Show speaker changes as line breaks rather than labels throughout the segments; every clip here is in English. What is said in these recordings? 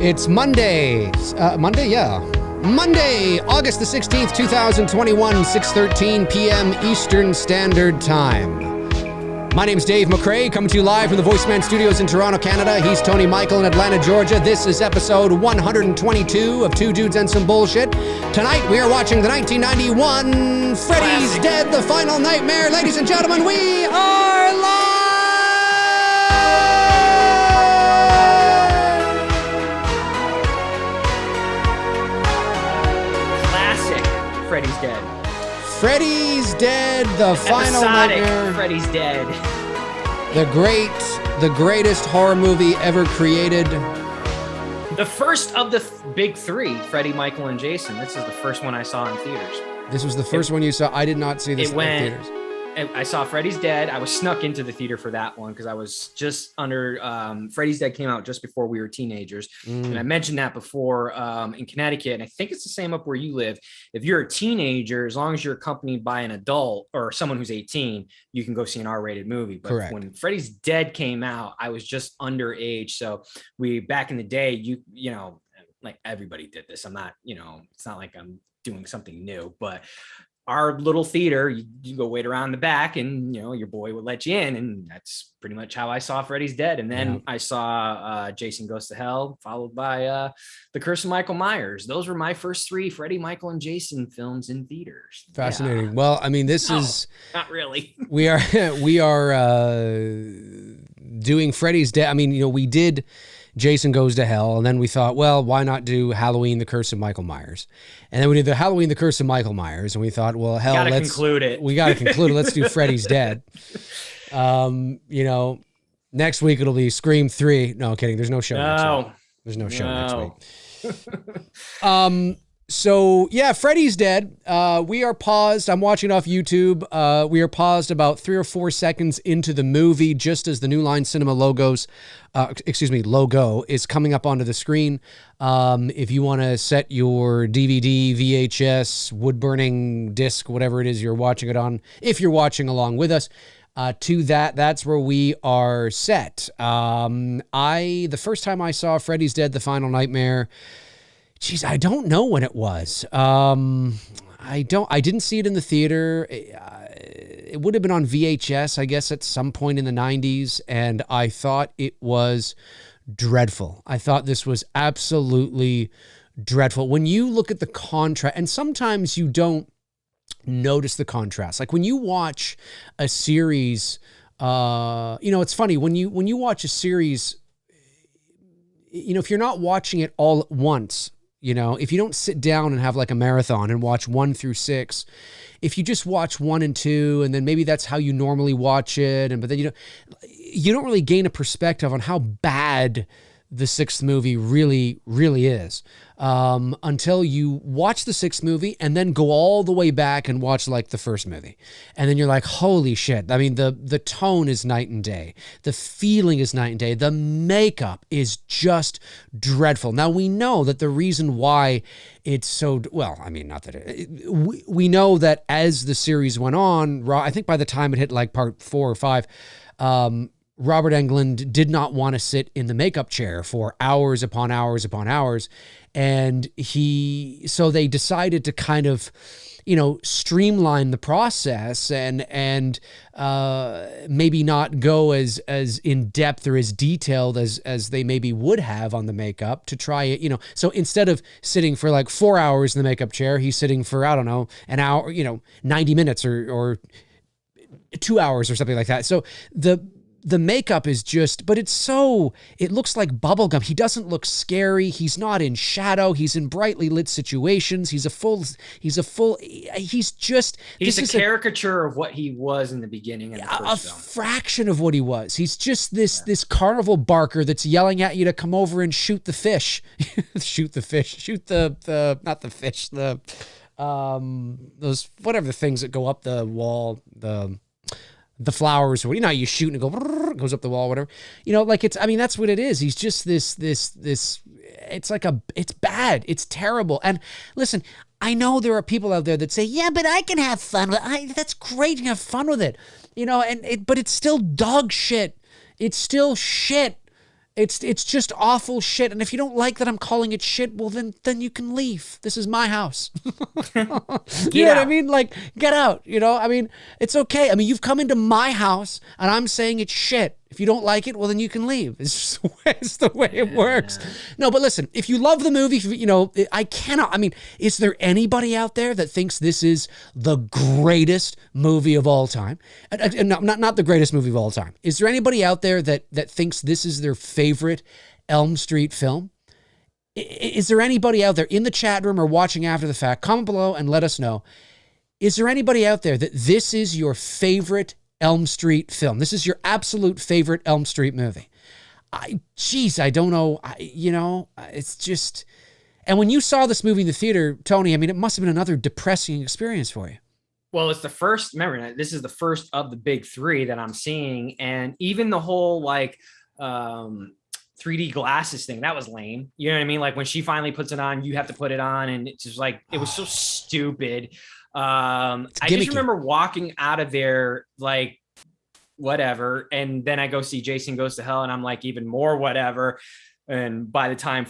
It's Monday, Monday, August the 16th, 2021, 6:13 p.m. Eastern Standard Time. My name's Dave McRae, coming to you live from the VoiceMann Studios in Toronto, Canada. He's Tony Michael in Atlanta, Georgia. This is episode 122 of Two Dudes and Some Bullshit. Tonight, we are watching the 1991 Freddy's Dead, The Final Nightmare. Ladies and gentlemen, we are live!
Freddy's Dead.
Freddy's Dead, The Final Nightmare.
Freddy's Dead.
The greatest horror movie ever created.
The first of the big three, Freddy, Michael, and Jason. This is the first one I saw in theaters.
This was the first one you saw? I did not see this in theaters.
I saw Freddy's Dead. I was snuck into the theater for that one because I was just under Freddy's Dead came out just before we were teenagers. And I mentioned that before in Connecticut. And I think it's the same up where you live. If you're a teenager, as long as you're accompanied by an adult or someone who's 18, you can go see an R-rated movie. But
Correct.
When Freddy's Dead came out, I was just underage. So back in the day, you know, like everybody did this. I'm not, it's not like I'm doing something new, but our little theater, you go wait around the back and, your boy would let you in. And that's pretty much how I saw Freddy's Dead. And then I saw Jason Goes to Hell, followed by The Curse of Michael Myers. Those were my first three Freddy, Michael, and Jason films in theaters.
Fascinating. Yeah. Well, I mean, this is...
Not really.
We are doing Freddy's Dead. I mean, we did Jason Goes to Hell, and then we thought, well, why not do Halloween, The Curse of Michael Myers? And then we did the Halloween, The Curse of Michael Myers, and we thought, well, hell, let's conclude it. We got to conclude it. Let's do Freddy's Dead. Next week it'll be Scream 3. No, kidding. There's no show next week. There's no show next week. So yeah, Freddy's Dead. We are paused. I'm watching it off YouTube. We are paused about 3 or 4 seconds into the movie, just as the New Line Cinema logo is coming up onto the screen. If you want to set your DVD, VHS, wood-burning disc, whatever it is you're watching it on, if you're watching along with us, to that's where we are set. The first time I saw Freddy's Dead, The Final Nightmare, geez, I don't know when it was. I didn't see it in the theater. It would have been on VHS, I guess, at some point in the 90s, and I thought it was dreadful. I thought this was absolutely dreadful. When you look at the contrast, and sometimes you don't notice the contrast. Like when you watch a series, it's funny, when you watch a series, if you're not watching it all at once, if you don't sit down and have like a marathon and watch 1 through 6, if you just watch 1 and 2, and then maybe that's how you normally watch it, but then you don't really gain a perspective on how bad the 6th movie really, really is, until you watch the 6th movie and then go all the way back and watch like the first movie. And then you're like, holy shit. I mean, the tone is night and day. The feeling is night and day. The makeup is just dreadful. Now we know that the reason why it's so, well, I mean, not that we know that as the series went on, I think by the time it hit like part 4 or 5, Robert Englund did not want to sit in the makeup chair for hours upon hours upon hours. And so they decided to kind of, streamline the process and maybe not go as in depth or as detailed as they maybe would have on the makeup to try it, So instead of sitting for like 4 hours in the makeup chair, he's sitting for, I don't know, an hour, 90 minutes or 2 hours or something like that. So the makeup is just, but it looks like bubblegum. He doesn't look scary. He's not in shadow. He's in brightly lit situations. He's a
caricature of what he was in the beginning of the first film.
Fraction of what he was. He's just this carnival barker that's yelling at you to come over and shoot the fish. Shoot the those, whatever the things that go up the wall, the flowers, you shoot and it goes up the wall, whatever, that's what it is. He's just this, it's bad. It's terrible. And listen, I know there are people out there that say, yeah, but I can have fun with it. That's great. You can have fun with it, but it's still dog shit. It's still shit. It's just awful shit. And if you don't like that I'm calling it shit, well, then you can leave. This is my house. You know what I mean? Like, get out, you know? I mean, it's okay. I mean, you've come into my house and I'm saying it's shit. If you don't like it, well, then you can leave. It's the way it works. No, but listen, if you love the movie, you know, I mean, is there anybody out there that thinks this is the greatest movie of all time? Not the greatest movie of all time. Is there anybody out there that thinks this is their favorite Elm Street film? Is there anybody out there in the chat room or watching after the fact? Comment below and let us know. Is there anybody out there that this is your favorite Elm Street film? This is your absolute favorite Elm Street movie? I don't know. It's just... And when you saw this movie in the theater, Tony, I mean, it must have been another depressing experience for you.
Well, it's the first, remember, this is the first of the big three that I'm seeing. And even the whole, like, 3D glasses thing, that was lame. You know what I mean? Like, when she finally puts it on, you have to put it on. And it's just like, it was so stupid. I just remember walking out of there like, whatever. And then I go see Jason Goes to Hell and I'm like, even more whatever. And by the time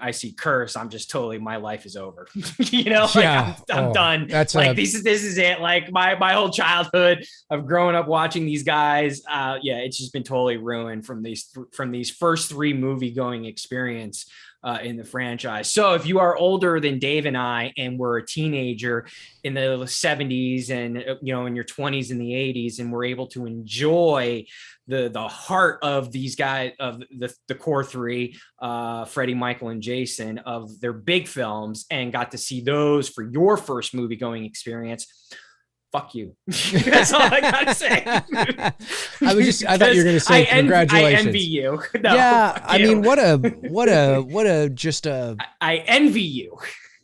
I see Curse, I'm just totally, my life is over. You know, like I'm done. That's like, this is it. Like my whole childhood of growing up watching these guys. It's just been totally ruined from these first three movie going experience in the franchise. So if you are older than Dave and I, and were a teenager in the 70s and, you know, in your 20s in the 80s, and were able to enjoy the heart of these guys, of the core three, Freddy, Michael, and Jason, of their big films, and got to see those for your first movie going experience, fuck you. That's all I gotta say. I
thought you were gonna say congratulations.
I envy you.
No, yeah, I mean, what a just a.
I envy you.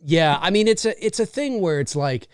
Yeah, I mean, it's a thing where it's like,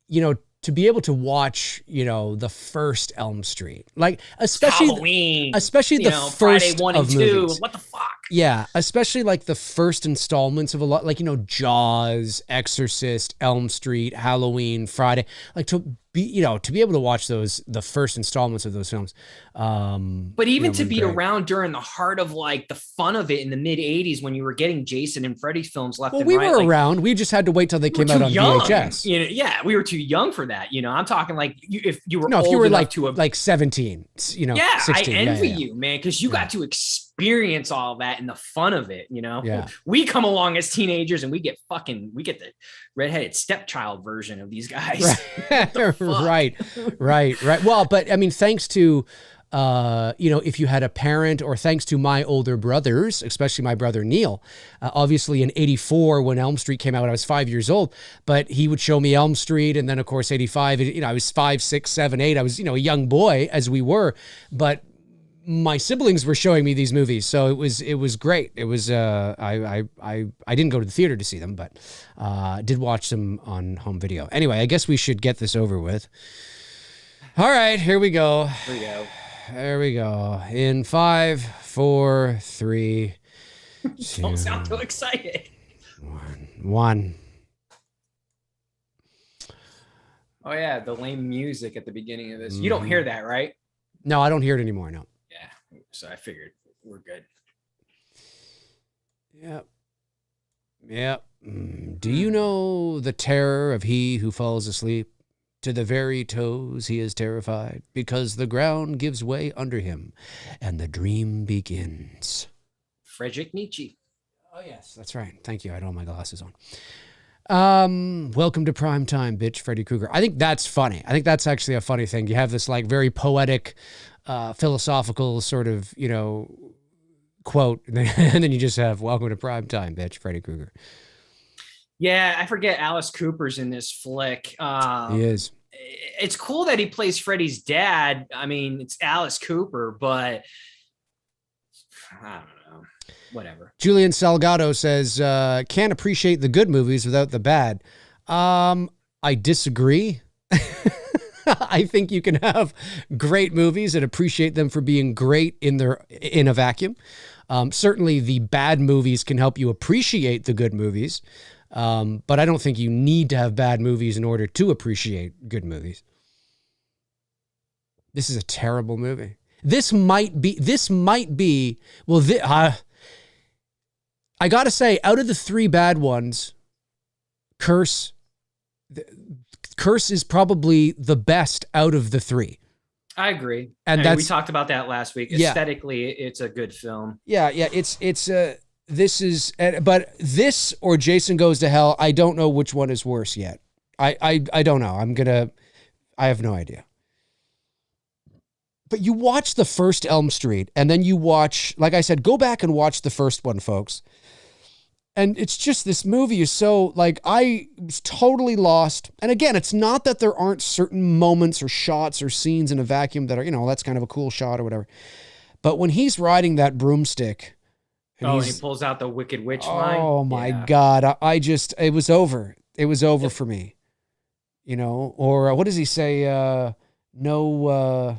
you know, to be able to watch, you know, the first Elm Street, like especially
Halloween,
especially the first
Friday 1 and 2.
Movies.
What the fuck?
Yeah, especially like the first installments of a lot, like, you know, Jaws, Exorcist, Elm Street, Halloween, Friday, like to be able to watch the first installments of those films.
But even to be around during the heart of like the fun of it in the mid 80s, when you were getting Jason and Freddy's films left and right.
We were around. We just had to wait till they came out on VHS.
You know, yeah, we were too young for that. You know, I'm talking like if you were
like 17, you know,
yeah,
16.
I envy you, man, because you got to experience all that and the fun of it. You know, we come along as teenagers and we get the redheaded stepchild version of these guys.
Right. Right. Well, but I mean, thanks to, you know, if you had a parent, or thanks to my older brothers, especially my brother Neil, obviously in 84, when Elm Street came out, I was 5 years old, but he would show me Elm Street. And then of course, 85, you know, I was 5, 6, 7, 8. I was, you know, a young boy as we were, but my siblings were showing me these movies. So it was great. It was, I didn't go to the theater to see them, but, did watch them on home video. Anyway, I guess we should get this over with. All right, here we go. There we go. In 5, 4, 3, 2,
don't sound too excited.
1.
Oh yeah, the lame music at the beginning of this. You don't hear that, right?
No, I don't hear it anymore. No.
Yeah, so I figured we're good. Yep.
Do you know the terror of he who falls asleep? To the very toes he is terrified, because the ground gives way under him, and the dream begins.
Friedrich Nietzsche.
Oh, yes, that's right. Thank you. I had all my glasses on. Welcome to prime time, bitch, Freddy Krueger. I think that's funny. I think that's actually a funny thing. You have this like very poetic, philosophical sort of, you know, quote, and then you just have welcome to prime time, bitch, Freddy Krueger.
Yeah, I forget Alice Cooper's in this flick.
He is.
It's cool that he plays Freddy's dad. I mean, it's Alice Cooper, but I don't know. Whatever.
Julian Salgado says, can't appreciate the good movies without the bad. I disagree. I think you can have great movies and appreciate them for being great in a vacuum. Certainly the bad movies can help you appreciate the good movies. But I don't think you need to have bad movies in order to appreciate good movies. This is a terrible movie. This might be, well, I got to say, out of the three bad ones, Curse is probably the best out of the three.
I agree.
And
we talked about that last week. Aesthetically, it's a good film.
Yeah. But this or Jason Goes to Hell, I don't know which one is worse yet. I don't know. I have no idea. But you watch the first Elm Street, and then you watch, like I said, go back and watch the first one, folks. And it's just, this movie is so, like, I was totally lost. And again, it's not that there aren't certain moments or shots or scenes in a vacuum that are, that's kind of a cool shot or whatever. But when he's riding that broomstick.
And he pulls out the Wicked Witch line.
Oh my God. It was over. It was over for me. Or what does he say? No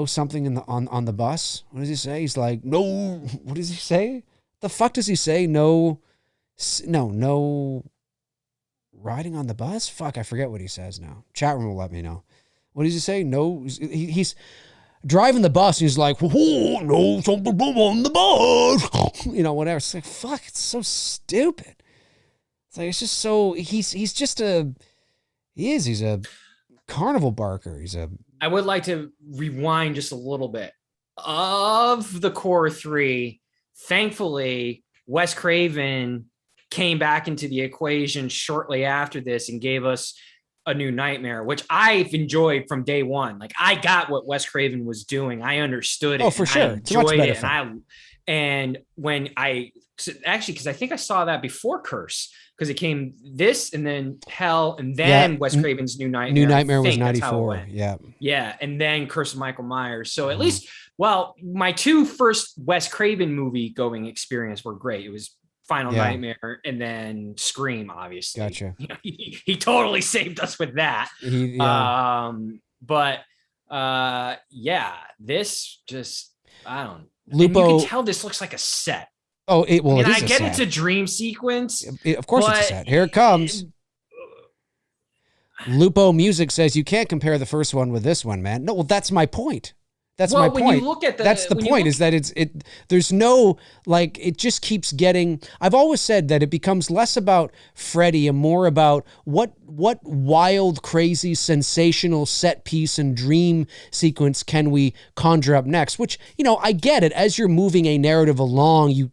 something on the bus. What does he say? He's like, no. What does he say? The fuck does he say? No riding on the bus? Fuck, I forget what he says now. Chat room will let me know. What does he say? No, he's driving the bus. And he's like, oh, no, something on the bus. Whatever. It's like, fuck, it's so stupid. It's like, it's just so, he's a carnival barker.
I would like to rewind just a little bit. Of the core three, thankfully, Wes Craven came back into the equation shortly after this and gave us A New Nightmare, which I've enjoyed from day one. Like, I got what Wes Craven was doing. I understood it.
Oh, for sure.
I enjoyed it. And when because I think I saw that before Curse, because it came this and then Hell and then Wes Craven's New Nightmare.
New Nightmare was 94. Yeah.
Yeah. And then Curse of Michael Myers. So at least, my two first Wes Craven movie going experience were great. It was Final Nightmare and then Scream, obviously.
Gotcha.
He totally saved us with that. This just, I don't know.
Lupo,
you can tell this looks like a set.
Oh, it is
I get it's a dream sequence.
Of course it's a set. Here it comes. Lupo Music says you can't compare the first one with this one, man. No, well, that's my point. That's my point.
When you look at
that's the point, is that there's no, like, it just keeps getting, I've always said that it becomes less about Freddy and more about what wild, crazy, sensational set piece and dream sequence can we conjure up next, which, I get it. As you're moving a narrative along, you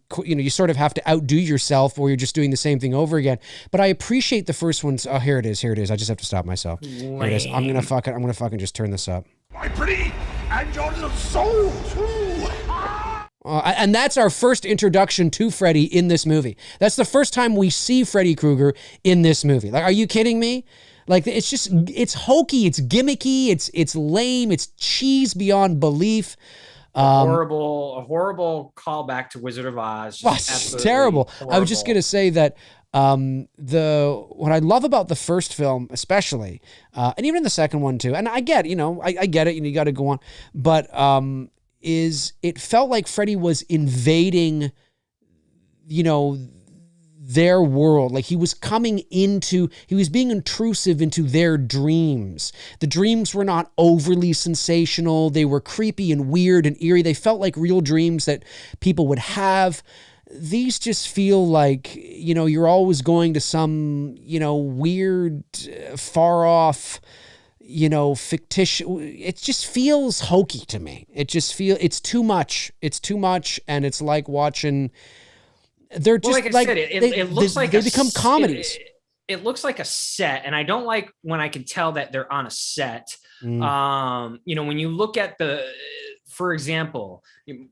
sort of have to outdo yourself, or you're just doing the same thing over again. But I appreciate the first one's, oh, here it is. I just have to stop myself. Here it is. I'm going to fucking just turn this up.
My pretty, and your little soul too.
And that's our first introduction to Freddy in this movie. That's the first time we see Freddy Krueger in this movie. Like, are you kidding me? Like, it's hokey, it's gimmicky, it's lame, it's cheese beyond belief.
A horrible callback to Wizard of Oz.
It's terrible. Horrible. I was just gonna say that what I love about the first film, especially, and even the second one too, and I get, I get it, you got to go on, but is it felt like Freddy was invading, their world. Like, he was being intrusive into their dreams. The dreams were not overly sensational. They were creepy and weird and eerie. They felt like real dreams that people would have. These just feel like, you're always going to some, weird, far off, fictitious. It just feels hokey to me. It's too much. It's too much. And it's like watching, they're just
it looks like
they become comedies.
It looks like a set. And I don't like when I can tell that they're on a set. When you look at for example,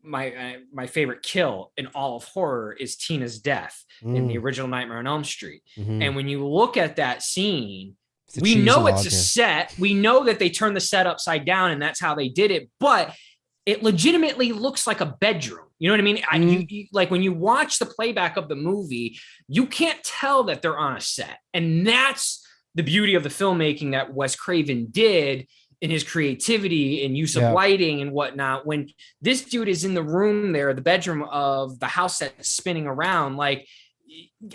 my favorite kill in all of horror is Tina's death in the original Nightmare on Elm Street. Mm-hmm. And when you look at that scene, we know it's a set. We know that they turned the set upside down and that's how they did it. But it legitimately looks like a bedroom. You know what I mean? Mm-hmm. Like, when you watch the playback of the movie, you can't tell that they're on a set. And that's the beauty of the filmmaking that Wes Craven did in his creativity and use of lighting and whatnot. When this dude is in the room there, the bedroom of the house that's spinning around, like,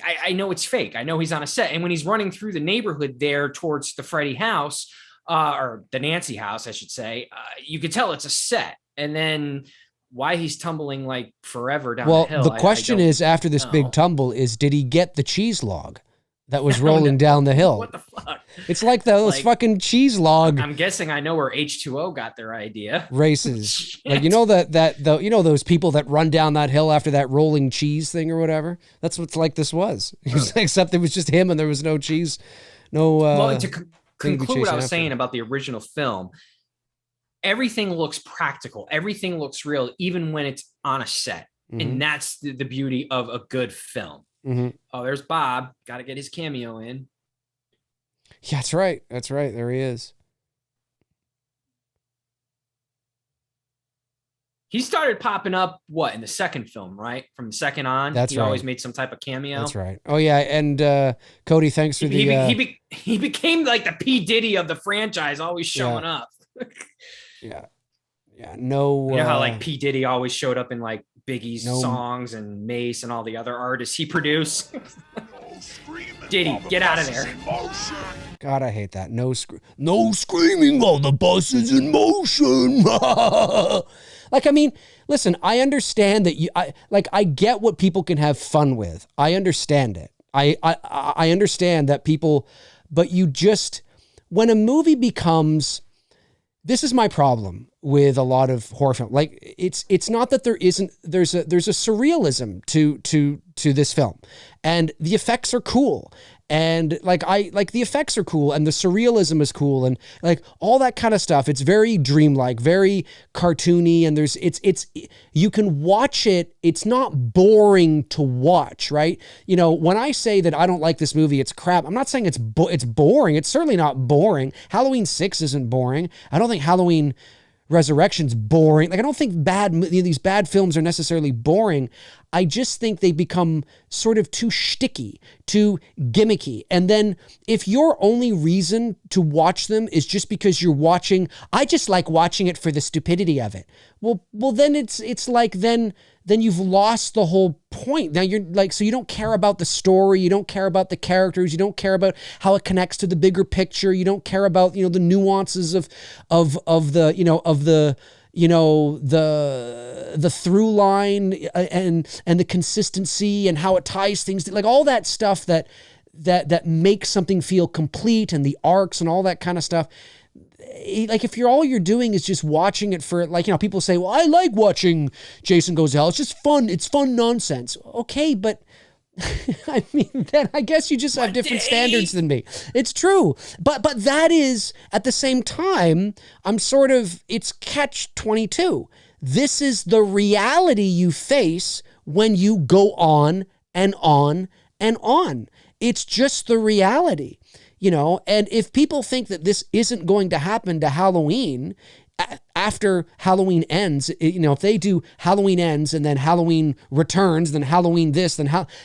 I know it's fake. I know he's on a set. And when he's running through the neighborhood there towards the Freddy house, or the Nancy house, I should say, you could tell it's a set. And then why he's tumbling like forever down the hill.
The question is, after this big tumble, did he get the cheese log that was rolling down the hill?
What the fuck?
It's like those fucking cheese log.
I'm guessing I know where H2O got their idea.
Races. Like, you know those people that run down that hill after that rolling cheese thing or whatever? That's what's like this was. Except it was just him and there was no cheese. No.
Well, to conclude what I was saying about the original film, everything looks practical. Everything looks real, even when it's on a set. Mm-hmm. And that's the beauty of a good film. Mm-hmm. Oh, there's Bob. Got to get his cameo in.
Yeah, that's right. That's right. There he is.
He started popping up, in the second film, right? From the second on, he always made some type of cameo.
That's right. Oh, yeah. And Cody, thanks for
he became like the P. Diddy of the franchise, always showing up.
Yeah. Yeah. No.
You know how like P. Diddy always showed up in like Biggie's songs and Mace and all the other artists he produced. Diddy, get out of there.
God, I hate that. No screaming while the bus is in motion. Like, I mean, listen, I understand that I get what people can have fun with. I understand it. I understand that people, but when a movie becomes, this is my problem with a lot of horror film. Like, it's not that there's a surrealism to this film, and the effects are cool, and the effects are cool, and the surrealism is cool, and like all that kind of stuff. It's very dreamlike, very cartoony, and it's you can watch it. It's not boring to watch, right? You know, when I say that I don't like this movie, it's crap. I'm not saying it's boring. It's certainly not boring. Halloween 6 isn't boring. I don't think Halloween Resurrection's boring. Like, I don't think these bad films are necessarily boring. I just think they become sort of too shticky, too gimmicky. And then if your only reason to watch them is just because you're watching, I just like watching it for the stupidity of it. Well, then it's like, then you've lost the whole point. Now you're like, so you don't care about the story. You don't care about the characters. You don't care about how it connects to the bigger picture. You don't care about, the nuances of the through line and the consistency and how it ties things, like all that stuff that makes something feel complete, and the arcs and all that kind of stuff. Like, if all you're doing is just watching it for, like, people say, well, I like watching Jason Goes to Hell. It's just fun. It's fun nonsense. Okay, but I mean, then I guess you just have different standards than me. It's true. But that is, at the same time, it's catch-22. This is the reality you face when you go on and on and on. It's just the reality. And if people think that this isn't going to happen to Halloween after Halloween ends, if they do Halloween ends and then Halloween returns, then Halloween this,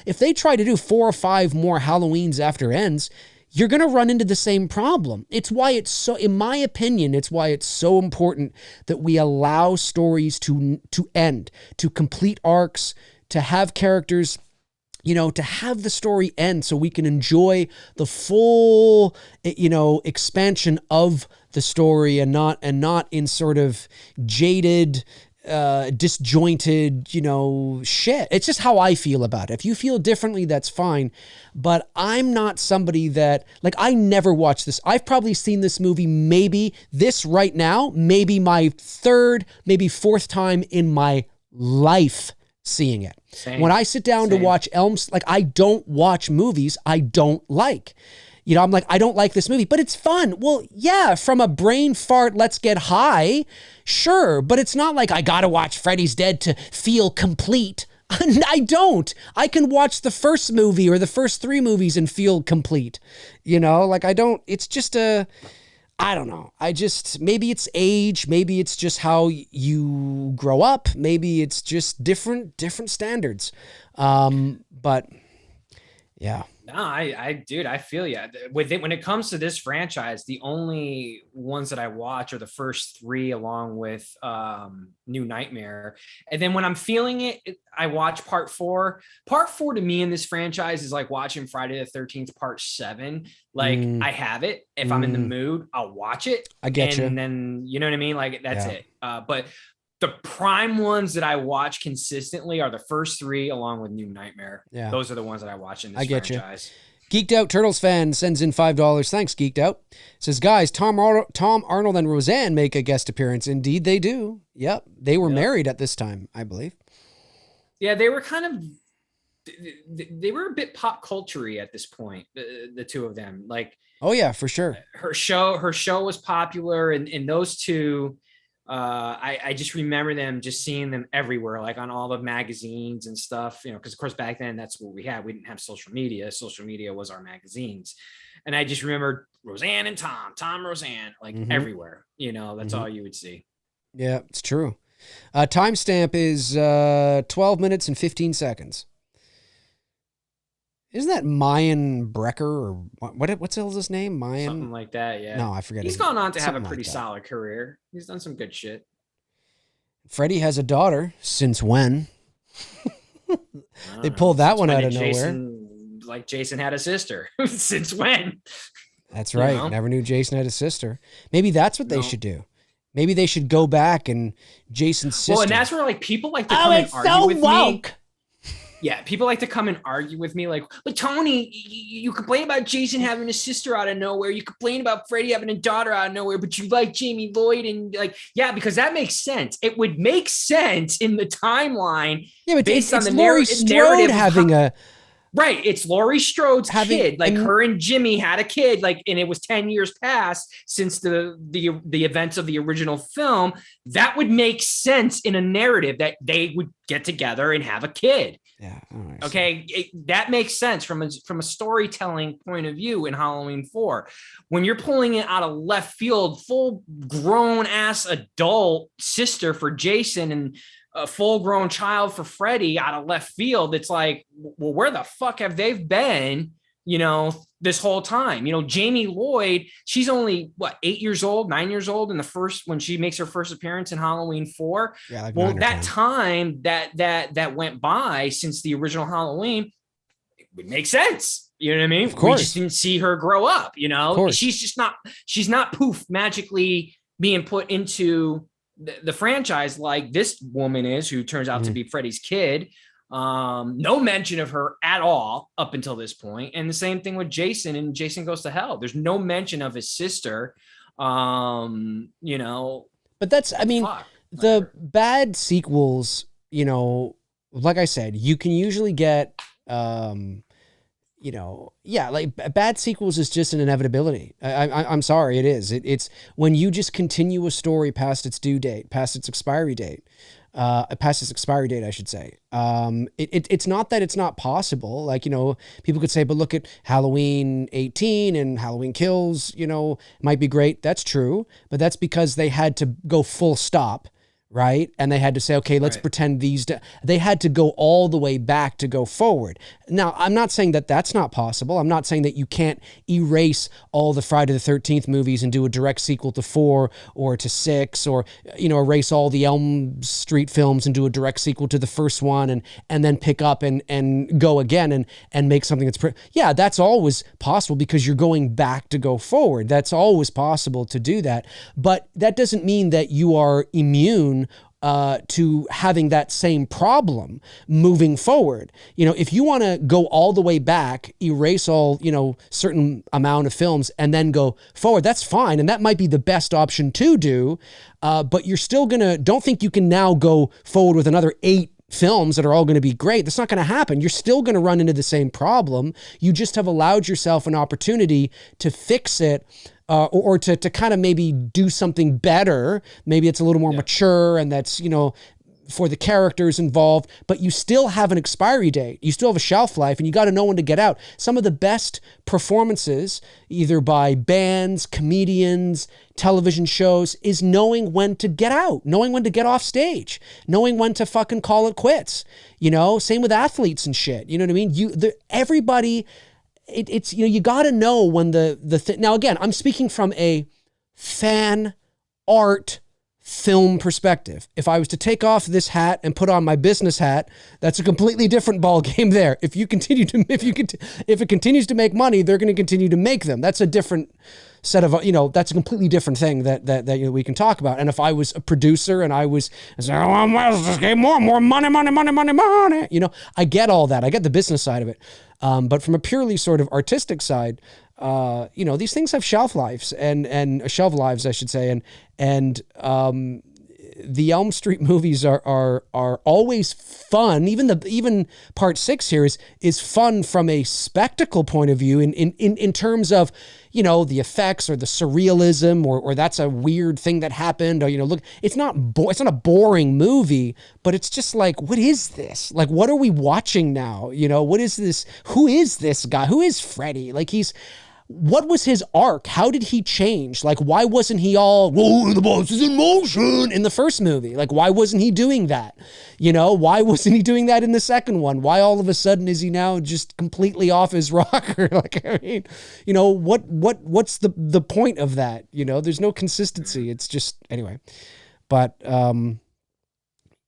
if they try to do 4 or 5 more Halloweens after ends, you're going to run into the same problem. It's why it's so, in my opinion, it's why it's so important that we allow stories to end, to complete arcs, to have characters, to have the story end so we can enjoy the full, expansion of the story, and not in sort of jaded, disjointed, shit. It's just how I feel about it. If you feel differently, that's fine. But I'm not somebody that, like, I never watched this. I've probably seen this movie, maybe this right now, maybe my 3rd, maybe 4th time in my life seeing it. Same. When I sit down to watch like, I don't watch movies I don't like. I'm like, I don't like this movie, but it's fun. Well, yeah, from a brain fart, let's get high. Sure, but it's not like I gotta watch Freddy's Dead to feel complete. I don't. I can watch the first movie or the first 3 movies and feel complete. Like, I don't, it's just I don't know. Maybe it's age. Maybe it's just how you grow up. Maybe it's just different standards. But yeah.
No, dude, I feel you. With it, when it comes to this franchise, the only ones that I watch are the first three, along with New Nightmare. And then when I'm feeling it, I watch part four. Part four to me in this franchise is like watching Friday the 13th, part 7. Like I have it. If I'm in the mood, I'll watch it.
I get you.
And then, you know what I mean? Like that's it. But the prime ones that I watch consistently are the first 3, along with New Nightmare. Yeah. Those are the ones that I watch in this franchise.
Geeked Out Turtles fan sends in $5. Thanks, Geeked Out. Says, guys, Tom Arnold and Roseanne make a guest appearance. Indeed, they do. Yep. They were married at this time, I believe. Yeah,
they were they were a bit pop culture-y at this point, the two of them. Like,
oh yeah, for sure.
Her show was popular, and those two, I just remember them, just seeing them everywhere, like on all the magazines and stuff, you know, because of course back then that's what we had. We didn't have social media. Social media was our magazines. And I just remember Roseanne and Tom, Roseanne, like everywhere, you know, that's all you would see.
Yeah, it's true. Timestamp is 12 minutes and 15 seconds. Isn't that Mayan Brecker or what's his name? Mayan?
Something like that, yeah.
No, I forget.
He's gone on to have a pretty solid career. He's done some good shit.
Freddy has a daughter. Since when? They pulled that one out of nowhere.
Like Jason had a sister. Since when?
That's right. You know? Never knew Jason had a sister. Maybe that's what they should do. Maybe they should go back and Jason's sister.
Well, and that's where like people like to come and argue with me. Yeah, people like to come and argue with me like, but Tony, you complain about Jason having a sister out of nowhere. You complain about Freddy having a daughter out of nowhere, but you like Jamie Lloyd. And like, yeah, because that makes sense. It would make sense in the timeline.
Yeah, but based on the Laurie Strode having a...
Right, it's Laurie Strode's kid. Like her and Jimmy had a kid, like, and it was 10 years past since the events of the original film. That would make sense in a narrative that they would get together and have a kid.
Yeah. Right,
okay, that makes sense from a storytelling point of view in Halloween 4. When you're pulling it out of left field, full grown ass adult sister for Jason and a full-grown child for Freddy out of left field, it's like, well, where the fuck have they been, you know, this whole time? You know, Jamie Lloyd, she's only, 9 years old in the first, when she makes her first appearance in Halloween 4.
Yeah, like
well, that time that went by since the original Halloween, it would make sense. You know what I mean?
Of course.
We just didn't see her grow up, you know? She's not poof, magically being put into the franchise like this woman is, who turns out to be Freddy's kid. No mention of her at all up until this point. And the same thing with Jason and Jason Goes to Hell. There's no mention of his sister. You know,
but that's, I mean, the bad sequels, you know, like I said, you can usually get, you know, yeah, like bad sequels is just an inevitability. I'm sorry, it is. It's when you just continue a story past its due date, past its expiry date, I should say. It's not that it's not possible. Like, you know, people could say, but look at Halloween 18 and Halloween Kills, you know, might be great. That's true. But that's because they had to go full stop. Right. And they had to say, okay, let's pretend they had to go all the way back to go forward. Now, I'm not saying that that's not possible. I'm not saying that you can't erase all the Friday the 13th movies and do a direct sequel to 4 or to 6, or, you know, erase all the Elm Street films and do a direct sequel to the first one and then pick up and go again and make something that's yeah, that's always possible because you're going back to go forward. That's always possible to do that. But that doesn't mean that you are immune to having that same problem moving forward. You know, if you want to go all the way back, erase all, you know, certain amount of films and then go forward, that's fine. And that might be the best option to do. But you're still don't think you can now go forward with another 8 films that are all going to be great. That's not going to happen. You're still going to run into the same problem. You just have allowed yourself an opportunity to fix it. Or to kind of maybe do something better. Maybe it's a little more mature and that's, you know, for the characters involved, but you still have an expiry date. You still have a shelf life and you got to know when to get out. Some of the best performances, either by bands, comedians, television shows, is knowing when to get out, knowing when to get off stage, knowing when to fucking call it quits. You know, same with athletes and shit. You know what I mean? Everybody it's, you know, you got to know when now again, I'm speaking from a fan art film perspective. If I was to take off this hat and put on my business hat, that's a completely different ball game there. If it continues to make money, they're going to continue to make them. That's a different set of, you know, that's a completely different thing that you know, we can talk about. And if I was a producer and I was saying, oh, let's just get more money, you know, I get all that. I get the business side of it. But from a purely sort of artistic side, you know, these things have shelf lives and shelf lives, I should say. And the Elm Street movies are always fun. Even part 6 here is fun from a spectacle point of view in terms of, you know, the effects or the surrealism or that's a weird thing that happened, or, you know, look, it's not a boring movie, but it's just like, what is this? Like, what are we watching now? You know, what is this? Who is this guy? Who is Freddy? Like, what was his arc? How did he change? Like, why wasn't he all, whoa, the boss is in motion in the first movie? Like, why wasn't he doing that? You know, why wasn't he doing that in the second one? Why all of a sudden is he now just completely off his rocker? Like, I mean, you know, what's the point of that? You know, there's no consistency. It's just, anyway. But, you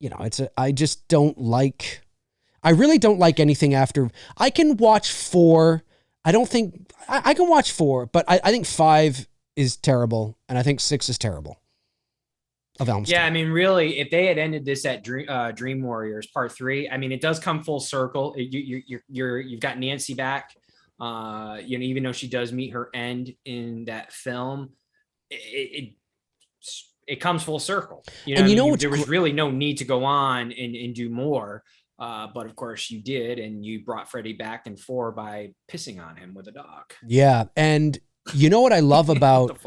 know, I really don't like anything after. I can watch 4. I can watch 4, but I think 5 is terrible, and I think 6 is terrible. Of Elm Street.
Yeah, I mean, really, if they had ended this at Dream Warriors Part 3, I mean, it does come full circle. You've got Nancy back. You know, even though she does meet her end in that film, it comes full circle. You know,
and you know,
there was really no need to go on and do more. But of course you did, and you brought Freddy back in 4 by pissing on him with a dog.
Yeah, and you know what I love about...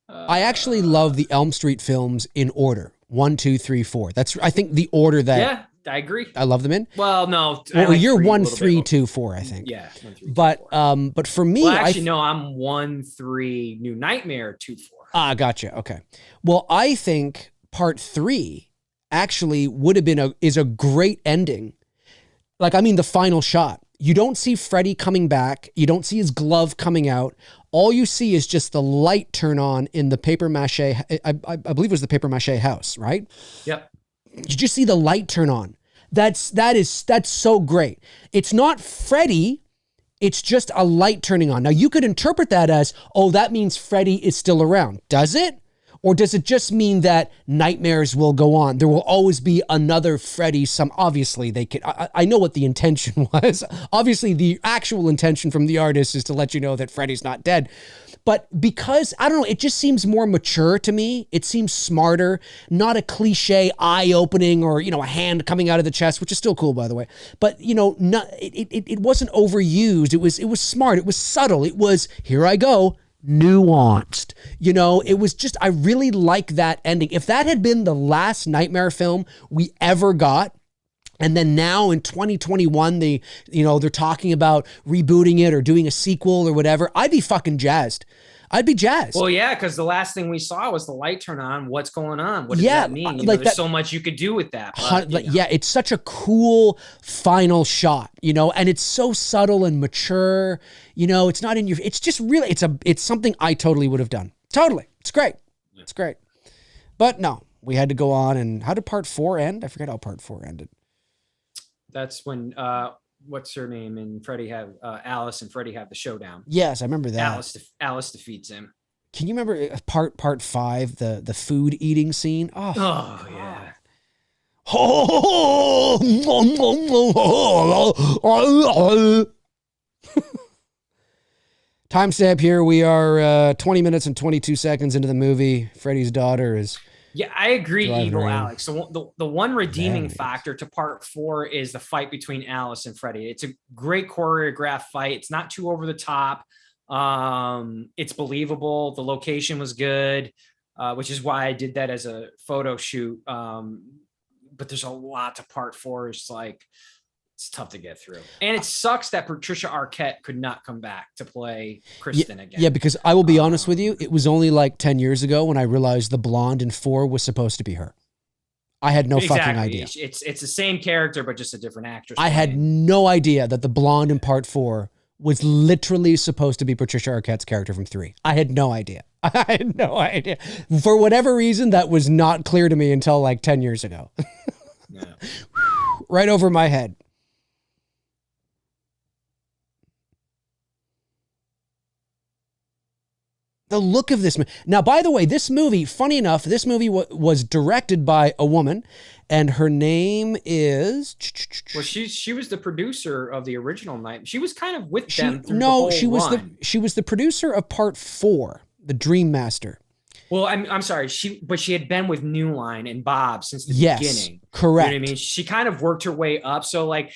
I actually love the Elm Street films in order. 1, 2, 3, 4. That's, I think, the order that...
Yeah, I agree.
I love them in.
Well, no.
Well, you're 1, 3, 2, 4, I think.
Yeah. 1, 3, 2,
but
4.
But for me...
Well, actually, no, I'm 1, 3, New Nightmare, 2, 4.
Ah, gotcha. Okay. Well, I think part 3... actually is a great ending. Like, I mean, the final shot. You don't see Freddy coming back. You don't see his glove coming out. All you see is just the light turn on in the paper mache. I believe it was the paper mache house, right?
Yep.
You just see the light turn on. That's so great. It's not Freddy. It's just a light turning on. Now, you could interpret that as, oh, that means Freddy is still around. Does it? Or does it just mean that nightmares will go on? There will always be another Freddy. Obviously they could, I know what the intention was. Obviously the actual intention from the artist is to let you know that Freddy's not dead. But because, I don't know, it just seems more mature to me. It seems smarter, not a cliche eye opening or, you know, a hand coming out of the chest, which is still cool, by the way. But, you know, it wasn't overused. It was smart. It was subtle. It was, here I go, nuanced. You know, it was just, I really like that ending. If that had been the last Nightmare film we ever got, and then now in 2021, they're talking about rebooting it or doing a sequel or whatever, I'd be fucking jazzed. I'd be jazzed.
Well, yeah, because the last thing we saw was the light turn on. What's going on? What does that mean? You know, there's so much you could do with that. But,
yeah, it's such a cool final shot, you know, and it's so subtle and mature. You know, it's not in your. It's just really. It's something I totally would have done. Totally, it's great. Yeah. It's great. But no, we had to go on. And how did part 4 end? I forget how part 4 ended.
That's when. What's her name? And Freddy have Alice and Freddy have the showdown.
Yes, I remember that.
Alice defeats him.
Can you remember part 5, the food eating scene?
Oh yeah.
Timestamp here. We are 20 minutes and 22 seconds into the movie. Freddy's daughter is.
Yeah, I agree, Evil Alex. So the one redeeming factor to part 4 is the fight between Alice and Freddy. It's a great choreographed fight. It's not too over the top. It's believable. The location was good, which is why I did that as a photo shoot. But there's a lot to part 4. It's like, it's tough to get through. And it sucks that Patricia Arquette could not come back to play Kristen again.
Yeah, because I will be honest with you, it was only like 10 years ago when I realized the blonde in 4 was supposed to be her. I had no fucking idea.
It's the same character, but just a different actress.
I had no idea that the blonde in part 4 was literally supposed to be Patricia Arquette's character from 3. I had no idea. I had no idea. For whatever reason, that was not clear to me until like 10 years ago.
Yeah.
Right over my head. The look of this movie. Now, by the way, this movie, funny enough, this movie was directed by a woman, and her name is...
Well, she was the producer of the original Night. She was kind of with them through the
No,
whole
she was
run.
she was the producer of Part 4, The Dream Master.
Well, I'm sorry. She had been with New Line and Bob since the beginning.
Correct.
You know what I mean? She kind of worked her way up. So like,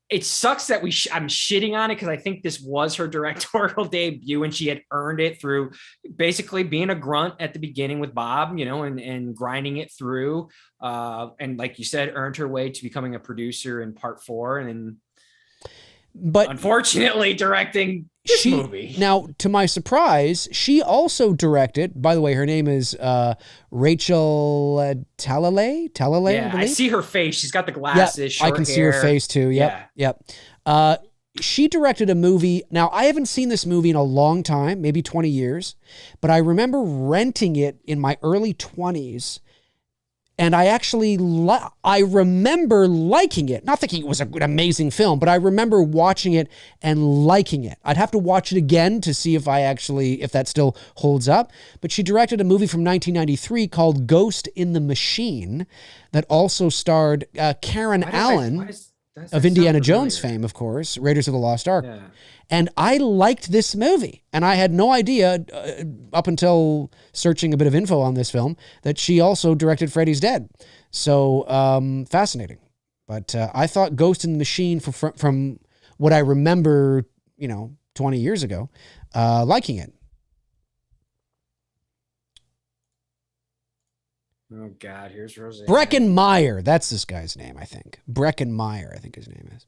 it sucks that I'm shitting on it because I think this was her directorial debut and she had earned it through basically being a grunt at the beginning with Bob, you know, and grinding it through. And like you said, earned her way to becoming a producer in Part 4, and but unfortunately directing this movie.
Now, to my surprise, she also directed, by the way, her name is Rachel Talalay.
Yeah, I see her face. She's got the glasses, short
I can
hair.
see her face too. Yep. She directed a movie. Now, I haven't seen this movie in a long time, maybe 20 years, but I remember renting it in my early 20s. And I actually, I remember liking it. Not thinking it was an amazing film, but I remember watching it and liking it. I'd have to watch it again to see if that still holds up. But she directed a movie from 1993 called Ghost in the Machine that also starred Karen Allen of Indiana Jones fame, of course, Raiders of the Lost Ark.
Yeah.
And I liked this movie, and I had no idea up until searching a bit of info on this film that she also directed Freddy's Dead. So fascinating. But I thought Ghost in the Machine from what I remember, 20 years ago, liking it.
Oh God, here's Roseanne.
Breckin Meyer, that's this guy's name, I think. Breckin Meyer, I think his name is.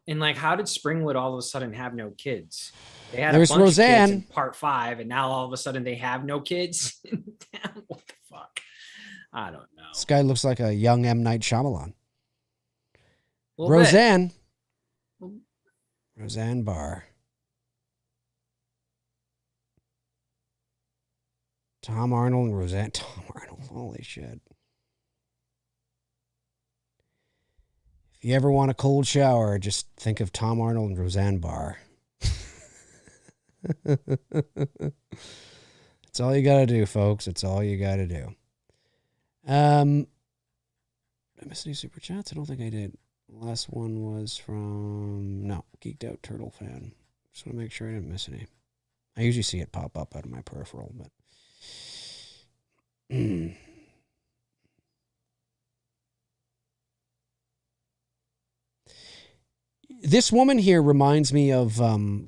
And like, how did Springwood all of a sudden have no kids? They had
There's
a bunch
Roseanne.
of kids in Part 5, and now all of a sudden they have no kids. What the fuck? I don't know.
This guy looks like a young M. Night Shyamalan.
Roseanne.
Roseanne Barr. Tom Arnold and Roseanne. Tom Arnold. Holy shit. If you ever want a cold shower, just think of Tom Arnold and Roseanne Barr. That's all you got to do, folks. It's all you got to do. Did I miss any super chats? I don't think I did. The last one was from, Geeked Out Turtle Fan. Just want to make sure I didn't miss any. I usually see it pop up out of my peripheral, but... This woman here reminds me of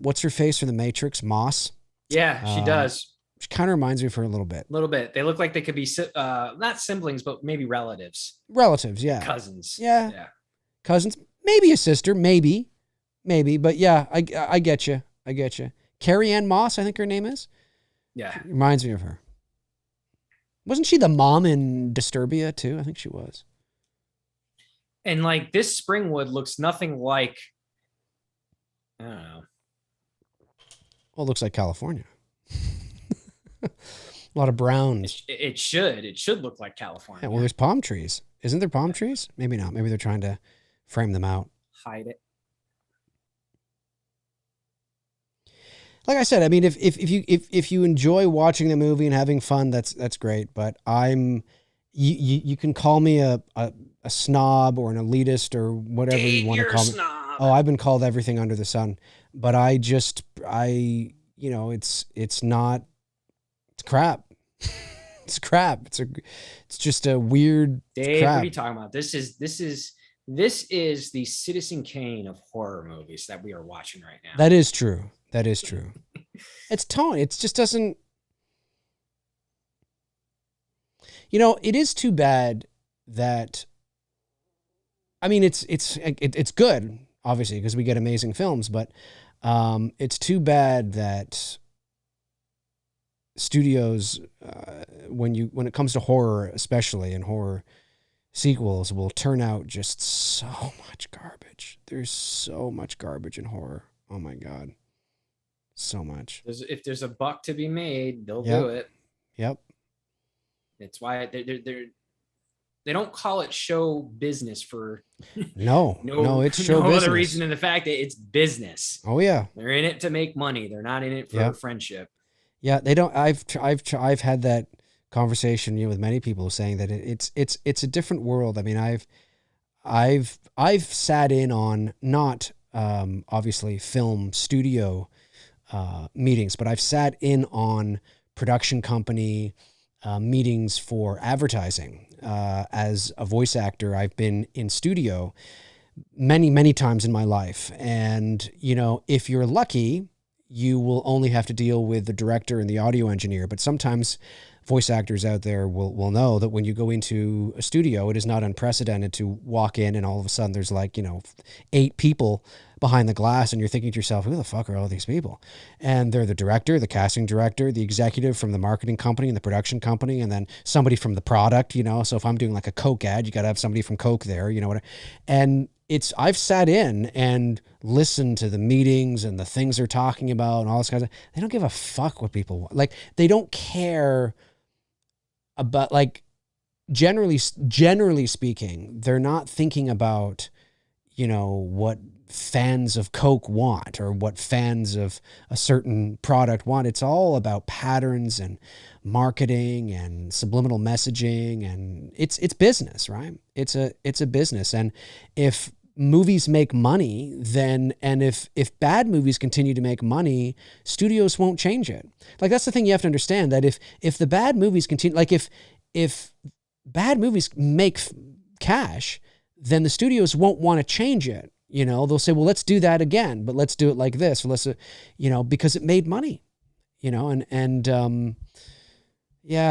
what's her face from The Matrix, Moss.
Yeah, she does.
She kind of reminds me of her a little bit.
A little bit. They look like they could be not siblings, but maybe relatives.
Relatives, yeah.
Cousins.
Yeah. Cousins. Maybe a sister. Maybe. But yeah, I get you. Carrie Ann Moss, I think her name is.
Yeah.
Reminds me of her. Wasn't she the mom in Disturbia too? I think she was.
And like this Springwood looks nothing like, I don't know.
Well, it looks like California. A lot of browns.
It should look like California.
Yeah, well, there's palm trees. Isn't there palm trees? Maybe not. Maybe they're trying to frame them out.
Hide it.
Like I said, I mean, if you enjoy watching the movie and having fun, that's great. But you can call me a snob or an elitist or whatever you want to call me.
Snob.
Oh, I've been called everything under the sun. But it's not. It's crap. It's crap. It's just a weird.
Dave,
crap.
what are you talking about? This is the Citizen Kane of horror movies that we are watching right now.
That is true. It's tone. It just doesn't. It is too bad that. I mean, it's good, obviously, because we get amazing films, but it's too bad that studios, when it comes to horror, especially, and horror sequels will turn out just so much garbage. There's so much garbage in horror. Oh my God. So much.
If there's a buck to be made, they'll
Yep.
do it.
Yep.
It's why they don't call it show business for
No, it's show
no
business.
other reason than the fact that it's business.
Oh yeah.
They're in it to make money. They're not in it for friendship.
Yeah, they don't. I've had that conversation, with many people saying that it's a different world. I mean, I've sat in on not obviously film studio meetings, but I've sat in on production company meetings for advertising. As a voice actor, I've been in studio many times in my life. And, if you're lucky, you will only have to deal with the director and the audio engineer. But sometimes voice actors out there will know that when you go into a studio, it is not unprecedented to walk in and all of a sudden there's 8 people behind the glass and you're thinking to yourself, who the fuck are all these people? And they're the director, the casting director, the executive from the marketing company and the production company, and then somebody from the product, So if I'm doing a Coke ad, you got to have somebody from Coke there, and I've sat in and listened to the meetings and the things they're talking about and all this kind of stuff. They don't give a fuck what people want. They don't care about, generally speaking, they're not thinking about, what fans of Coke want or what fans of a certain product want. It's all about patterns and marketing and subliminal messaging, and it's business, right? It's a business. And if movies make money, then, and if bad movies continue to make money, studios won't change it. That's the thing you have to understand, that if the bad movies continue, if bad movies make cash, then the studios won't want to change it. They'll say, well, let's do that again, but let's do it like this. Or let's, because it made money, yeah,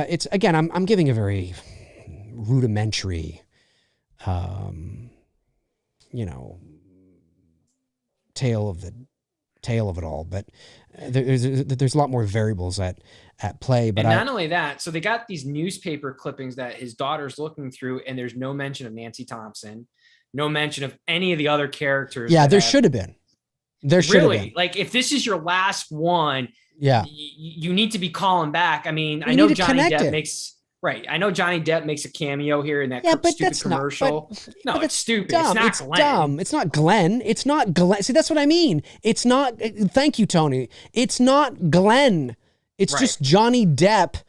it's, again, I'm giving a very rudimentary, tale of it all, but there's a lot more variables at play. But
and not only that, so they got these newspaper clippings that his daughter's looking through, and there's no mention of Nancy Thompson, no mention of any of the other characters.
Yeah, there should have been. There should have been.
If this is your last one,
yeah,
you need to be calling back. I mean, I
need
know
to
Johnny
connect
Depp
it.
makes. Right. I know Johnny Depp makes a cameo here in that
but
stupid
that's
commercial.
Not,
no, it's stupid.
Dumb.
It's not Glenn.
Dumb. It's not Glenn. It's not Glenn. See, that's what I mean. It's not. Thank you, Tony. It's not Glenn. It's just Johnny Depp,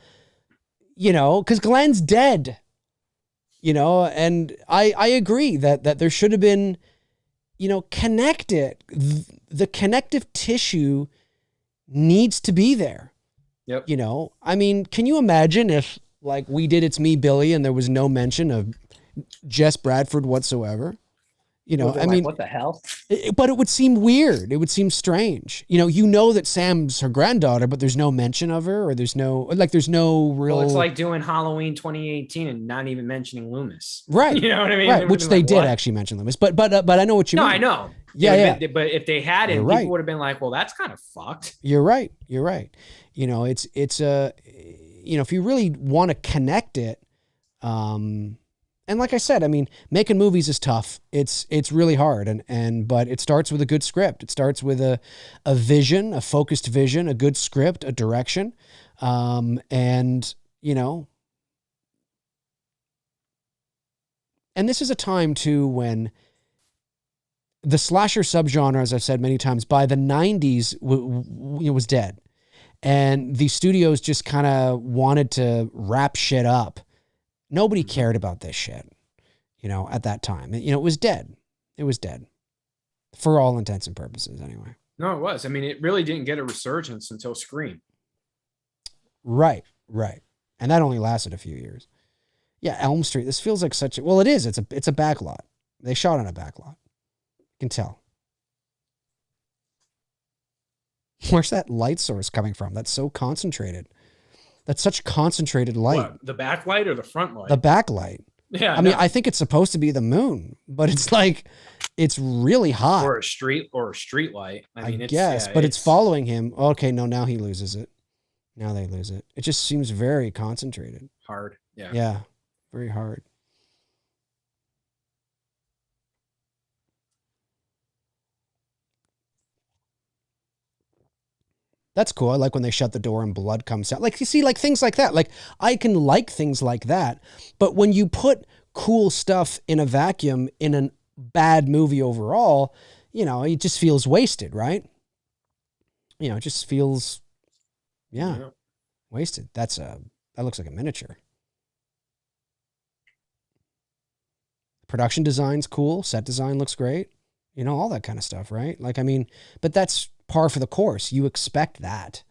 because Glenn's dead, and I agree that there should have been, connect it. The connective tissue needs to be there.
Yep.
I mean, can you imagine if, we did It's Me, Billy, and there was no mention of Jess Bradford whatsoever? I mean,
what the hell?
But it would seem weird. It would seem strange. That Sam's her granddaughter, but there's no mention of her, or there's no real.
Well, it's like doing Halloween 2018 and not even mentioning Loomis.
Right.
You know what I mean?
Right. Which they did actually mention Loomis, but I know what you mean.
No, I know.
Yeah.
But if they hadn't, people would have been like, well, that's kind of fucked.
You're right. It's if you really want to connect it, and like I said, I mean, making movies is tough. It's really hard, but it starts with a good script. It starts with a vision, a focused vision, a good script, a direction, and this is a time too when the slasher subgenre, as I've said many times, by the 90s was dead. And the studios just kind of wanted to wrap shit up. Nobody cared about this shit, at that time. It was dead. It was dead. For all intents and purposes, anyway.
No, it was. I mean, it really didn't get a resurgence until Scream.
Right. And that only lasted a few years. Yeah, Elm Street. This feels like such a... Well, it is. It's a backlot. They shot on a backlot. You can tell. Where's that light source coming from? That's so concentrated. That's such concentrated light.
What, the backlight or the front light?
The backlight.
Yeah.
I mean, I think it's supposed to be the moon, but it's really hot.
Or a street light. I
guess, but it's following him. Okay, no, now he loses it. Now they lose it. It just seems very concentrated.
Hard. Yeah.
Yeah. Very hard. That's cool. I like when they shut the door and blood comes out. Like, you see, like things like that. Like, I can like things like that. But when you put cool stuff in a vacuum in a bad movie overall, you know, it just feels wasted, right? You know, it just feels, wasted. That looks like a miniature. Production design's cool. Set design looks great. You know, all that kind of stuff, right? Like, I mean, but that's par for the course. You expect that.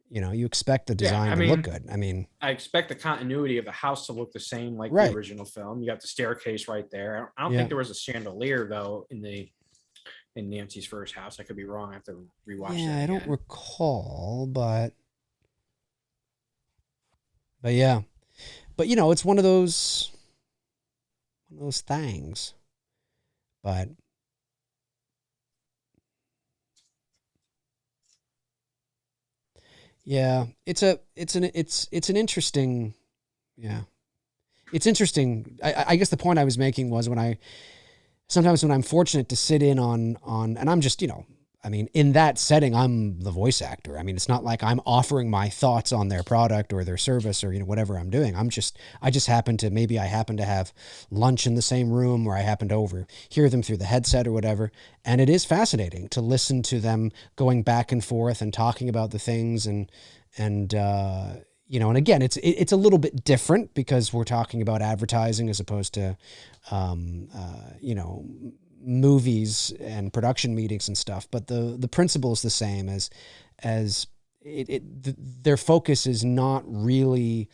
You know, you expect the design to look good. I mean,
I expect the continuity of the house to look the same like
Right.
the original film. You got the staircase right there. I don't think there was a chandelier though in Nancy's first house. I could be wrong. I have to rewatch that.
Yeah, I don't recall, but yeah. But you know, it's one of those things. But yeah, it's an interesting, it's interesting. I guess the point I was making was sometimes when I'm fortunate to sit in on, and I'm just, you know, I mean, in that setting, I'm the voice actor. I mean, it's not like I'm offering my thoughts on their product or their service or, you know, whatever I'm doing. I just happen to have lunch in the same room, or I happen to overhear them through the headset or whatever. And it is fascinating to listen to them going back and forth and talking about the things and you know, and again, it's a little bit different because we're talking about advertising as opposed to, you know, movies and production meetings and stuff, but the principle is the same as their focus is not really,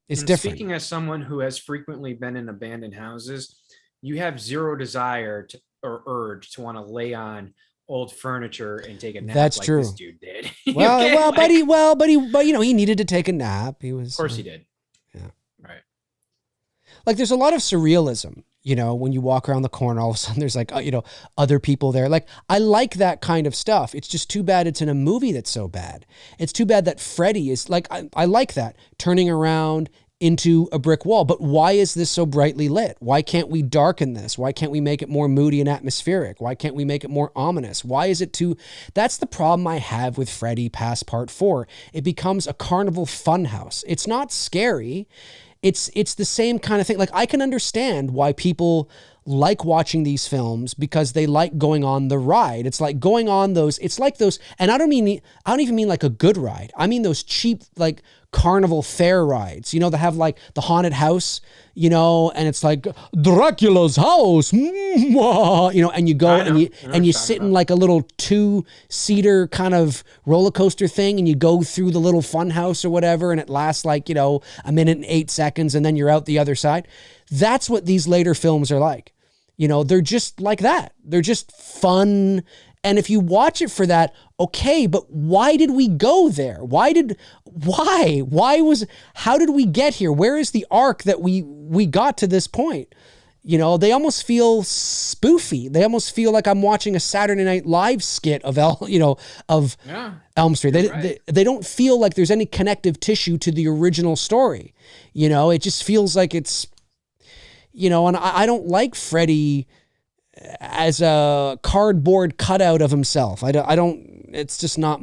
it's different.
Speaking as someone who has frequently been in abandoned houses, you have zero desire or urge to want to lay on old furniture and take a nap.
That's
like
true.
This dude did.
But you know, he needed to take a nap.
Of course he did.
Yeah.
Right.
Like, there's a lot of surrealism, you know, when you walk around the corner, all of a sudden there's like, you know, other people there. Like, I like that kind of stuff. It's just too bad it's in a movie that's so bad. It's too bad that Freddy is like, I like that, turning around into a brick wall. But why is this so brightly lit? Why can't we darken this? Why can't we make it more moody and atmospheric? Why can't we make it more ominous? Why is it too... That's the problem I have with Freddy past part 4. It becomes a carnival funhouse. It's not scary. It's the same kind of thing. Like, I can understand why people like watching these films because they like going on the ride. It's like going on those, it's like those, and I don't even mean like a good ride. I mean those cheap, like, carnival fair rides, you know, that have like the haunted house, you know, and it's like Dracula's house, you know, and you go and you sit in like a little 2-seater kind of roller coaster thing, and you go through the little fun house or whatever, and it lasts like, you know, 1 minute and 8 seconds, and then you're out the other side. That's what these later films are like. You know, they're just like that. They're just fun. And if you watch it for that, okay, but why did we go there? How did we get here? Where is the arc that we got to this point? You know, they almost feel spoofy. They almost feel like I'm watching a Saturday Night Live skit of Elm Street. They don't feel like there's any connective tissue to the original story. You know, it just feels like it's, you know, and I don't like Freddy as a cardboard cutout of himself. I don't, it's just not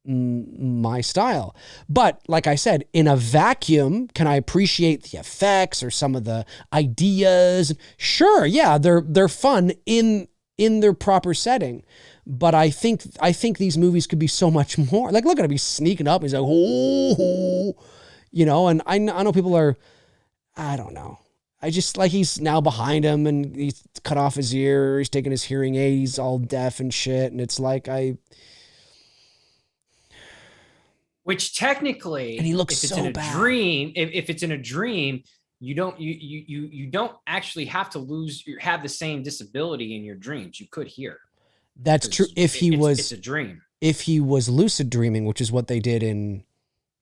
my style. But like I said, in a vacuum, can I appreciate the effects or some of the ideas? Sure. Yeah. They're fun in their proper setting. But I think these movies could be so much more. Like, look at him, he's sneaking up. He's like, oh, you know, and I know people are, I don't know. I just, like, he's now behind him and he's cut off his ear. He's taking his hearing aid. He's all deaf and shit. And it's like,
which technically,
and he looks
if it's
so
in a
bad.
dream, if it's in a dream, you don't actually have to have the same disability in your dreams. You could hear.
That's true. It's
a dream.
If he was lucid dreaming, which is what they did in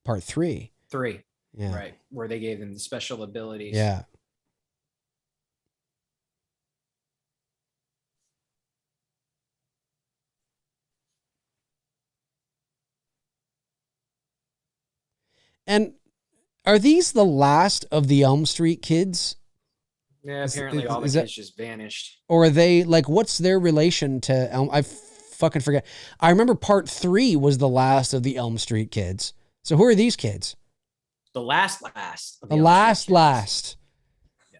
part 3.
Yeah. Right. Where they gave him the special abilities.
Yeah. And are these the last of the Elm Street kids?
Yeah, apparently all the kids just vanished.
Or are they, like, what's their relation to Elm? I fucking forget. I remember part 3 was the last of the Elm Street kids. So who are these kids?
The last. Of
The
Elm
last.
Street kids. Yeah.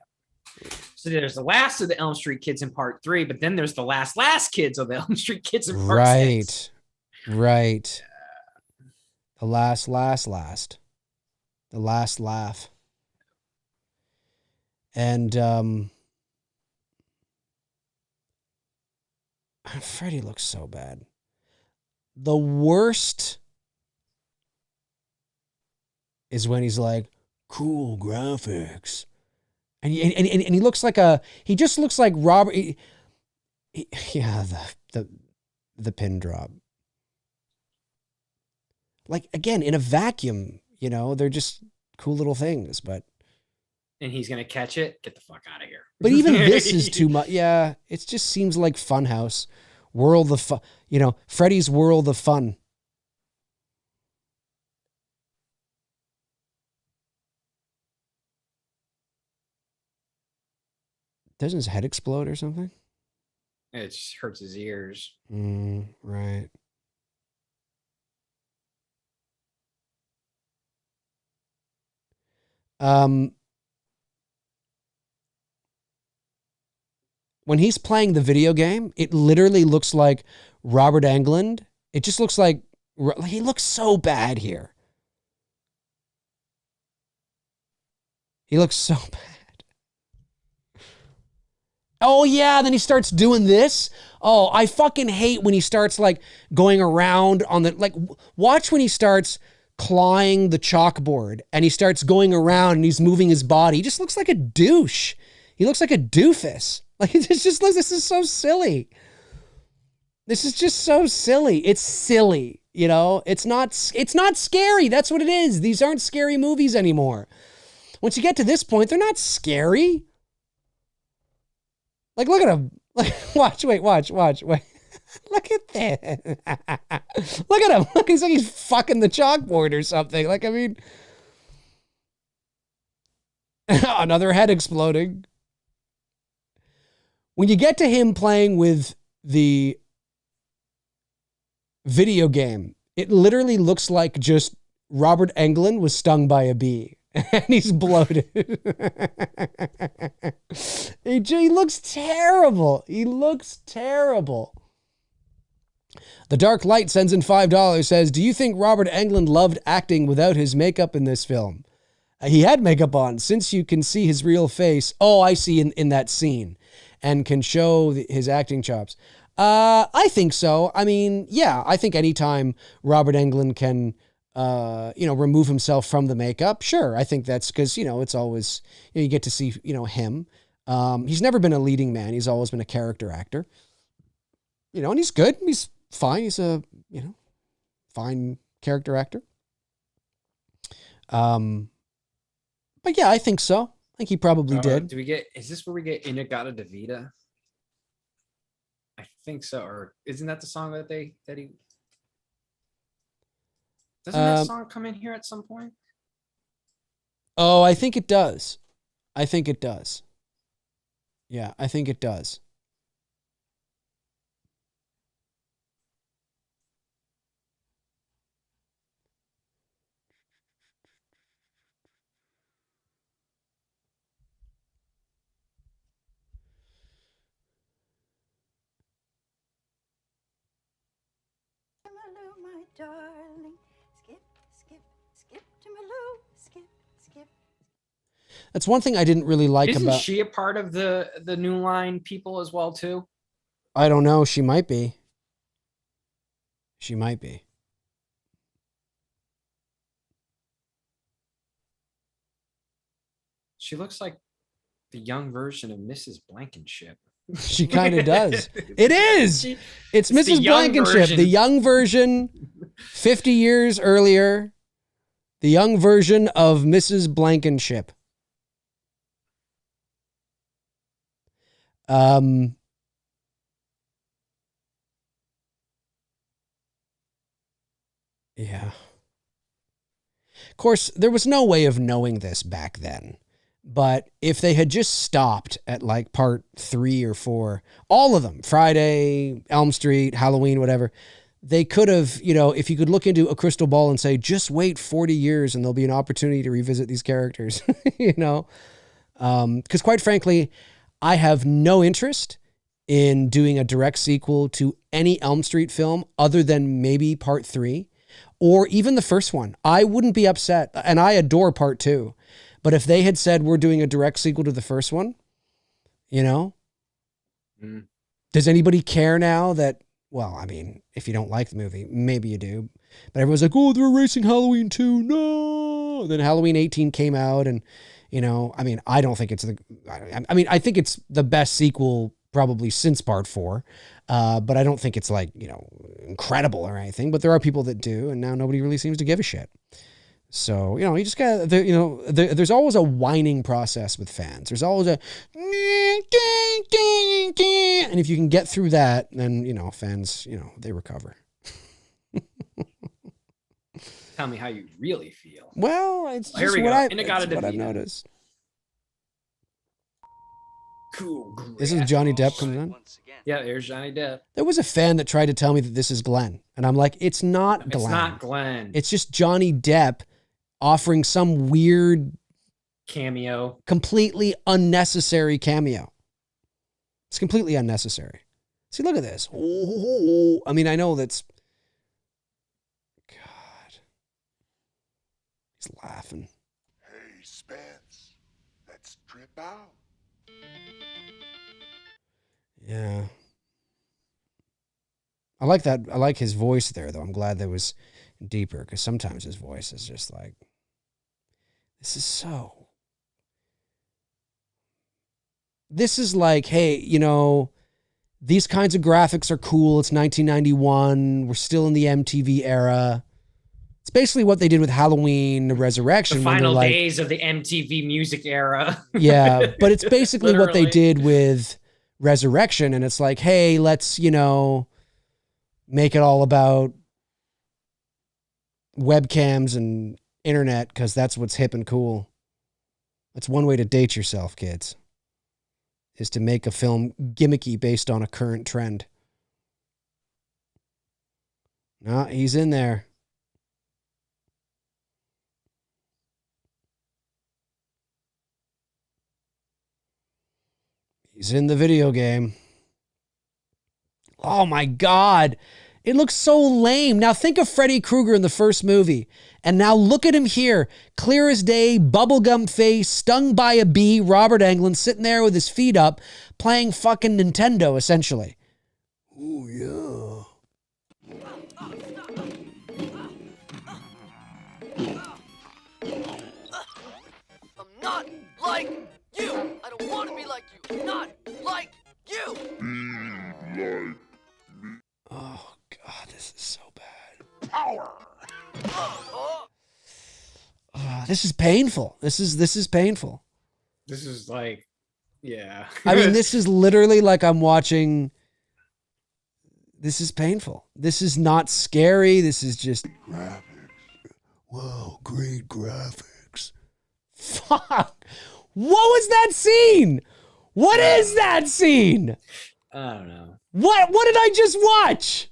So there's the last of the Elm Street kids in part 3, but then there's the last kids of the Elm Street kids in part 6.
Right. The last. The last laugh. And Freddy looks so bad. The worst is when he's like, cool graphics. And he looks like he just looks like Robert. Yeah, the pin drop. Like, again, in a vacuum, you know, they're just cool little things, but.
And he's going to catch it. Get the fuck out of here.
But even this is too much. Yeah, it just seems like Funhouse. World of fun. You know, Freddy's World of Fun. Doesn't his head explode or something?
It just hurts his ears.
Right. When he's playing the video game, it literally looks like Robert Englund. It just looks like he looks so bad here. He looks so bad. Oh, yeah. Then he starts doing this. Oh, I fucking hate when he starts like going around on the, like, watch when he starts clawing the chalkboard and he starts going around and he's moving his body. He just looks like a douche. He looks like a doofus. Like, it just looks, this is so silly. This is just so silly. It's silly. You know, it's not scary. That's what it is. These aren't scary movies anymore. Once you get to this point, they're not scary. Like, look at him. Like, watch. Look at that. Look at him. Look, he's like he's fucking the chalkboard or something. Like, I mean, another head exploding. When you get to him playing with the video game, it literally looks like just Robert Englund was stung by a bee. And he's bloated. He looks terrible. He looks terrible. The Dark Light sends in $5, says, do you think Robert Englund loved acting without his makeup in this film? He had makeup on, since you can see his real face. Oh, I see, in that scene. And can show his acting chops. I think so. I mean, yeah, I think anytime Robert Englund can... remove himself from the makeup. Sure. I think that's because, it's always, you get to see, him. He's never been a leading man. He's always been a character actor, and he's good. He's fine. He's a, fine character actor. But yeah, I think so. I think he probably did.
Is this where we get Inagata Davida? I think so. Or isn't that the song that he doesn't that song come in here at some point?
Oh, I think it does. Yeah, I think it does.
Hello, my darling. Skip to Malou. Skip.
That's one thing I didn't really like
Isn't
about...
she a part of the New Line people as well, too?
I don't know. She might be. She
looks like the young version of Mrs. Blankenship.
She kind of does. It is. It's Mrs. Blankenship, the young version, 50 years earlier. The young version of Mrs. Blankenship. Yeah. Of course, there was no way of knowing this back then. But if they had just stopped at like part 3 or 4, all of them, Friday, Elm Street, Halloween, whatever, they could have, you know, if you could look into a crystal ball and say, just wait 40 years and there'll be an opportunity to revisit these characters, you know? Because quite frankly, I have no interest in doing a direct sequel to any Elm Street film other than maybe part 3 or even the first one. I wouldn't be upset, and I adore part 2. But if they had said we're doing a direct sequel to the first one, you know, does anybody care now that, well, I mean, if you don't like the movie, maybe you do. But everyone's like, oh, they're erasing Halloween 2. No. Then Halloween 18 came out and, you know, I mean, I don't think it's I think it's the best sequel probably since part 4. But I don't think it's like, you know, incredible or anything. But there are people that do. And now nobody really seems to give a shit. So, you know, you just got to, you know, there's always a whining process with fans. There's always a, and if you can get through that, then, you know, fans, you know, they recover.
Tell me how you really feel.
Well, it's just what I've noticed.
Cool.
This is Johnny Depp comes in.
Yeah, there's Johnny Depp.
There was a fan that tried to tell me that this is Glenn. And I'm like, it's not Glenn.
It's not Glenn.
It's just Johnny Depp offering some weird
cameo.
Completely unnecessary cameo. It's completely unnecessary. See, look at this. Oh, I mean, I know that's... God. He's laughing.
Hey, Spence, let's trip out.
Yeah. I like that. I like his voice there, though. I'm glad that was deeper, because sometimes his voice is just like, this is like, hey, you know, these kinds of graphics are cool. It's 1991. We're still in the MTV era. It's basically what they did with Halloween Resurrection.
The final days of the MTV music era.
Yeah, but it's basically what they did with Resurrection. And it's like, hey, let's, you know, make it all about webcams and internet because that's what's hip and cool. That's one way to date yourself, kids, is to make a film gimmicky based on a current trend. No, he's in there. He's in the video game. Oh my God. It looks so lame. Now think of Freddy Krueger in the first movie. And now look at him here. Clear as day, bubblegum face, stung by a bee, Robert Englund sitting there with his feet up, playing fucking Nintendo, essentially. Oh, yeah.
I'm not like you. I don't want to be like you. I'm not like you.
Oh, God, this is so bad.
Power.
This is painful. This is painful.
This is like, yeah.
I mean, this is literally like I'm watching. This is painful. This is not scary. This is just
Graphics. Whoa, great graphics.
fuck. What was that scene? What is that scene?
I don't know.
What did I just watch?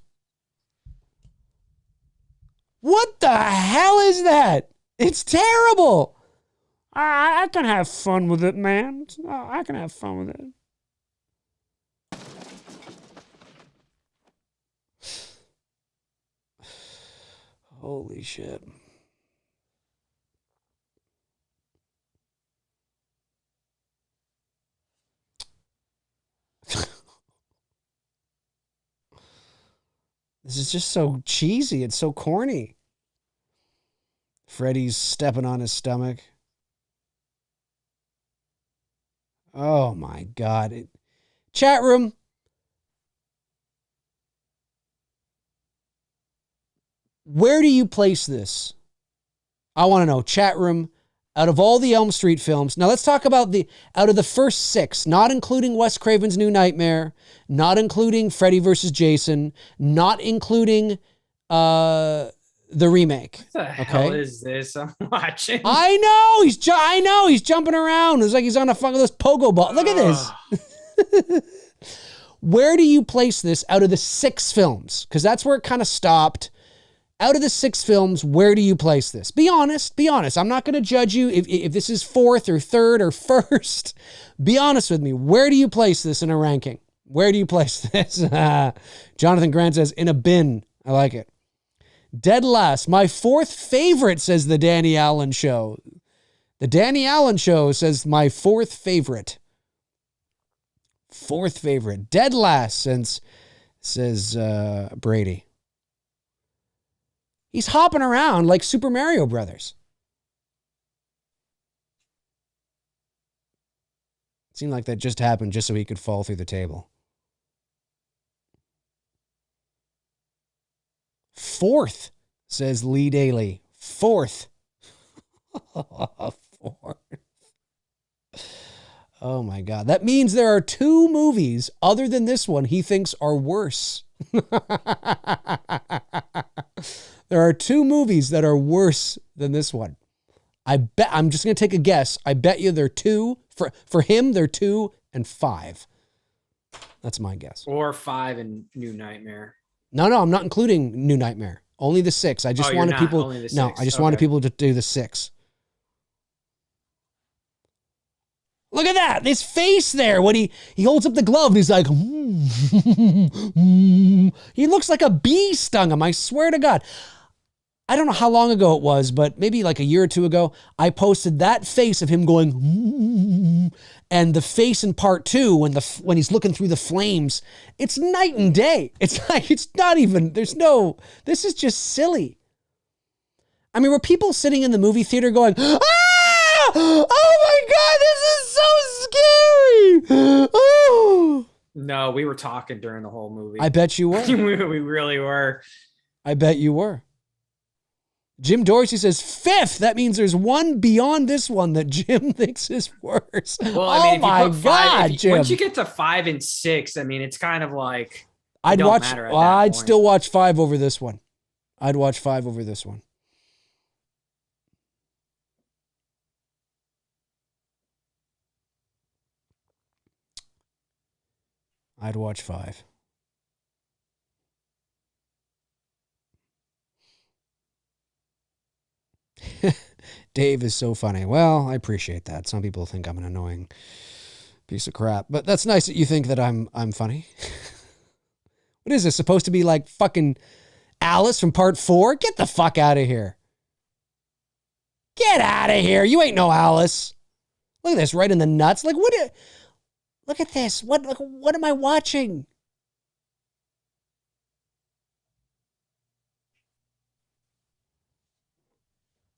What the hell is that? It's terrible. I can have fun with it, man. I can have fun with it. Holy shit. This is just so cheesy. It's so corny. Freddy's stepping on his stomach. Oh my God. Chat room. Where do you place this? I want to know. Chat room. Out of all the Elm Street films, now let's talk about out of the first 6, not including Wes Craven's New Nightmare, not including Freddy versus Jason, not including the the remake.
What the hell is this I'm watching?
I know he's jumping around. It's like he's on a fucking this pogo ball. Look at this. Where do you place this out of the 6 films? Because that's where it kind of stopped. Out of the 6 films, where do you place this? Be honest. I'm not going to judge you if this is 4th or 3rd or 1st. Be honest with me. Where do you place this in a ranking? Where do you place this? Jonathan Grant says, in a bin. I like it. Dead last. My 4th favorite, says the Danny Allen Show. The Danny Allen Show says my 4th favorite. 4th favorite. Dead last, says Brady. He's hopping around like Super Mario Brothers. It seemed like that just happened just so he could fall through the table. 4th, says Lee Daly. 4th. 4th. Oh my God. That means there are 2 movies other than this one he thinks are worse. There are 2 movies that are worse than this one. I'm just going to take a guess. I bet you they're 2. For him, they're 2 and 5. That's my guess.
Or 5 and New Nightmare.
No, I'm not including New Nightmare. Only the 6. I just wanted people. No, I just wanted people to do the 6. Look at that. His face there when he holds up the glove and he's like, he looks like a bee stung him. I swear to God. I don't know how long ago it was, but maybe like a year or 2 ago, I posted that face of him going, and the face in part 2 when he's looking through the flames. It's night and day. It's like, it's not even, this is just silly. I mean, were people sitting in the movie theater going, oh my God, this is so scary. Oh.
No, we were talking during the whole movie.
I bet you were.
We really were.
I bet you were. Jim Dorsey says 5th. That means there's one beyond this one that Jim thinks is worse.
Well, I mean,
oh my God, Jim.
Once you get to 5 and 6, I mean, it's kind of like
I'd still watch 5 over this one. I'd watch 5 over this one. I'd watch 5. Dave is so funny. Well, I appreciate that. Some people think I'm an annoying piece of crap, but that's nice that you think that I'm funny. What is this supposed to be, like fucking Alice from part 4? Get the fuck out of here. Get out of here. You ain't no Alice. Look at this, right in the nuts. Like, look at this. What am I watching?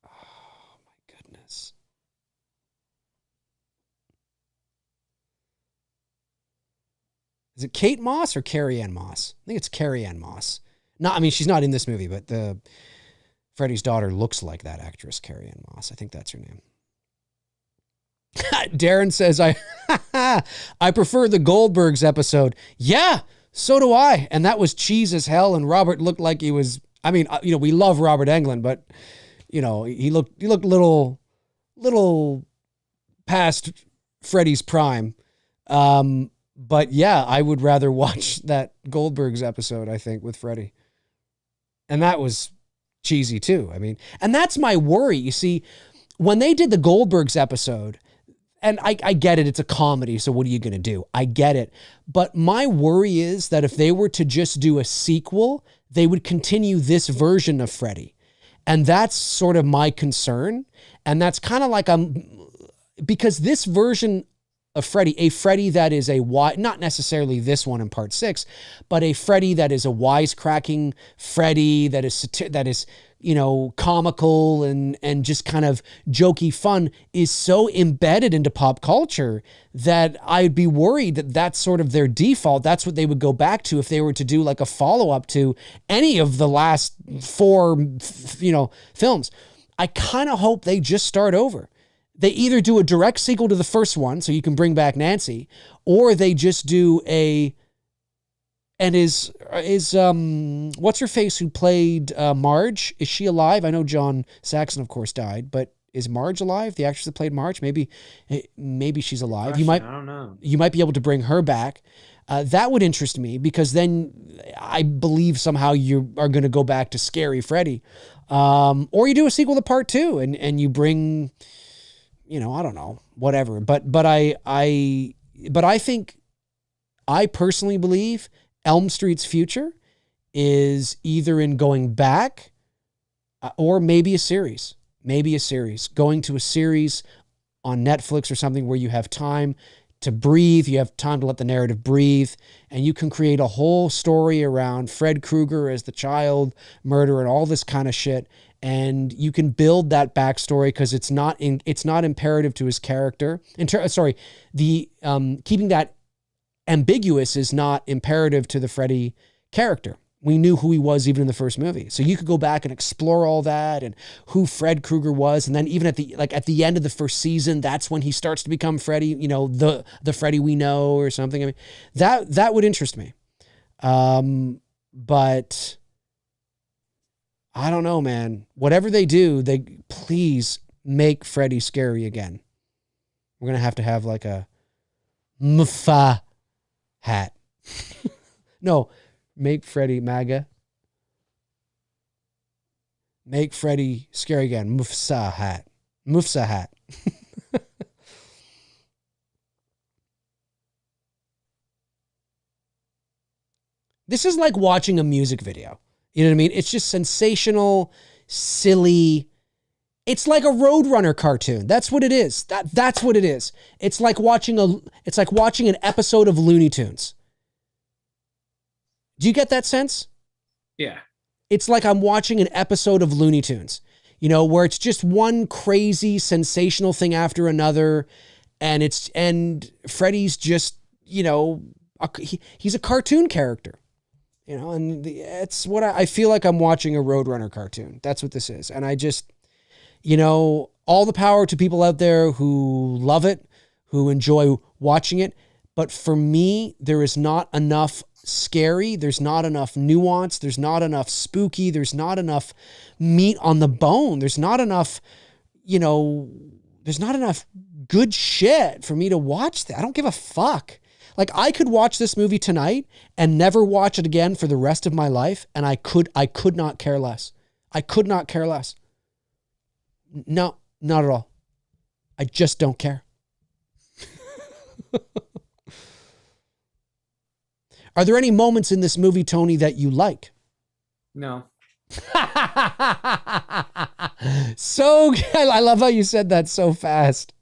Oh my goodness. Is it Kate Moss or Carrie Ann Moss? I think it's Carrie Ann Moss. No, I mean, she's not in this movie, but Freddy's daughter looks like that actress, Carrie Ann Moss. I think that's her name. Darren says, I prefer the Goldbergs episode. Yeah, so do I. And that was cheese as hell. And Robert looked like he was, I mean, we love Robert Englund, but he looked little past Freddy's prime. But yeah, I would rather watch that Goldbergs episode, I think, with Freddy. And that was cheesy too. I mean, and that's my worry. You see, when they did the Goldbergs episode, and I get it, it's a comedy, so what are you going to do? I get it. But my worry is that if they were to just do a sequel, they would continue this version of Freddy. And that's sort of my concern. And that's kind of like because this version of Freddy, a Freddy that is not necessarily this one in part 6, but a Freddy that is a wisecracking Freddy that is comical and just kind of jokey fun is so embedded into pop culture that I'd be worried that that's sort of their default. That's what they would go back to if they were to do like a follow-up to any of the last 4, films. I kind of hope they just start over. They either do a direct sequel to the first one so you can bring back Nancy, or they just do a And is what's her face who played Marge? Is she alive? I know John Saxon, of course, died, but is Marge alive? The actress that played Marge, maybe she's alive.
Gosh, I don't know.
You might be able to bring her back. That would interest me because then I believe somehow you are going to go back to Scary Freddy, or you do a sequel to Part 2 and you bring, I don't know, whatever. But I think, I personally believe Elm Street's future is either in going back or maybe a series. Going to a series on Netflix or something where you have time to breathe, you have time to let the narrative breathe, and you can create a whole story around Fred Krueger as the child murderer and all this kind of shit. And you can build that backstory because it's not imperative to his character. Keeping that ambiguous is not imperative to the Freddy character. We knew who he was even in the first movie. So you could go back and explore all that and who Fred Krueger was. And then even at the end of the first season, that's when he starts to become Freddy, the Freddy we know or something. I mean, that would interest me. But I don't know, man. Whatever they do, they please make Freddy scary again. We're going to have like a Mfa hat. No, make Freddy MAGA. Make Freddy scary again. Mufsa hat. Mufsa hat. This is like watching a music video. You know what I mean? It's just sensational, silly. It's like a Roadrunner cartoon. That's what it is. That's what it is. It's like watching an episode of Looney Tunes. Do you get that sense?
Yeah.
It's like I'm watching an episode of Looney Tunes, where it's just one crazy sensational thing after another. And Freddy's just, he's a cartoon character, and it's what I feel like I'm watching a Roadrunner cartoon. That's what this is. And I just, all the power to people out there who love it, who enjoy watching it. But for me, there is not enough scary. There's not enough nuance. There's not enough spooky. There's not enough meat on the bone. There's not enough, there's not enough good shit for me to watch that. I don't give a fuck. Like, I could watch this movie tonight and never watch it again for the rest of my life. And I could not care less. I could not care less. No, not at all. I just don't care. Are there any moments in this movie, Tony, that you like?
No.
So good. I love how you said that so fast.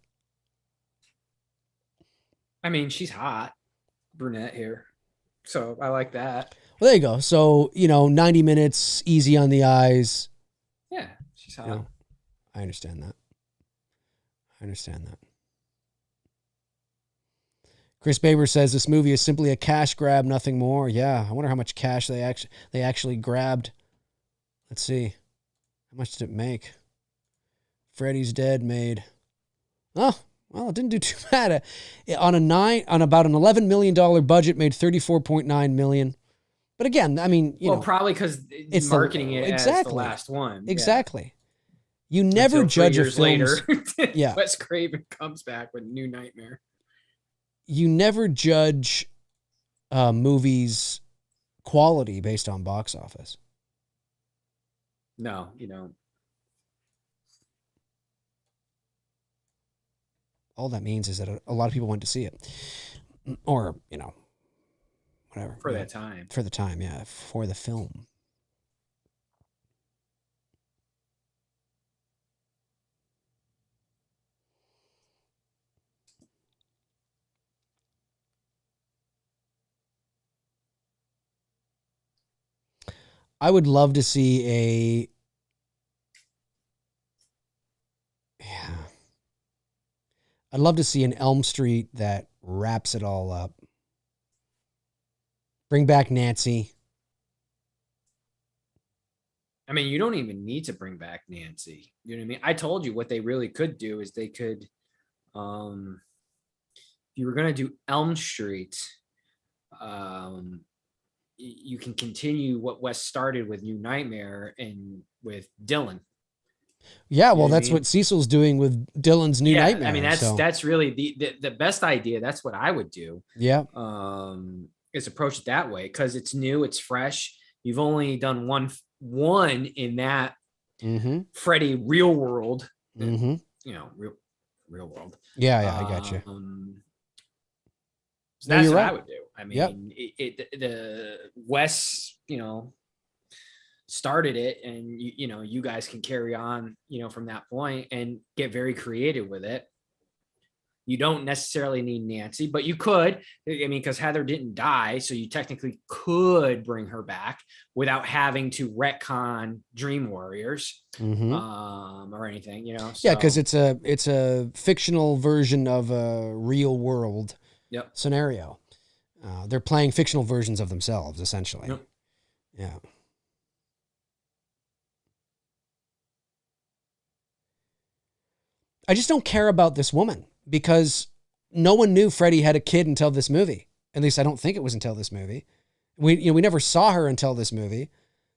I mean, she's hot. Brunette here. So I like that.
Well, there you go. So, 90 minutes, easy on the eyes.
Yeah, she's hot.
I understand that. Chris Baber says this movie is simply a cash grab, nothing more. Yeah, I wonder how much cash they actually grabbed. Let's see. How much did it make? Freddy's Dead made. Oh, well, it didn't do too bad. On about an $11 million budget, made $34.9 million. But again, I mean,
probably because it's marketing it as the last one.
Exactly. Yeah. You never judge a film
later.
Yeah.
Wes Craven comes back with New Nightmare.
You never judge movies' quality based on box office.
No, you don't.
All that means is that a lot of people went to see it. Or, whatever.
For that time.
For the time, yeah. For the film. I would love to see I'd love to see an Elm Street that wraps it all up. Bring back Nancy.
I mean, you don't even need to bring back Nancy. You know what I mean? I told you what they really could do is they could, if you were going to do Elm Street, you can continue what Wes started with New Nightmare and with Dylan.
Yeah, well,
You know what I
that's
mean?
what Cecil's doing with Dylan's New Nightmare.
I mean,
so.
that's really the best idea. That's what I would do.
Yeah.
Is approach it that way because it's new, it's fresh. You've only done one in that Freddy real world. You know, real world.
Yeah, I got you.
So that's what
right.
I would do. I mean, the Wes, you know, started it, and you know, you guys can carry on, you know, from that point and get very creative with it. You don't necessarily need Nancy, but you could. I mean, because Heather didn't die, so you technically could bring her back without having to retcon Dream Warriors or anything, you know. So,
yeah, because it's a fictional version of a real world scenario. They're playing fictional versions of themselves, essentially.
Yep.
Yeah. I just don't care about this woman because no one knew Freddy had a kid until this movie. At least I don't think it was until this movie. We never saw her until this movie.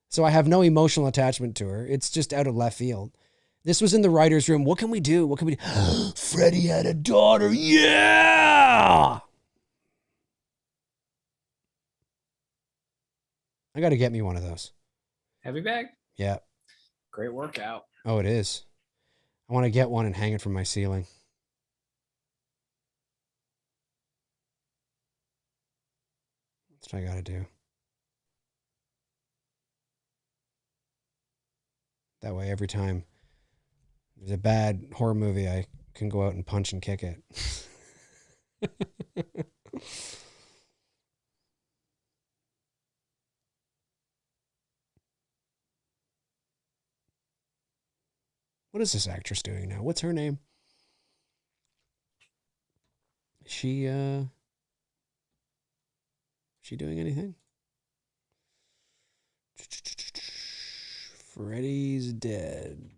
So I have no emotional attachment to her. It's just out of left field. This was in the writer's room. What can we do? What can we do? Freddy had a daughter. Yeah! I got to get me one of those.
Heavy bag?
Yeah.
Great workout.
Oh, it is. I want to get one and hang it from my ceiling. That's what I got to do. That way, every time there's a bad horror movie, I can go out and punch and kick it. What is this actress doing now? What's her name? Is she doing anything? Freddy's dead.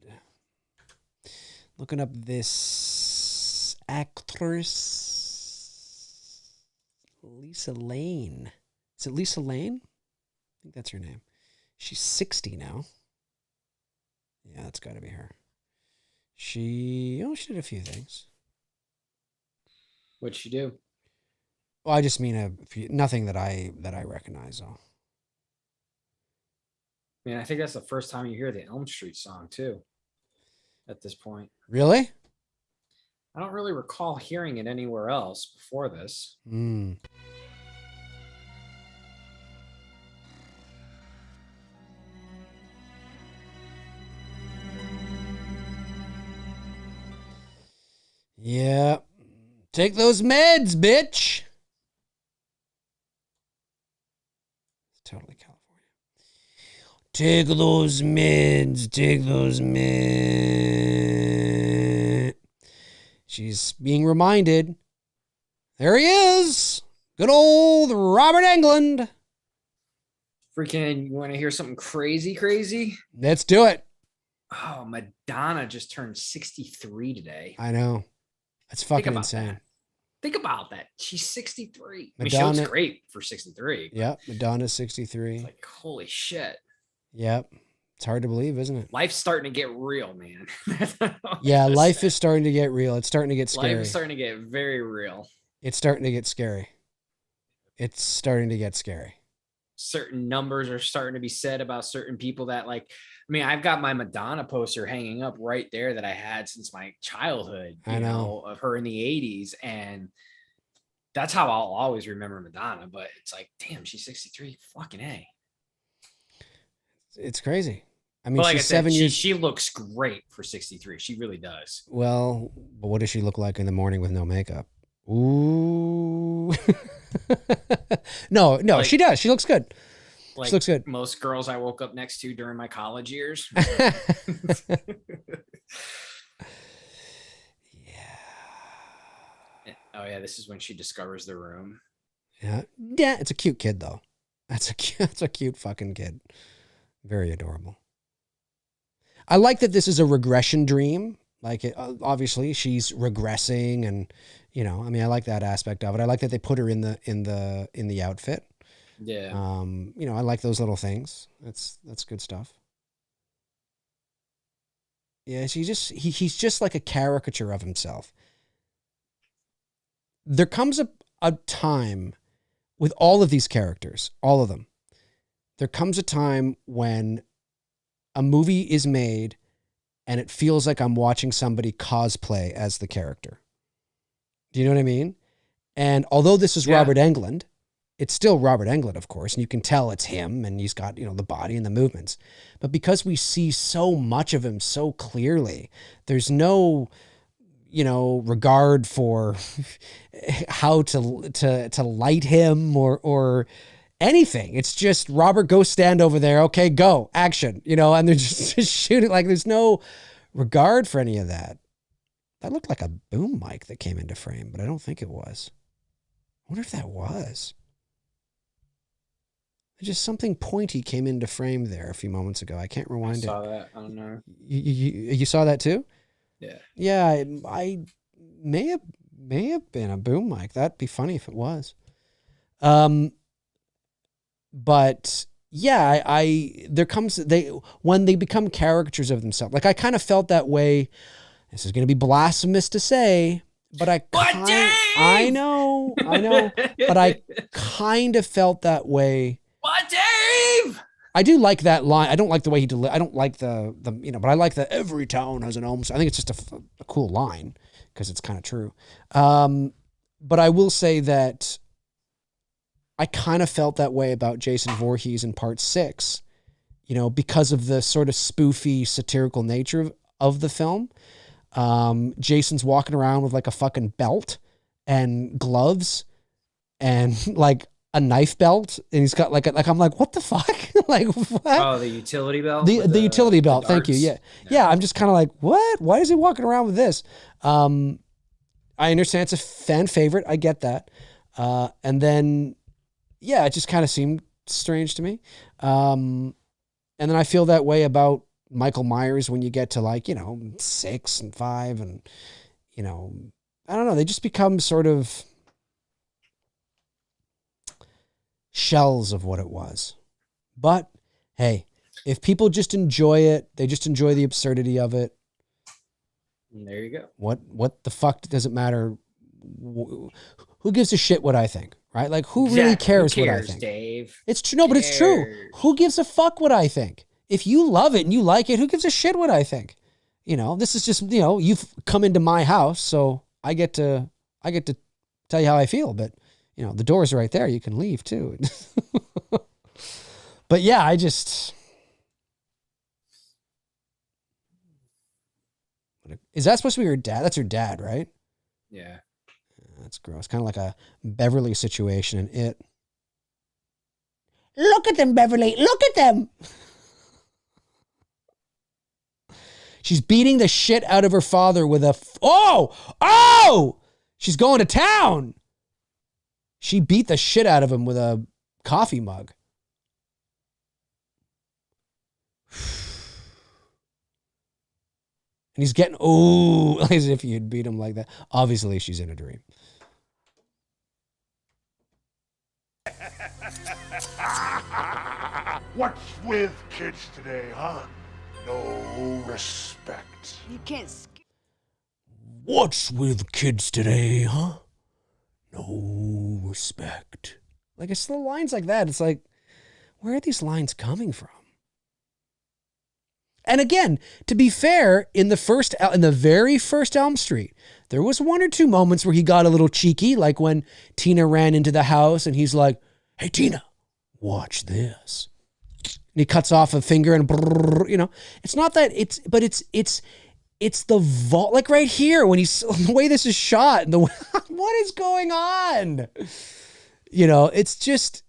Looking up this actress, Lisa Lane. Is it Lisa Lane? I think that's her name. She's 60 now. Yeah, that's got to be her. She did a few things.
What'd she do?
Well, I just mean nothing that I recognize though.
I mean, I think that's the first time you hear the Elm Street song too. At this point,
Really?
I don't really recall hearing it anywhere else before this.
Yeah. Take those meds, bitch. It's totally California. Take those meds. Take those meds. She's being reminded. There he is. Good old Robert Englund.
Freaking, you want to hear something crazy?
Let's do it.
Oh, Madonna just turned 63 today.
I know. That's fucking insane.
Think about that. She's 63.
Madonna,
I mean, she looks great for 63.
Yeah, Madonna's 63.
It's like, holy shit.
Yep. It's hard to believe, isn't it?
Life's starting to get real, man.
Yeah, life is starting to get real. It's starting to get scary.
Life is starting to get very real.
It's starting to get scary. It's starting to get scary.
Certain numbers are starting to be said about certain people that, like, I mean, I've got my Madonna poster hanging up right there that I had since my childhood, you know, of her in the 80s. And that's how I'll always remember Madonna. But it's like, damn, she's 63. Fucking A.
It's crazy. I mean,
but like
she's
I said,
7 years.
She looks great for 63. She really does.
Well, but what does she look like in the morning with no makeup? Ooh. No, like, she does. She looks good.
Like
she looks good.
Most girls I woke up next to during my college years.
Yeah.
Oh yeah, this is when she discovers the room.
Yeah. Yeah, it's a cute kid though. That's a cute fucking kid. Very adorable. I like that this is a regression dream. Like, obviously she's regressing, and you know, I mean, I like that aspect of it. I like that they put her in the outfit.
Yeah.
You know, I like those little things. That's good stuff. Yeah, he's just like a caricature of himself. There comes a time with all of these characters, all of them. There comes a time when a movie is made and it feels like I'm watching somebody cosplay as the character. Do you know what I mean? And although this is Robert Englund, it's still Robert Englund, of course, and you can tell it's him, and he's got, you know, the body and the movements. But because we see so much of him so clearly, there's no, you know, regard for how to light him or anything. It's just Robert, go stand over there. Okay, go, action, you know, and they're just shooting. Like, there's no regard for any of that. That looked like a boom mic that came into frame, but I don't think it was. I wonder if that was. Just something pointy came into frame there a few moments ago. I can't rewind it.
I saw that. I don't know.
You saw that too?
Yeah.
Yeah, I may have been a boom mic. That'd be funny if it was. But yeah, when they become caricatures of themselves. Like, I kind of felt that way. This is going to be blasphemous to say, but I know, but I kind of felt that way.
What, Dave?
I do like that line. I don't like the way he I don't like the you know, but I like that every town has an Elms. I think it's just a cool line because it's kind of true. But I will say that I kind of felt that way about Jason Voorhees in Part 6, you know, because of the sort of spoofy, satirical nature of the film. Jason's walking around with like a fucking belt and gloves and like a knife belt, and he's got I'm like, what the fuck? Like, what?
Oh, the utility belt?
The utility belt. Thank you. Yeah. I'm just kind of like, what? Why is he walking around with this? I understand it's a fan favorite. I get that. And then, yeah, it just kind of seemed strange to me. And then I feel that way about Michael Myers when you get to, like, you know, 6 and 5 and, you know, I don't know. They just become sort of shells of what it was. But hey, if people just enjoy it, they just enjoy the absurdity of it.
And there you go.
What the fuck does it matter? Who gives a shit what I think, right? Like, who really cares what I think?
Dave?
It's true. No, but it's true. Who gives a fuck what I think? If you love it and you like it, who gives a shit what I think? You know, this is just, you know, you've come into my house, so I get to tell you how I feel, but you know, the door's right there. You can leave too. But yeah, is that supposed to be your dad? That's your dad, right?
Yeah.
That's gross. Kind of like a Beverly situation in It. Look at them, Beverly. Look at them. She's beating the shit out of her father with oh! She's going to town. She beat the shit out of him with a coffee mug. And he's getting, as if you'd beat him like that. Obviously, she's in a dream.
What's with kids today, huh? No respect.
You can't.
What's with kids today, huh? No respect. Like, it's the lines like that. It's like, where are these lines coming from? And again, to be fair, in the very first Elm Street, there was 1 or 2 moments where he got a little cheeky, like when Tina ran into the house and he's like, "Hey, Tina, watch this." And he cuts off a finger and, you know, it's not that it's the vault, like right here when the way this is shot and what is going on? You know, it's just,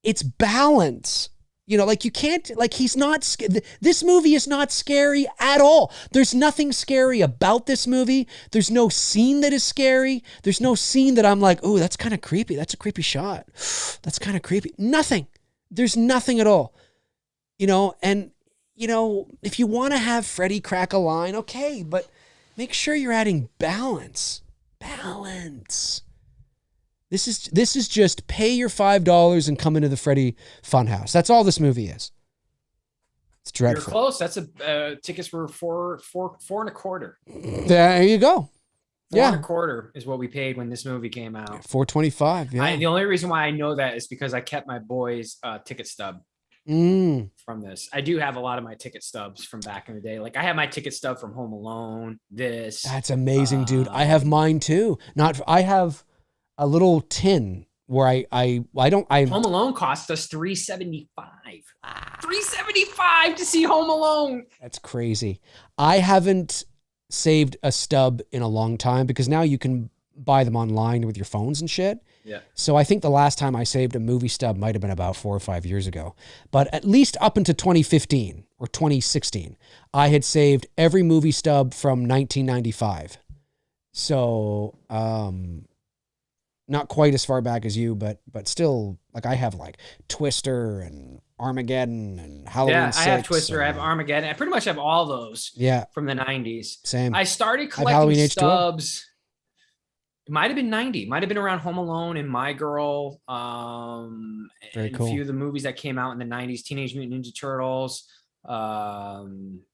it's balance. You know, like, you can't, like, this movie is not scary at all. There's nothing scary about this movie. There's no scene that is scary. There's no scene that I'm like, oh, that's kind of creepy. That's a creepy shot. That's kind of creepy. Nothing. There's nothing at all. You know, and, you know, if you want to have Freddy crack a line, okay, but make sure you're adding balance. Balance. This is just pay your $5 and come into the Freddy Funhouse. That's all this movie is. It's dreadful.
You're close. That's tickets were four and a quarter.
There you go.
Four and a quarter is what we paid when this movie came out.
$4.25. Yeah.
The only reason why I know that is because I kept my boy's ticket stub from this. I do have a lot of my ticket stubs from back in the day. Like I have my ticket stub from Home Alone. That's
amazing, dude. I have mine too. I have a little tin where I
Home Alone cost us $3.75. $3.75 to see Home Alone.
That's crazy. I haven't saved a stub in a long time because now you can buy them online with your phones and shit.
Yeah.
So I think the last time I saved a movie stub might have been about 4 or 5 years ago. But at least up into 2015 or 2016, I had saved every movie stub from 1995. So, not quite as far back as you, but still, like I have like Twister and Armageddon and Halloween 6.
I have Twister, I have Armageddon. I pretty much have all those from the 90s.
Same.
I started collecting stubs. It might have been 90. Might have been around Home Alone and My Girl.
Very cool.
A few of the movies that came out in the 90s. Teenage Mutant Ninja Turtles. I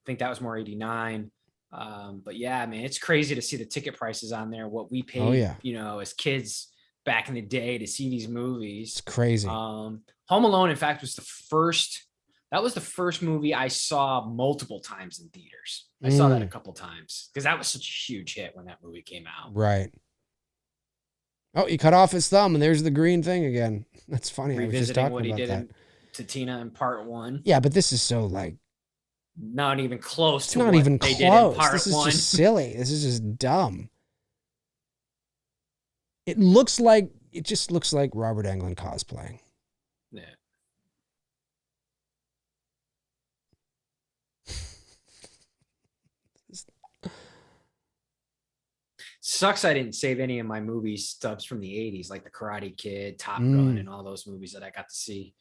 think that was more 89. But yeah, man, it's crazy to see the ticket prices on there. What we paid, as kids back in the day to see these movies.
It's crazy.
Home Alone, in fact, was the first movie I saw multiple times in theaters. I saw that a couple times because that was such a huge hit when that movie came out.
Right. Oh, he cut off his thumb and there's the green thing again. That's funny.
Revisiting what he did to Tina in part 1.
Yeah, but this is so like
not even close
it's
to
not
what
even
they
close.
did in part
This is
1.
just silly. This is just dumb. It just looks like Robert Englund cosplaying.
Yeah. Sucks I didn't save any of my movie stubs from the 80s, like The Karate Kid, Top Gun, and all those movies that I got to see.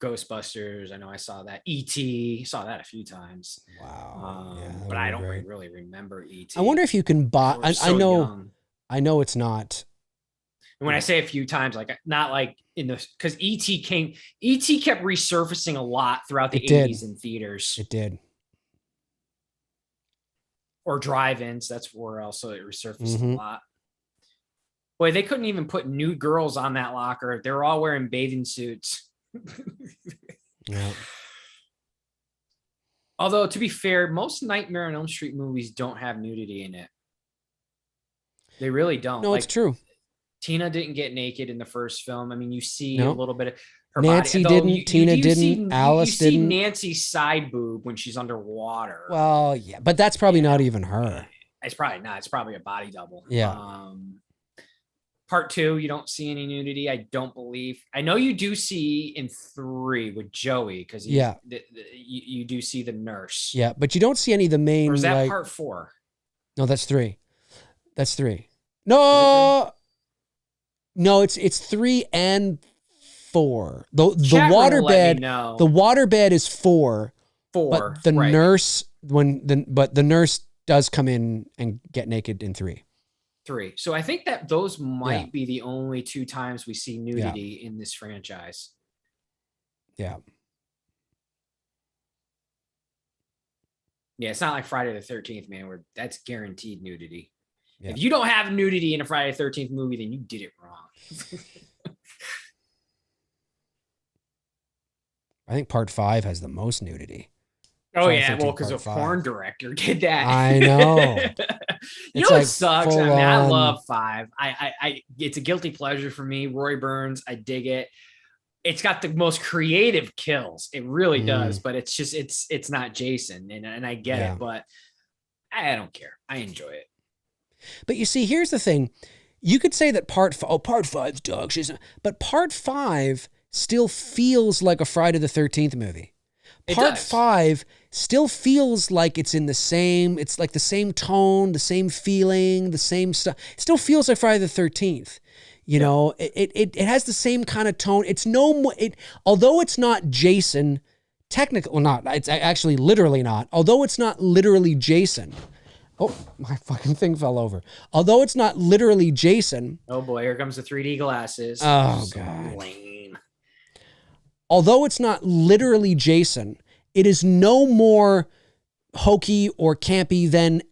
Ghostbusters, I know I saw that. E.T., saw that a few times.
Wow.
But I don't really remember E.T.
I wonder if you can buy. I know it's not.
And when I say a few times, like not like in the because E.T. kept resurfacing a lot throughout the 80s in theaters.
It did.
Or drive-ins. That's where also it resurfaced a lot. Boy, they couldn't even put nude girls on that locker. They were all wearing bathing suits.
Yeah.
Although, to be fair, most Nightmare on Elm Street movies don't have nudity in it. They really don't.
No, it's true.
Tina didn't get naked in the first film. I mean, you see a little bit of her
Nancy
body.
didn't. Tina didn't. Alice didn't.
You see Nancy's side boob when she's underwater.
Well, yeah, but that's probably not even her.
It's probably not. It's probably a body double.
Yeah.
Part 2, you don't see any nudity. I don't believe. I know you do see in 3 with Joey because you do see the nurse.
Yeah, but you don't see any of the main.
Or is that part 4?
No, that's 3. That's 3. No. No, it's 3 and 4. The waterbed. The waterbed is 4. But the nurse the nurse does come in and get naked in 3.
3. So I think that those might be the only 2 times we see nudity in this franchise.
Yeah.
Yeah, it's not like Friday the 13th, man, where that's guaranteed nudity. Yeah. If you don't have nudity in a Friday the 13th movie, then you did it wrong.
I think part 5 has the most nudity.
Oh, yeah, well, because a porn director did that.
I know.
You know what sucks? I mean, I love 5. I it's a guilty pleasure for me. Roy Burns, I dig it. It's got the most creative kills. It really does, but it's just it's not Jason, and I get it, but I don't care. I enjoy it.
But you see, here's the thing. You could say that part 5's dog shit, but part 5 still feels like a Friday the 13th movie. Part 5 still feels like it's in it's like the same tone, the same feeling, the same stuff. It still feels like Friday the 13th. You know, it has the same kind of tone. It's although it's not Jason, it's actually literally not. Although it's not literally Jason, Oh, my fucking thing fell over. Although it's not literally Jason.
Oh boy, here comes the 3D glasses.
Oh,
So
God.
lame.
Although it's not literally Jason, it is no more hokey or campy than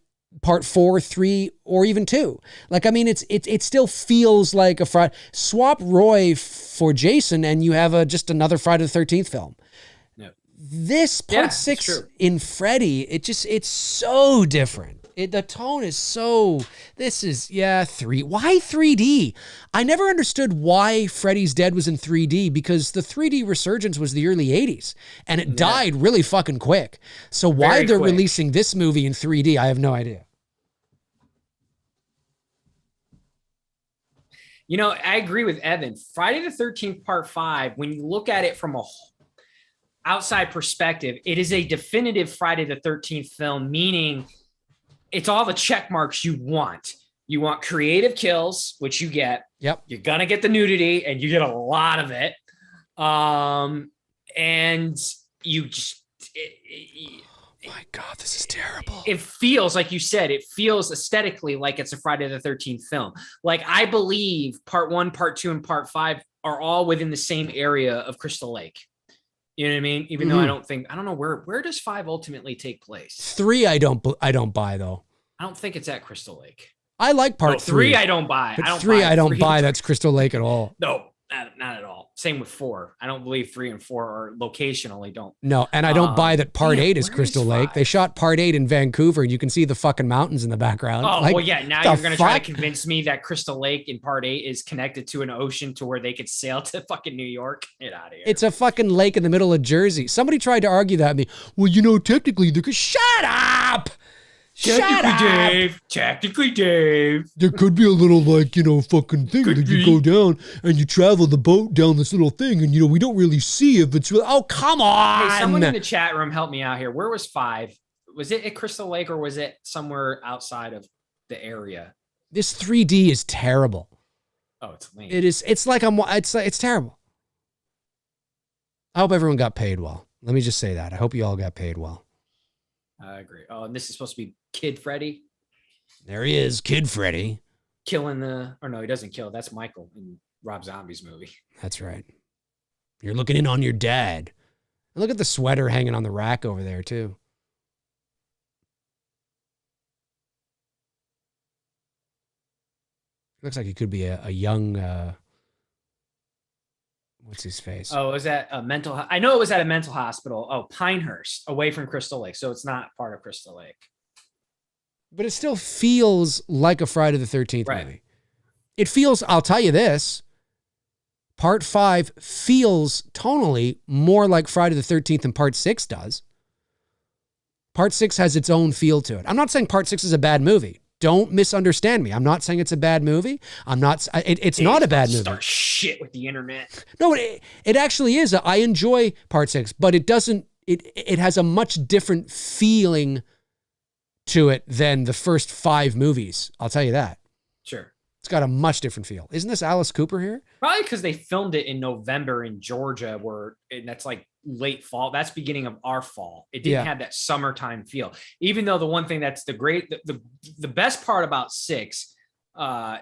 part 4, 3, or even 2. Like, I mean, it still feels like a Friday. Swap Roy for Jason, and you have just another Friday the 13th film.
Yep.
This part 6 in Freddy, it's so different. The tone is so, this is, 3. Why 3D? I never understood why Freddy's Dead was in 3D, because the 3D resurgence was the early 80s, and it died really fucking quick. So why they're releasing this movie in 3D, I have no idea.
You know, I agree with Evan. Friday the 13th Part 5, when you look at it from a outside perspective, it is a definitive Friday the 13th film, meaning it's all the check marks you want. You want creative kills, which you get.
Yep.
You're going to get the nudity, and you get a lot of it. And you just...
Oh my God, this is terrible.
It feels, like you said, it feels aesthetically like it's a Friday the 13th film. Like, I believe Part 1, Part 2, and Part 5 are all within the same area of Crystal Lake. You know what I mean? Even though I don't know where does 5 ultimately take place?
3, I don't buy though.
I don't think it's at Crystal Lake.
I like part 3.
3 I don't buy.
But 3 I don't buy that's Crystal Lake at all.
No, not at all. Same with 4. I don't believe 3 and 4 are locationally don't.
No, and I don't buy that part 8 is Crystal Lake. They shot part 8 in Vancouver, and you can see the fucking mountains in the background.
Oh,
like,
well, yeah. Now you're going to try to convince me that Crystal Lake in part 8 is connected to an ocean to where they could sail to fucking New York. Get out of here.
It's a fucking lake in the middle of Jersey. Somebody tried to argue that with me. Well, you know, technically, they could... Shut up!
Technically, Dave.
There could be a little, like, you know, fucking thing that you go down and you travel the boat down this little thing, and, you know, we don't really see if it's really... Oh, come on!
Hey, someone in the chat room help me out here. Where was 5? Was it at Crystal Lake, or was it somewhere outside of the area?
This 3D is terrible.
Oh, it's lame.
It is. It's like it's terrible. I hope everyone got paid well. Let me just say that. I hope you all got paid well.
I agree. Oh, and this is supposed to be Kid Freddy.
There he is, Kid Freddy.
Killing or no, he doesn't kill. That's Michael in Rob Zombie's movie.
That's right. You're looking in on your dad. And look at the sweater hanging on the rack over there, too. Looks like he could be a young... what's his face?
Oh, was that a mental... I know it was at a mental hospital. Oh, Pinehurst, away from Crystal Lake. So it's not part of Crystal Lake.
But it still feels like a Friday the 13th movie. It feels, I'll tell you this, Part 5 feels tonally more like Friday the 13th than Part 6 does. Part 6 has its own feel to it. I'm not saying Part 6 is a bad movie. Don't misunderstand me. I'm not saying it's a bad movie. It's not a bad movie.
Start shit with the internet.
No, it actually is. I enjoy Part 6, but it doesn't, it has a much different feeling to it than the first 5 movies. I'll tell you that.
Sure.
It's got a much different feel. Isn't this Alice Cooper here?
Probably because they filmed it in November in Georgia, and that's like late fall. That's beginning of our fall. It didn't have that summertime feel. Even though the one thing that's the best part about 6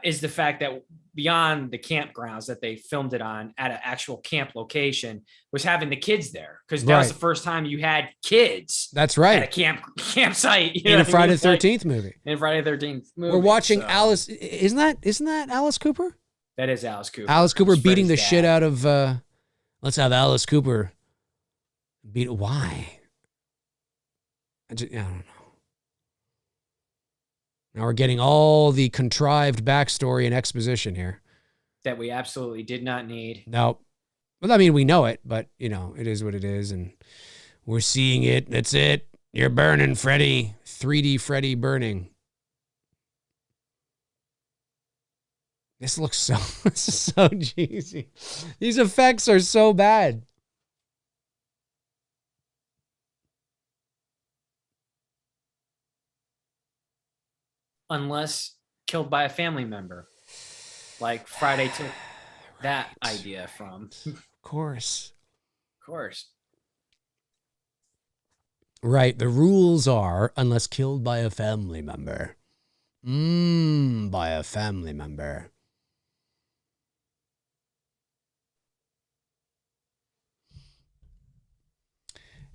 is the fact that beyond the campgrounds that they filmed it on at an actual camp location was having the kids there, because that was the first time you had kids.
That's right.
At a campsite
in a Friday the 13th movie.
In Friday the 13th movie.
We're watching Alice. Isn't that Alice Cooper?
That is Alice Cooper.
Alice Cooper beating the shit out of. Let's have Alice Cooper beat. Why? I don't know. Now we're getting all the contrived backstory and exposition here.
That we absolutely did not need.
No. Well, I mean, we know it, but, you know, it is what it is, and we're seeing it. That's it. You're burning, Freddy. 3D Freddy burning. This looks this is so cheesy. These effects are so bad.
Unless killed by a family member, like Friday took that idea from.
Of course. Right. The rules are unless killed by a family member. By a family member.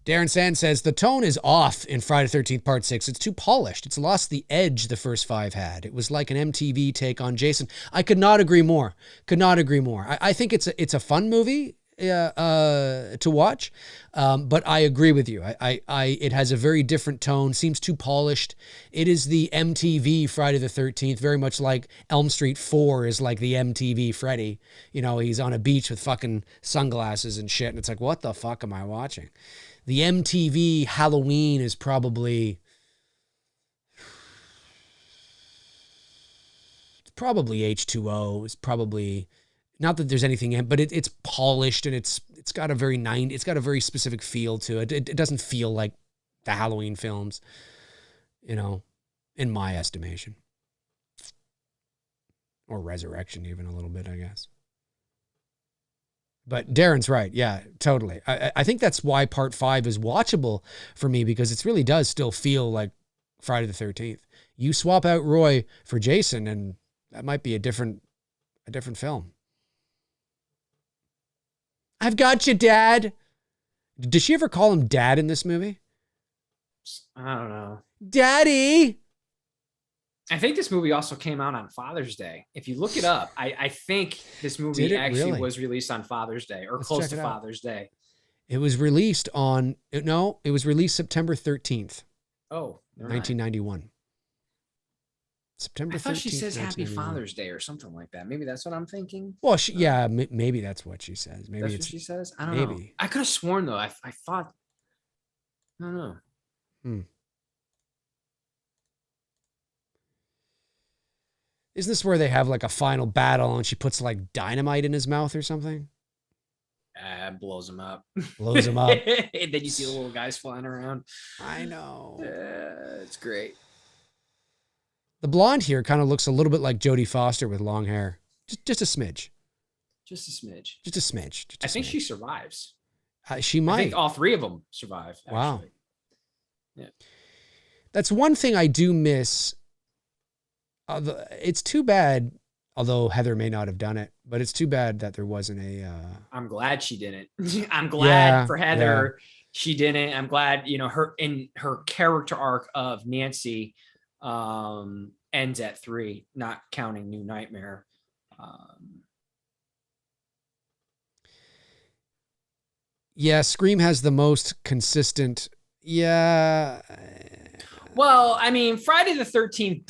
Darren Sand says, the tone is off in Friday the 13th Part 6. It's too polished. It's lost the edge the first 5 had. It was like an MTV take on Jason. I could not agree more. I think it's a fun movie to watch, but I agree with you. It has a very different tone, seems too polished. It is the MTV Friday the 13th, very much like Elm Street 4 is like the MTV Freddy. You know, he's on a beach with fucking sunglasses and shit, and it's like, what the fuck am I watching? The MTV Halloween is probably H2O. It's probably not that there's anything in, but it's polished and it's got a very specific feel to it. It doesn't feel like the Halloween films, you know, in my estimation, or Resurrection even a little bit, I guess. But Darren's right. Yeah, totally. I think that's why Part 5 is watchable for me, because it really does still feel like Friday the 13th. You swap out Roy for Jason and that might be a different film. I've got you, Dad. Does she ever call him Dad in this movie?
I don't know.
Daddy.
I think this movie also came out on Father's Day. If you look it up, I think this movie actually was released on Father's Day or close to Father's Day.
It was released it was released September 13th.
Oh,
1991. September 13th.
I thought she says Happy Father's Day or something like that. Maybe that's what I'm thinking.
Well, maybe that's what she says. Maybe
that's what she says. I don't know. I could have sworn though. I thought. I don't know.
Isn't this where they have like a final battle and she puts like dynamite in his mouth or something?
Blows him up.
Blows him up.
And then you see the little guys flying around.
I know.
It's great.
The blonde here kind of looks a little bit like Jodie Foster with long hair. Just a smidge.
Just a smidge.
Just a smidge.
I think she survives.
She might.
I think all 3 of them survive. Actually.
Wow.
Yeah.
That's one thing I do miss. It's too bad, although Heather may not have done it, but it's too bad that there wasn't a...
I'm glad she didn't. I'm glad for Heather she didn't. I'm glad, you know, her character arc of Nancy ends at 3, not counting New Nightmare.
Yeah, Scream has the most consistent... Yeah...
Well, I mean, Friday the 13th,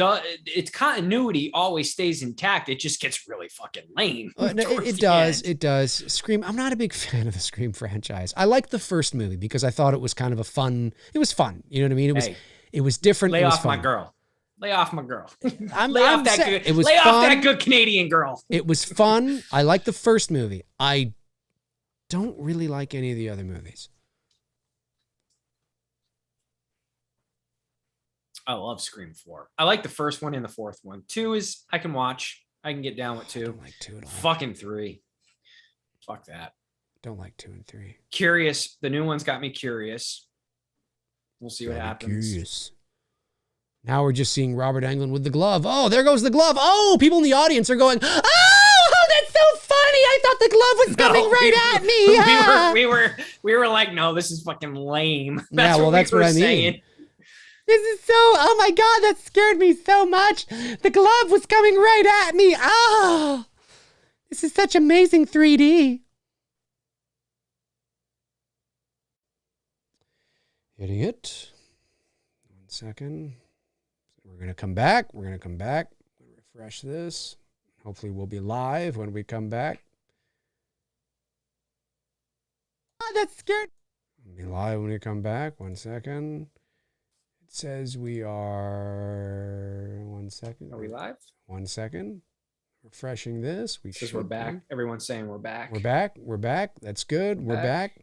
its continuity always stays intact. It just gets really fucking lame.
It does. Scream. I'm not a big fan of the Scream franchise. I like the first movie because I thought it was kind of it was fun. You know what I mean? It was different.
Lay off my girl. Lay off that good Canadian girl.
It was fun. I like the first movie. I don't really like any of the other movies.
I love Scream 4. I like the first one and the fourth one. 2 is I can watch. I can get down with 2. I don't like 2 at all. Fucking 3. Fuck that.
Don't like 2 and 3.
Curious. The new one's got me curious. We'll see what happens. Curious.
Now we're just seeing Robert Englund with the glove. Oh, there goes the glove. Oh, people in the audience are going, oh, that's so funny. I thought the glove was coming at me.
We were like, no, this is fucking lame.
That's what I mean. This is oh my God, that scared me so much. The glove was coming right at me. Oh, this is such amazing 3D. Hitting it. 1 second. We're going to come back. Refresh this. Hopefully we'll be live when we come back. Oh, that's scared. We'll be live when we come back. 1 second. It says we are... 1 second.
Are we live?
1 second. Refreshing this.
We're back. Everyone's saying we're back.
We're back. That's good. We're back.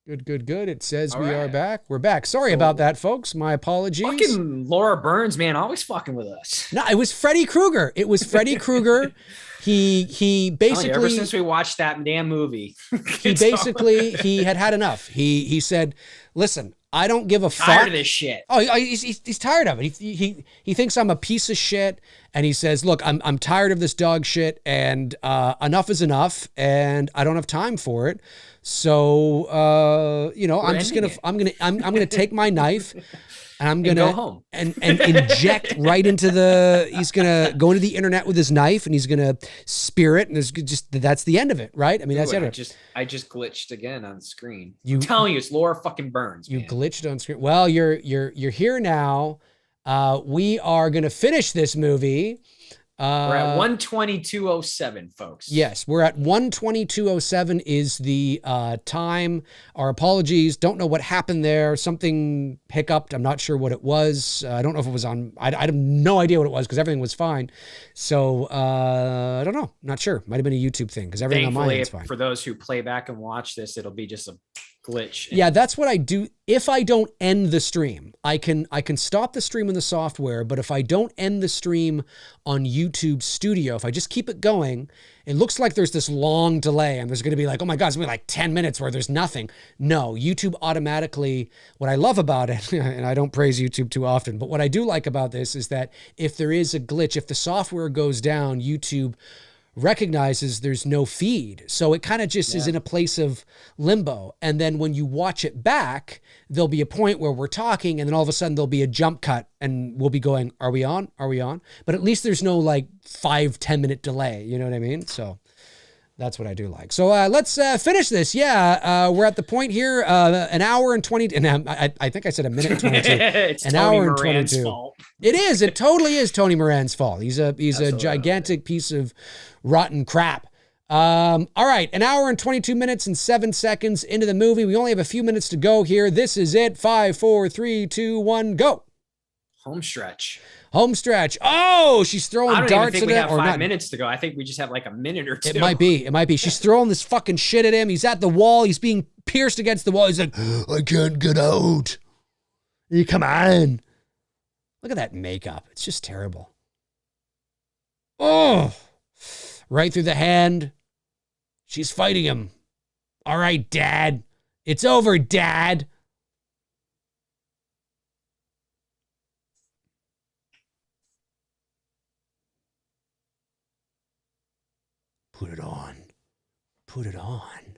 Good. It says we are back. We're back. Sorry about that, folks. My apologies.
Fucking Laura Burns, man, always fucking with us.
No, it was Freddy Krueger. He basically...
ever since we watched that damn movie.
He had enough. He said, listen, I don't give a fuck.
Tired of this shit.
Oh, he's tired of it. He thinks I'm a piece of shit, and he says, "Look, I'm tired of this dog shit, and enough is enough, and I don't have time for it. So, I'm gonna take my knife, and I'm gonna
go home
and inject right into he's gonna go into the internet with his knife, and he's gonna spear it, and that's the end of it, right? I mean, that's the end of it.
I just glitched again on screen. I'm telling you, it's Laura fucking Burns.
You
man.
glitched on screen. Well, you're here now. We are gonna finish this movie.
We're at 1:22:07, folks.
Yes, we're at 1:22:07 is the time. Our apologies. Don't know what happened there. Something hiccuped. I'm not sure what it was. I don't know if it was on. I have no idea what it was because everything was fine. So I don't know. Not sure. Might have been a YouTube thing because everything on my end's fine.
For those who play back and watch this, it'll be just a glitch.
Yeah, that's what I do. If I don't end the stream, I can stop the stream in the software, but if I don't end the stream on YouTube Studio, if I just keep it going, it looks like there's this long delay and there's going to be like, oh my God, it's going to be like 10 minutes where there's nothing. No, YouTube automatically, what I love about it, and I don't praise YouTube too often, but what I do like about this is that if there is a glitch, if the software goes down, YouTube recognizes there's no feed. So it kind of just is in a place of limbo. And then when you watch it back, there'll be a point where we're talking and then all of a sudden there'll be a jump cut and we'll be going, are we on? Are we on? But at least there's no like 5-10 minute delay. You know what I mean? So that's what I do like. So let's finish this. Yeah, we're at the point here, an hour and 20. And I think I said a minute and 22.
It's
an
Tony
hour and
Moran's
22.
fault.
It is. It totally is Tony Moran's fault. He's a gigantic piece of rotten crap. All right, an hour and 22 minutes and 7 seconds into the movie. We only have a few minutes to go here. This is it. 5, 4, 3, 2, 1, go.
Home stretch.
Home stretch. Oh, she's throwing darts at him.
I don't even think we have 5 minutes to go. I think we just have like a minute or two.
It might be. She's throwing this fucking shit at him. He's at the wall. He's being pierced against the wall. He's like, I can't get out. You come on. Look at that makeup. It's just terrible. Oh, right through the hand. She's fighting him. All right, Dad. It's over, Dad. Put it on. Put it on.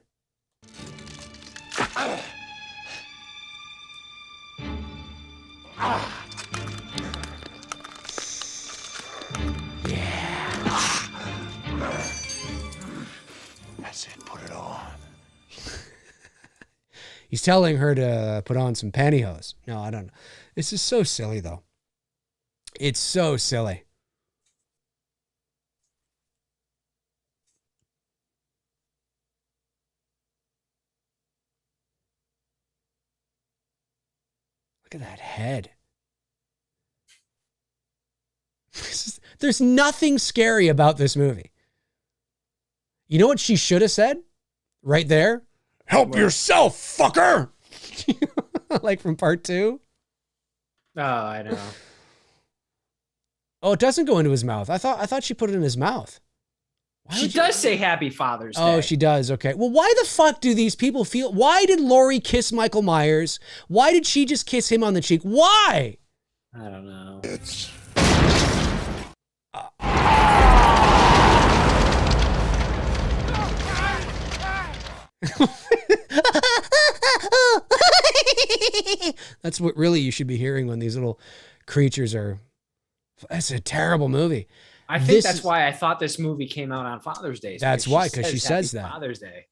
That's it, put it on.
He's telling her to put on some pantyhose. No, I don't know. This is so silly, though. It's so silly. Look at that head. There's nothing scary about this movie. You know what she should have said? Right there? Help yourself, fucker! Like from part 2?
Oh, I know.
Oh, it doesn't go into his mouth. I thought she put it in his mouth.
She does say Happy Father's Day.
Oh, she does. Okay. Well, why the fuck do these people feel? Why did Lori kiss Michael Myers? Why did she just kiss him on the cheek? Why?
I don't know.
It's...
That's what really you should be hearing when these little creatures are. That's a terrible movie.
I think that's why I thought this movie came out on Father's Day.
That's why, because she says that.
Father's Day.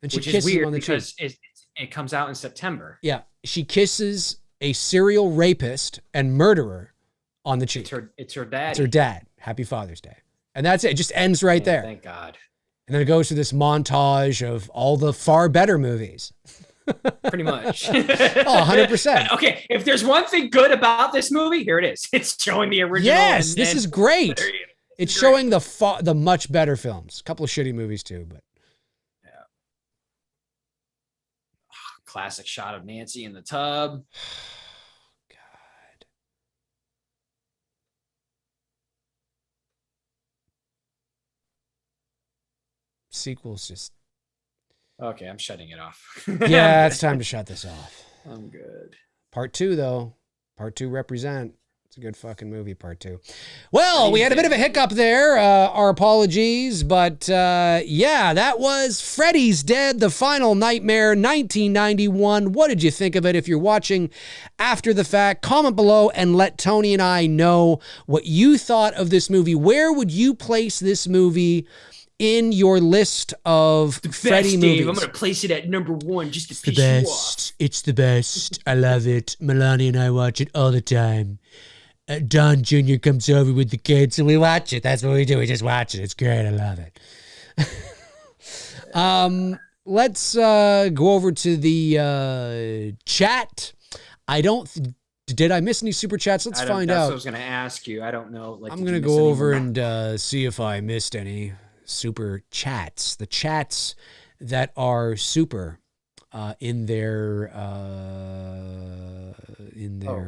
And she
which
kisses
is weird
him on the cheek.
because it comes out in September.
Yeah. She kisses a serial rapist and murderer on the cheek.
It's her dad.
It's her dad. Happy Father's Day. And that's it. It just ends right there.
Thank God.
And then it goes to this montage of all the far better movies.
Pretty much.
Oh, 100%.
Okay, if there's one thing good about this movie, here it is. It's showing the original.
Yes, this is great. It's showing the much better films. A couple of shitty movies too, but
yeah. Classic shot of Nancy in the tub.
God. Sequels just.
Okay, I'm shutting it off.
Yeah, it's time to shut this off.
I'm good.
Part 2, though. Part 2 represent. It's a good fucking movie, Part 2. Well, we had a bit of a hiccup there. Our apologies. But yeah, that was Freddy's Dead, The Final Nightmare, 1991. What did you think of it? If you're watching after the fact, comment below and let Tony and I know what you thought of this movie. Where would you place this movie in your list of Freddy movies?
I'm going to place it at number 1 just to
It's the
piss you
best. It's the best. I love it. Melania and I watch it all the time. Don Jr. comes over with the kids and we watch it. That's what we do. We just watch it. It's great. I love it. Let's go over to the chat. Did I miss any super chats? Let's find
That's
out.
what I was going to ask you. I don't know. Like,
I'm going to go over and see if I missed any super chats. The chats that are super in their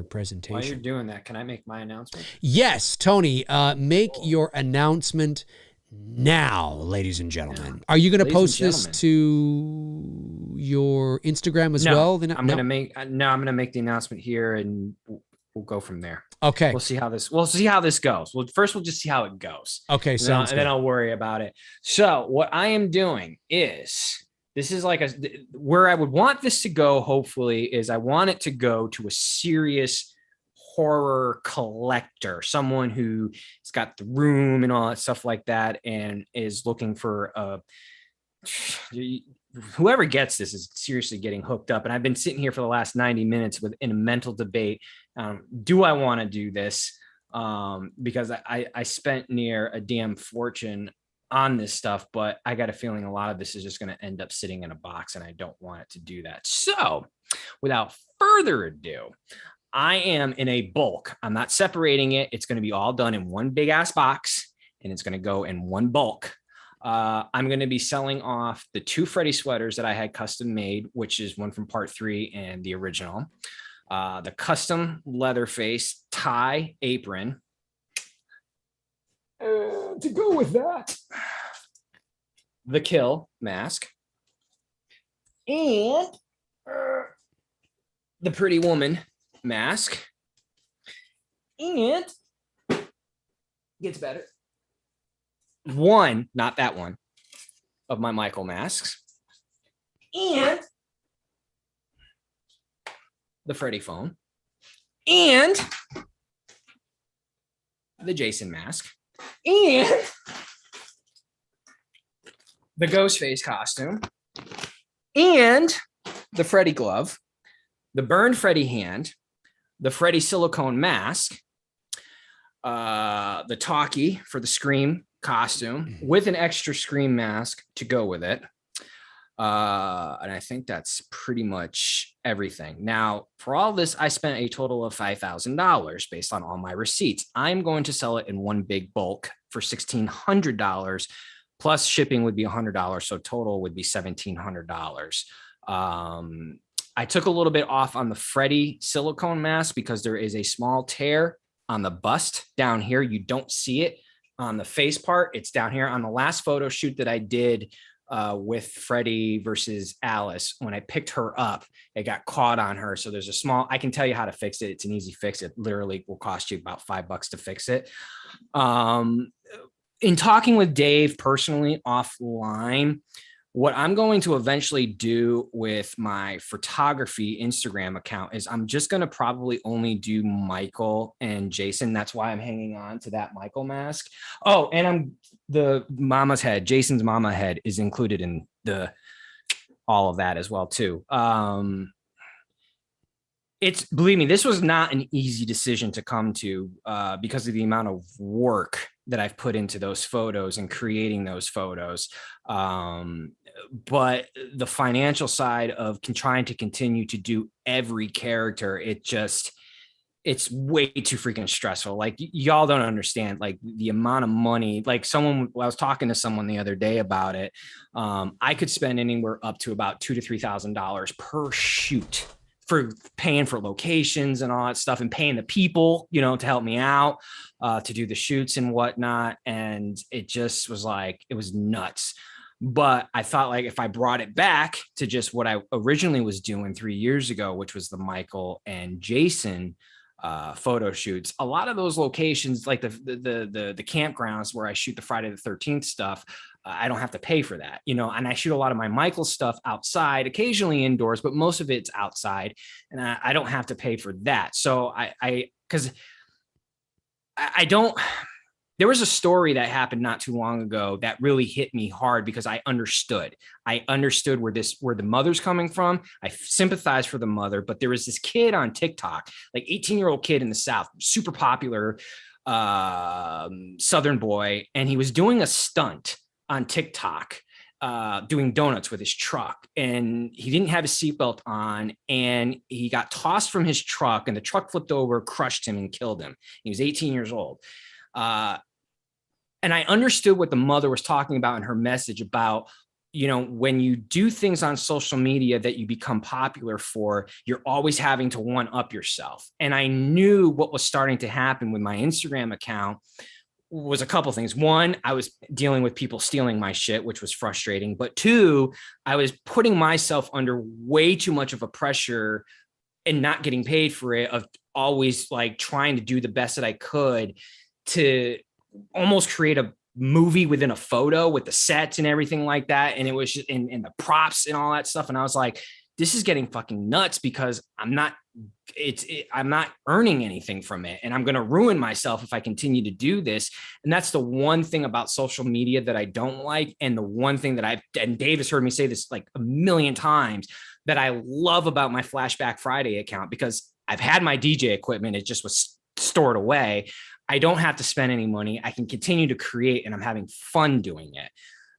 presentation.
While you're doing that, can I make my announcement?
Yes, Tony, make your announcement now, ladies and gentlemen. Are you going to post this to your Instagram as well?
I'm going to make the announcement here and we'll go from there.
Okay.
We'll see how this goes. Well, first we'll just see how it goes.
Okay, sounds good.
And then I'll worry about it. So what I am doing is, this is like where I would want this to go, hopefully, is I want it to go to a serious horror collector, someone who's got the room and all that stuff like that, and is looking for whoever gets this is seriously getting hooked up. And I've been sitting here for the last 90 minutes in a mental debate. Do I want to do this? Because I spent near a damn fortune on this stuff, but I got a feeling a lot of this is just going to end up sitting in a box, and I don't want it to do that. So without further ado, I am in a bulk. I'm not separating it. It's going to be all done in one big ass box, and it's going to go in one bulk. I'm going to be selling off the 2 Freddy sweaters that I had custom made, which is one from part 3 and the original. The custom Leatherface tie apron. To go with that, the Kill mask, and the Pretty Woman mask, and gets better. One, not that one, of my Michael masks, and the Freddy phone, and the Jason mask, and the Ghostface costume, and the Freddy glove, the burned Freddy hand, the Freddy silicone mask, the talkie for the Scream costume with an extra Scream mask to go with it. And I think that's pretty much everything. Now, for all this, I spent a total of $5,000 based on all my receipts. I'm going to sell it in one big bulk for $1,600, plus shipping would be $100. So total would be $1,700. I took a little bit off on the Freddy silicone mask because there is a small tear on the bust down here. You don't see it on the face part. It's down here on the last photo shoot that I did with Freddy versus Alice. When I picked her up, it got caught on her. So there's a small, I can tell you how to fix it. It's an easy fix. It literally will cost you about $5 to fix it. In talking with Dave personally offline, what I'm going to eventually do with my photography Instagram account is I'm just going to probably only do Michael and Jason. That's why I'm hanging on to that Michael mask. Oh, and the mama's head, Jason's mama head is included in all of that as well too. Believe me, this was not an easy decision to come to because of the amount of work that I've put into those photos and creating those photos. But the financial side of trying to continue to do every character, it's way too freaking stressful. Like y'all don't understand, like the amount of money, like I was talking to someone the other day about it. I could spend anywhere up to about $2,000 to $3,000 per shoot for paying for locations and all that stuff and paying the people, to help me out, to do the shoots and whatnot. And it just was like, it was nuts. But I thought like if I brought it back to just what I originally was doing 3 years ago, which was the Michael and Jason photo shoots, a lot of those locations, like the campgrounds where I shoot the Friday the 13th stuff, I don't have to pay for that, you know, and I shoot a lot of my Michael stuff outside, occasionally indoors, but most of it's outside, and I don't have to pay for that. So because I don't, there was a story that happened not too long ago that really hit me hard because I understood where the mother's coming from. I sympathize for the mother, but there was this kid on TikTok, like 18-year-old kid in the South, super popular Southern boy. And he was doing a stunt on TikTok, doing donuts with his truck, and he didn't have his seatbelt on, and he got tossed from his truck, and the truck flipped over, crushed him, and killed him. He was 18 years old. And I understood what the mother was talking about in her message about, you know, when you do things on social media that you become popular for, you're always having to one up yourself. And I knew what was starting to happen with my Instagram account was a couple things. One, I was dealing with people stealing my shit, which was frustrating. But two, I was putting myself under way too much of a pressure and not getting paid for it, of always like trying to do the best that I could to almost create a movie within a photo with the sets and everything like that. And it was just in the props and all that stuff. And I was like, this is getting fucking nuts because I'm not earning anything from it. And I'm going to ruin myself if I continue to do this. And that's the one thing about social media that I don't like. And the one thing that and Dave has heard me say this like a million times, that I love about my Flashback Friday account, because I've had my DJ equipment. It just was stored away. I don't have to spend any money. I can continue to create, and I'm having fun doing it.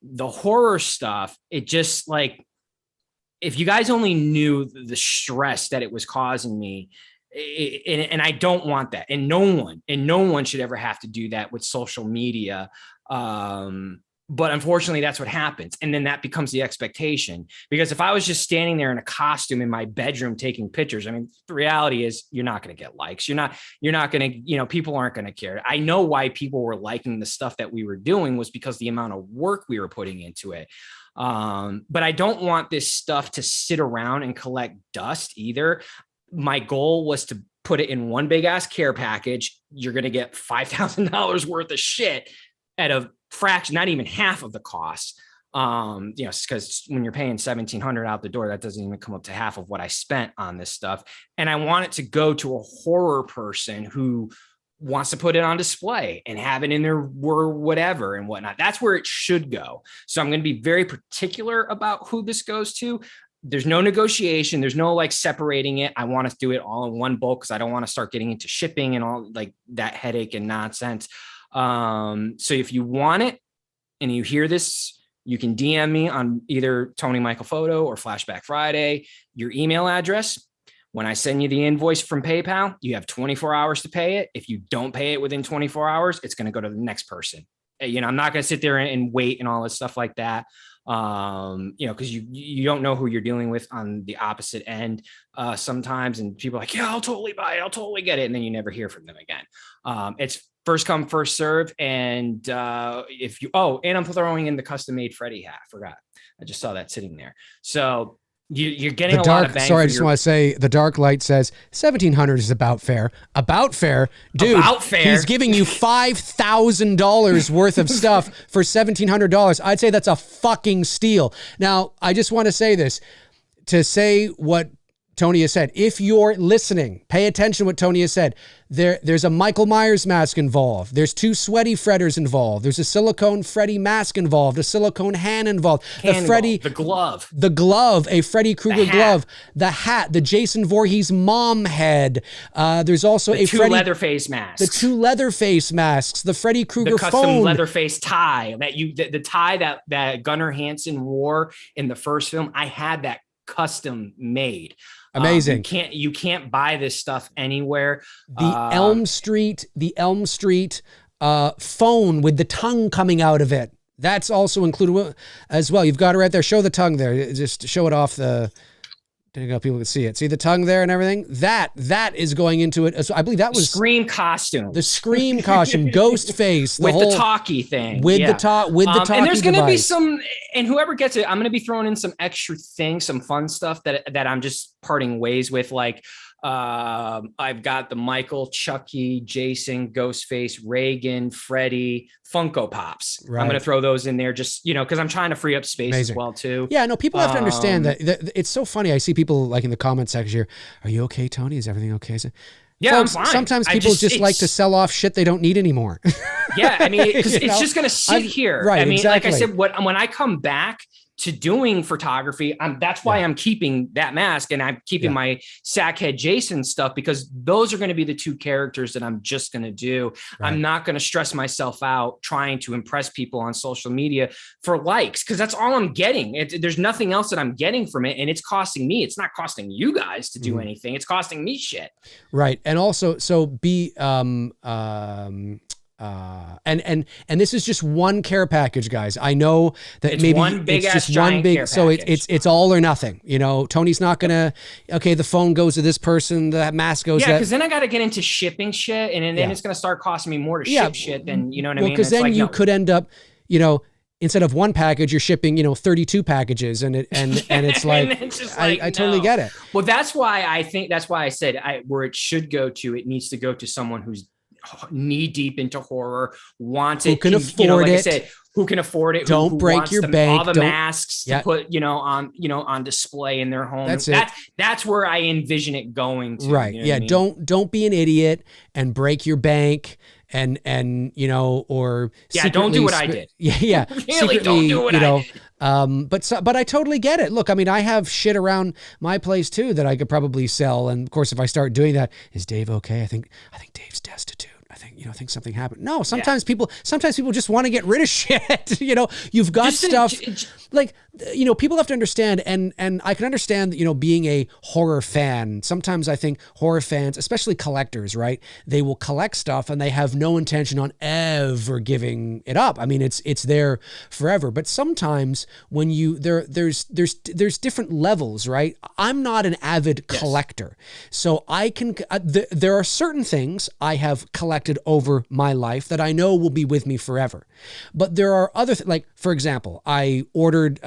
The horror stuff, it just like, if you guys only knew the stress that it was causing me, and I don't want that. And no one should ever have to do that with social media. But unfortunately, that's what happens. And then that becomes the expectation, because if I was just standing there in a costume in my bedroom taking pictures, I mean, the reality is you're not going to get likes. You're not going to, you know, people aren't going to care. I know why people were liking the stuff that we were doing was because the amount of work we were putting into it. But I don't want this stuff to sit around and collect dust either. My goal was to put it in one big ass care package. You're going to get $5,000 worth of shit at a fraction, not even half of the cost. You know, because when you're paying $1,700 out the door, that doesn't even come up to half of what I spent on this stuff. And I want it to go to a horror person who wants to put it on display and have it in their whatever and whatnot. That's where it should go. So I'm going to be very particular about who this goes to. There's no negotiation. There's no like separating it. I want to do it all in one bulk because I don't want to start getting into shipping and all like that headache and nonsense. So if you want it and you hear this, you can DM me on either Tony Michael Photo or Flashback Friday, your email address. When I send you the invoice from PayPal, you have 24 hours to pay it. If you don't pay it within 24 hours, it's going to go to the next person. You know, I'm not going to sit there and wait and all this stuff like that. You know, because you don't know who you're dealing with on the opposite end sometimes. And people are like, yeah, I'll totally buy it. I'll totally get it. And then you never hear from them again. It's first come, first serve. And and I'm throwing in the custom made Freddy hat. I forgot. I just saw that sitting there. So you're getting a lot of bang.
Sorry, I just want to say the Dark Light says 1,700 is about fair. About fair, dude. About fair. He's giving you $5,000 worth of stuff for $1,700. I'd say that's a fucking steal. Now, I just want to say this to say what Tony has said. If you're listening, pay attention to what Tony has said. There's a Michael Myers mask involved. There's 2 sweaty Fredders involved. There's a silicone Freddy mask involved, a silicone hand involved. The glove, a Freddy Krueger glove, the hat, the Jason Voorhees mom head. There's also
the 2 Leatherface masks.
The 2 Leatherface masks, the Freddy Krueger phone. The custom
Leatherface tie the tie that Gunnar Hansen wore in the first film. I had that custom made.
Amazing.
You can't buy this stuff anywhere.
The Elm Street phone with the tongue coming out of it. That's also included as well. You've got it right there. Show the tongue there. Just show it off the There you go. People can see it. See the tongue there and everything? That is going into it. So I believe that was
Scream costume.
the Scream costume, ghost face,
with the talkie thing.
With the talkie
and there's going to be
device.
some, and whoever gets it, I'm going to be throwing in some extra things, some fun stuff that I'm just parting ways with. Like, I've got the Michael, Chucky, Jason, Ghostface, Reagan, Freddy, Funko Pops.
Right.
I'm going to throw those in there just, because I'm trying to free up space as well too.
Yeah, no, people have to understand that it's so funny. I see people like in the comment section here, are you okay, Tony? Is everything okay?
Yeah,
folks,
I'm fine.
Sometimes people just like to sell off shit they don't need anymore.
Yeah, I mean, because it's just going to sit here.
Right,
I mean,
exactly.
like I said, when I come back to doing photography, that's why I'm keeping that mask and I'm keeping my Sackhead Jason stuff, because those are going to be the two characters that I'm just going to do. Right. I'm not going to stress myself out trying to impress people on social media for likes, because that's all I'm getting. There's nothing else that I'm getting from it, and it's costing me. It's not costing you guys to do anything. It's costing me shit.
Right. And also, so be and this is just one care package, guys. I know that
it's
maybe
one big
it's
ass
just one big,
care
so
package.
it's all or nothing. Tony's not gonna. Okay, the phone goes to this person, the mask goes.
Yeah, because then I got to get into shipping shit, and then it's gonna start costing me more to ship shit than you know what I mean.
Because then you could end up, instead of one package, you're shipping 32 packages, and it's like, and it's just like I totally get it.
Well, that's why I said where it should go to. It needs to go to someone who's knee deep into horror, wants
who
it,
can afford it.
I said, who can afford it?
Don't
who
break your bank.
All the masks to put, on display in their home. That's where I envision it going to.
Right. Yeah. I mean? Don't be an idiot and break your bank. And or
don't do what I did.
Yeah.
Really, don't do what I did.
But I totally get it. Look, I mean, I have shit around my place too that I could probably sell. And of course, if I start doing that, is Dave okay? I think Dave's destitute. I think something happened. No, sometimes people just want to get rid of shit. You've got stuff like, people have to understand, and I can understand, being a horror fan. Sometimes I think horror fans, especially collectors, right? They will collect stuff and they have no intention on ever giving it up. I mean, it's there forever. But sometimes when there's different levels, right? I'm not an avid collector, so I can. There are certain things I have collected over my life that I know will be with me forever. But there are other like, for example, I ordered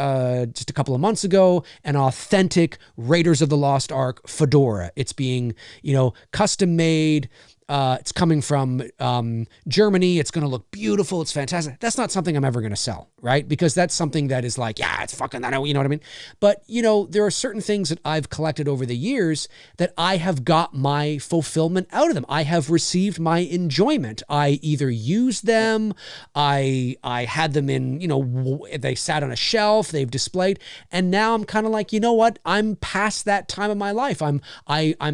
just a couple of months ago an authentic Raiders of the Lost Ark fedora. It's being, custom made. It's coming from Germany. It's going to look beautiful. It's fantastic. That's not something I'm ever going to sell, right? Because that's something that is like, it's fucking, I know, you know what I mean? But, there are certain things that I've collected over the years that I have got my fulfillment out of them. I have received my enjoyment. I either used them, I had them in, they sat on a shelf, they've displayed, and now I'm kind of like, you know what? I'm past that time of my life. I'm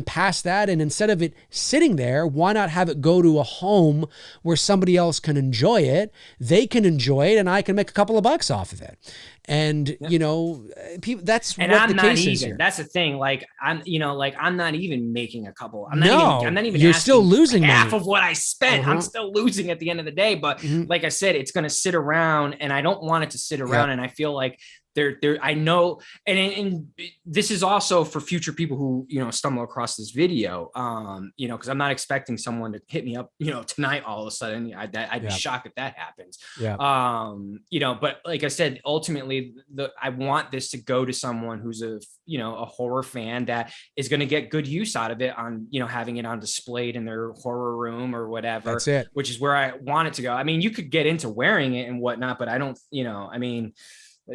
past that, and instead of it sitting there, why not have it go to a home where somebody else can enjoy it? They can enjoy it, and I can make a couple of bucks off of it. And people, that's
and
what
I'm
the
not
case
even.
is here.
That's the thing. Like I'm not even making a couple. I'm not even.
You're still losing
half
money.
of what I spent. I'm still losing at the end of the day. But like I said, it's going to sit around, and I don't want it to sit around. And I feel like I know, and this is also for future people who, stumble across this video, because I'm not expecting someone to hit me up, tonight, all of a sudden. I'd be shocked if that happens.
Yeah.
But like I said, ultimately I want this to go to someone who's a horror fan that is going to get good use out of it on, having it on displayed in their horror room or whatever.
That's it.
Which is where I want it to go. I mean, you could get into wearing it and whatnot, but I don't,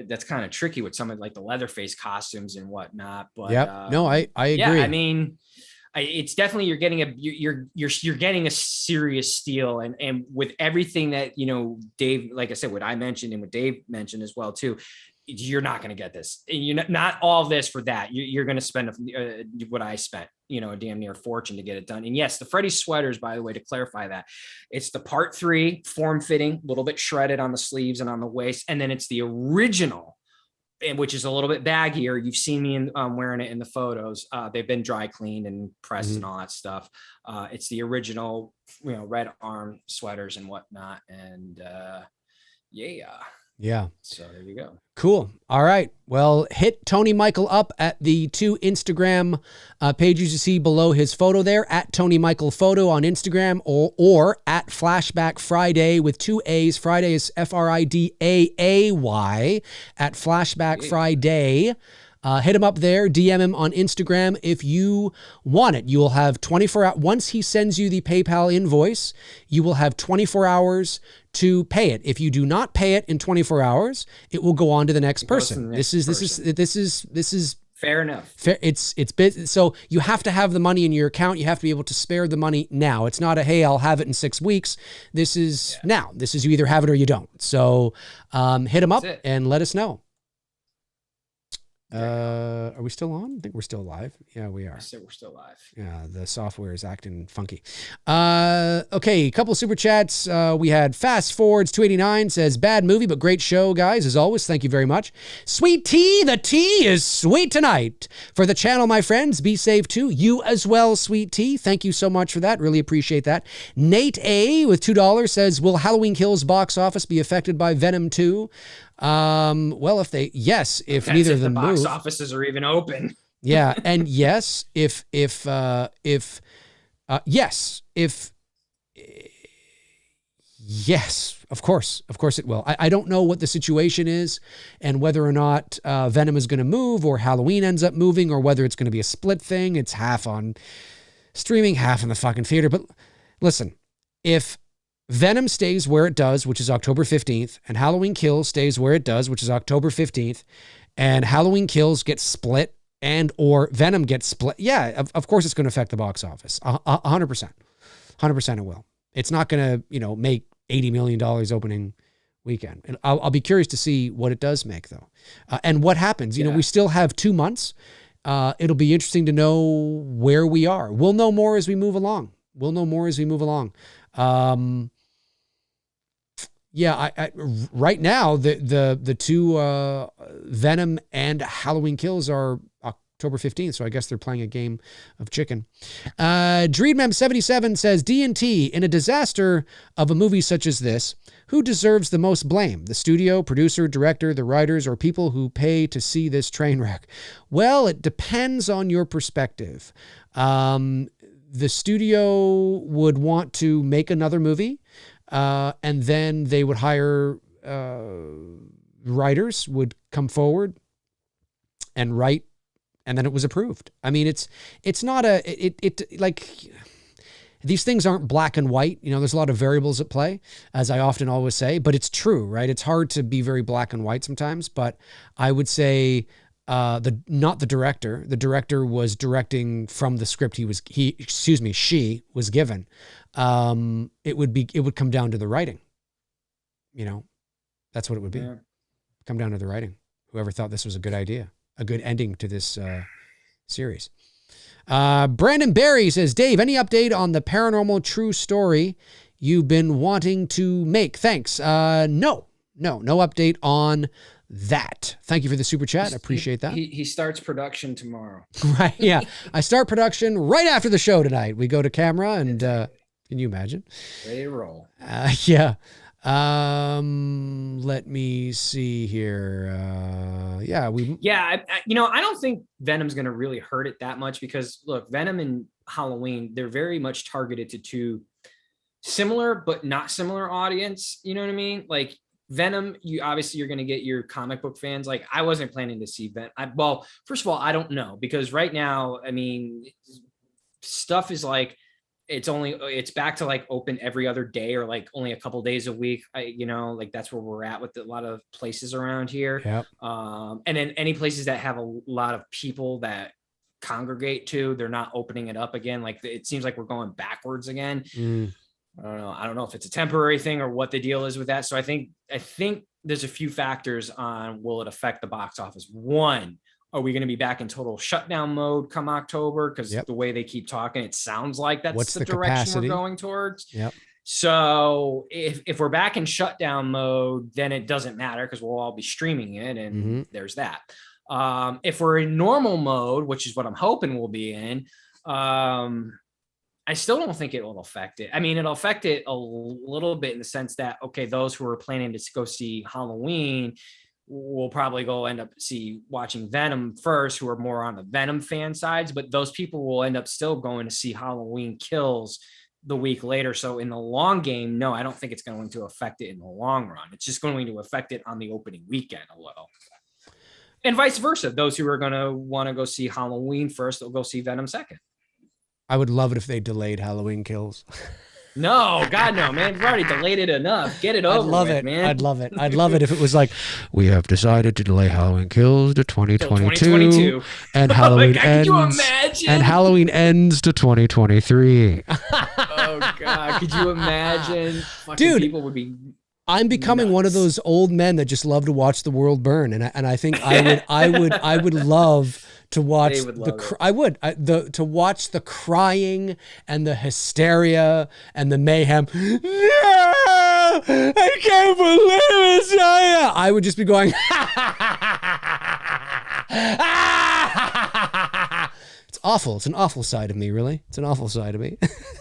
that's kind of tricky with some of like the Leatherface costumes and whatnot. But
no, I agree.
Yeah, I mean, it's definitely you're getting a serious steal, and with everything that Dave, like I said, what I mentioned and what Dave mentioned as well too. You're not going to get this. You're not all this for that. You're going to spend what I spent, a damn near fortune to get it done. And yes, the Freddy sweaters, by the way, to clarify that, it's the part 3 form fitting, a little bit shredded on the sleeves and on the waist. And then it's the original, which is a little bit baggier. You've seen me wearing it in the photos. They've been dry cleaned and pressed and all that stuff. It's the original, red arm sweaters and whatnot. And
Yeah.
So there you go.
Cool. All right. Well, hit Tony Michael up at the 2 Instagram pages you see below his photo there, at Tony Michael Photo on Instagram, or at Flashback Friday with 2 A's. Friday is Fridaay, at Flashback Friday. Hit him up there, DM him on Instagram if you want it. You will have 24 hours. Once he sends you the PayPal invoice, you will have 24 hours to pay it. If you do not pay it in 24 hours, it will go on to the next person. This is
fair enough.
Fair. So you have to have the money in your account. You have to be able to spare the money now. It's not hey, I'll have it in 6 weeks. This is now. This is you either have it or you don't. So hit him up and let us know. Are we still on? I think we're still live. Yeah, we are.
We're still live.
Yeah, the software is acting funky. Okay, a couple of super chats. We had Fast Forwards 289 says, bad movie, but great show, guys. As always, thank you very much. Sweet tea, the tea is sweet tonight. For the channel, my friends, be safe too. You as well, Sweet Tea. Thank you so much for that. Really appreciate that. Nate A with $2 says, will Halloween Kills box office be affected by Venom 2? Well, if neither of them
the
move,
box offices are even open.
yeah, and yes, yes, of course it will. I don't know what the situation is and whether or not Venom is going to move or Halloween ends up moving or whether it's going to be a split thing. It's half on streaming, half in the fucking theater. But listen, if Venom stays where it does, which is October 15th, and Halloween Kills stays where it does, which is October 15th, and Halloween Kills gets split and or Venom gets split, of course it's going to affect the box office. 100%. 100% it will. It's not going to, make $80 million opening weekend. And I'll be curious to see what it does make, though. And what happens. We still have 2 months. It'll be interesting to know where we are. We'll know more as we move along. Right now the two Venom and Halloween Kills are October 15th, so I guess they're playing a game of chicken. Dreedmem77 says, D&T, in a disaster of a movie such as this, who deserves the most blame? The studio, producer, director, the writers, or people who pay to see this train wreck? Well, it depends on your perspective. The studio would want to make another movie, and then they would hire writers, would come and write, and then it was approved. I mean, it's not these things aren't black and white. There's a lot of variables at play, as I often always say, but it's true, right? It's hard to be very black and white sometimes, but I would say not the director. The director was directing from the script she was given. It would come down to the writing. That's what it would be. Yeah. Come down to the writing. Whoever thought this was a good idea, a good ending to this series. Brandon Barry says, Dave, any update on the paranormal true story you've been wanting to make? Thanks. No update on that. Thank you for the super chat. I appreciate that.
He starts production tomorrow.
Right. Yeah. I start production right after the show tonight. We go to camera and can you imagine?
Ready to roll.
Yeah. Let me see here.
I don't think Venom's going to really hurt it that much because look, Venom and Halloween, they're very much targeted to two similar but not similar audience. You know what I mean? Like Venom, you're going to get your comic book fans. Like I wasn't planning to see Venom. Well, first of all, I don't know because right now, I mean, stuff is like, it's back to like open every other day or like only a couple days a week. Like that's where we're at with a lot of places around here.
Yep.
And then any places that have a lot of people that congregate to, they're not opening it up again. Like it seems like we're going backwards again. I don't know if it's a temporary thing or what the deal is with that. So I think there's a few factors on will it affect the box office. One, are we going to be back in total shutdown mode come October? Because the way they keep talking, it sounds like that's the direction capacity we're going towards.
Yep.
So if we're back in shutdown mode, then it doesn't matter because we'll all be streaming it, and there's that. If we're in normal mode, which is what I'm hoping we'll be in, I still don't think it will affect it. I mean, it'll affect it a little bit in the sense that, okay, those who are planning to go see Halloween will probably end up watching Venom first, who are more on the Venom fan sides, but those people will end up still going to see Halloween Kills the week later. So in the long game, no, I don't think it's going to affect it in the long run. It's just going to affect it on the opening weekend a little. And vice versa. Those who are going to want to go see Halloween first, they'll go see Venom second.
I would love it if they delayed Halloween Kills.
No, God, no, man. We've already delayed it enough. Get it over with, man.
I'd love it. I'd love it if it was like, we have decided to delay Halloween Kills to 2022, and Halloween
God,
ends.
Could you imagine?
And Halloween ends to 2023.
Oh God, could you imagine?
Dude,
people would be.
I'm becoming one of those old men that just love to watch the world burn, and I think I would love to watch to watch the crying and the hysteria and the mayhem. No, I can't believe it. I would just be going. It's awful. It's an awful side of me, really. It's an awful side of me.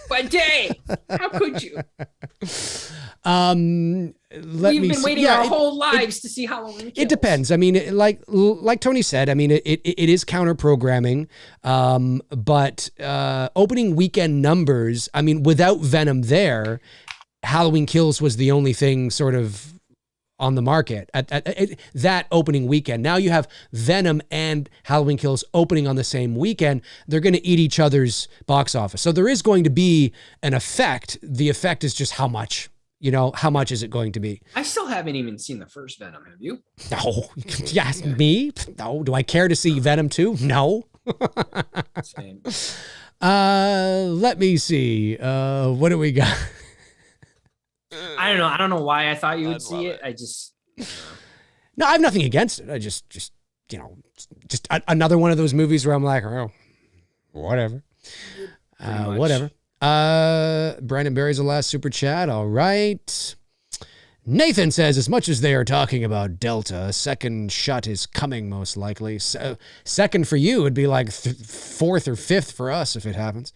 But Dave, how could you?
We've
been waiting our whole lives to see Halloween Kills.
It depends. I mean, like Tony said, I mean, it is counter programming, but opening weekend numbers, I mean, without Venom there, Halloween Kills was the only thing sort of on the market at that opening weekend. Now you have Venom and Halloween Kills opening on the same weekend. They're going to eat each other's box office. So there is going to be an effect. The effect is just how much. You know, how much is it going to be?
I still haven't even seen the first Venom. Have you?
No. Yes, me? No. Do I care to see Venom 2? No.
Same.
Let me see. What do we got?
I don't know. I don't know why I thought you would see it. I just.
No, I have nothing against it. I just you know, just another one of those movies where I'm like, oh, whatever. Whatever. Brandon Berry's the last super chat. All right. Nathan says, as much as they are talking about Delta, a second shot is coming most likely. Second for you would be like fourth or fifth for us if it happens.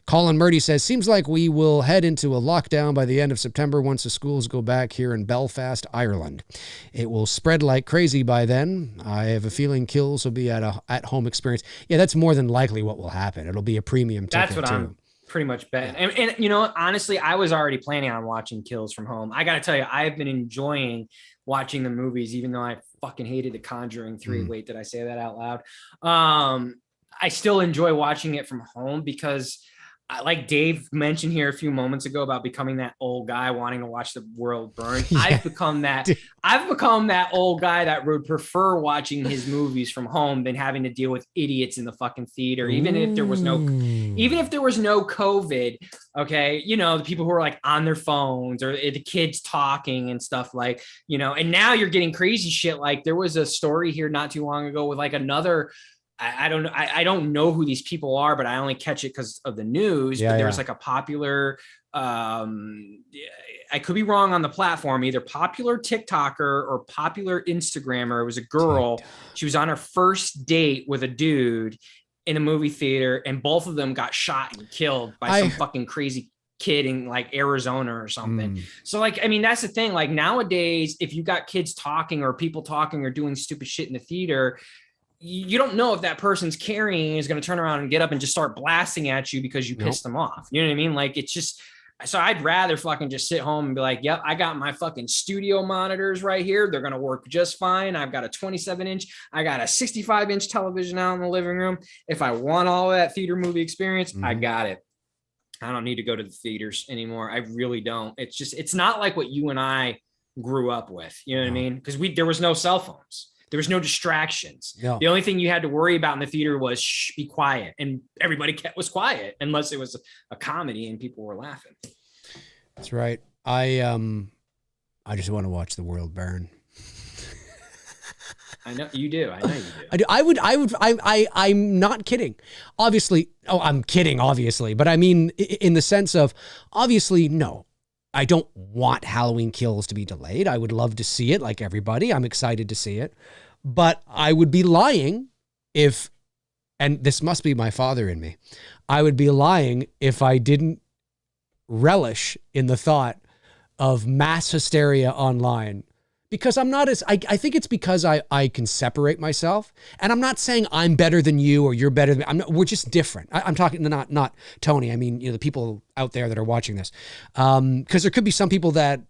Colin Murdy says, seems like we will head into a lockdown by the end of September once the schools go back here in Belfast, Ireland. It will spread like crazy by then. I have a feeling Kills will be at-home experience. Yeah, that's more than likely what will happen. It'll be a premium ticket,
that's what too. I'm pretty much betting. And you know, honestly, I was already planning on watching Kills from home. I got to tell you, I've been enjoying watching the movies, even though I fucking hated The Conjuring 3. Wait, did I say that out loud? I still enjoy watching it from home because like Dave mentioned here a few moments ago about becoming that old guy wanting to watch the world burn. Yeah. I've become that old guy that would prefer watching his movies from home than having to deal with idiots in the fucking theater. Even if there was no COVID, okay, you know, the people who are like on their phones or the kids talking and stuff, like, you know, and now you're getting crazy shit. Like there was a story here not too long ago with like another, I don't know. I don't know who these people are, but I only catch it because of the news. Yeah, but there was like a popular, I could be wrong on the platform, either popular TikToker or popular Instagrammer. It was a girl. She was on her first date with a dude in a movie theater, and both of them got shot and killed by some fucking crazy kid in like Arizona or something. So like, I mean, that's the thing. Like nowadays, if you got kids talking or people talking or doing stupid shit in the theater, you don't know if that person's carrying is going to turn around and get up and just start blasting at you because you pissed them off. You know what I mean? Like, it's just, so I'd rather fucking just sit home and be like, yep, I got my fucking studio monitors right here. They're going to work just fine. I've got a 27-inch. I got a 65-inch television out in the living room. If I want all of that theater movie experience, I got it. I don't need to go to the theaters anymore. I really don't. It's just, it's not like what you and I grew up with. You know what I mean? Because there was no cell phones. There was no distractions. No. The only thing you had to worry about in the theater was be quiet, and everybody was quiet unless it was a comedy and people were laughing.
That's right. I just want to watch the world burn.
I know you do. I know you do.
I'm not kidding. Obviously. Oh, I'm kidding, obviously. But I mean, in the sense of, obviously, no. I don't want Halloween Kills to be delayed. I would love to see it like everybody. I'm excited to see it. But I would be lying if and this must be my father in me, I would be lying if I didn't relish in the thought of mass hysteria online. Because I'm not I think it's because I can separate myself, and I'm not saying I'm better than you or you're better than me. We're just different. I'm talking not Tony. I mean, the people out there that are watching this, because there could be some people that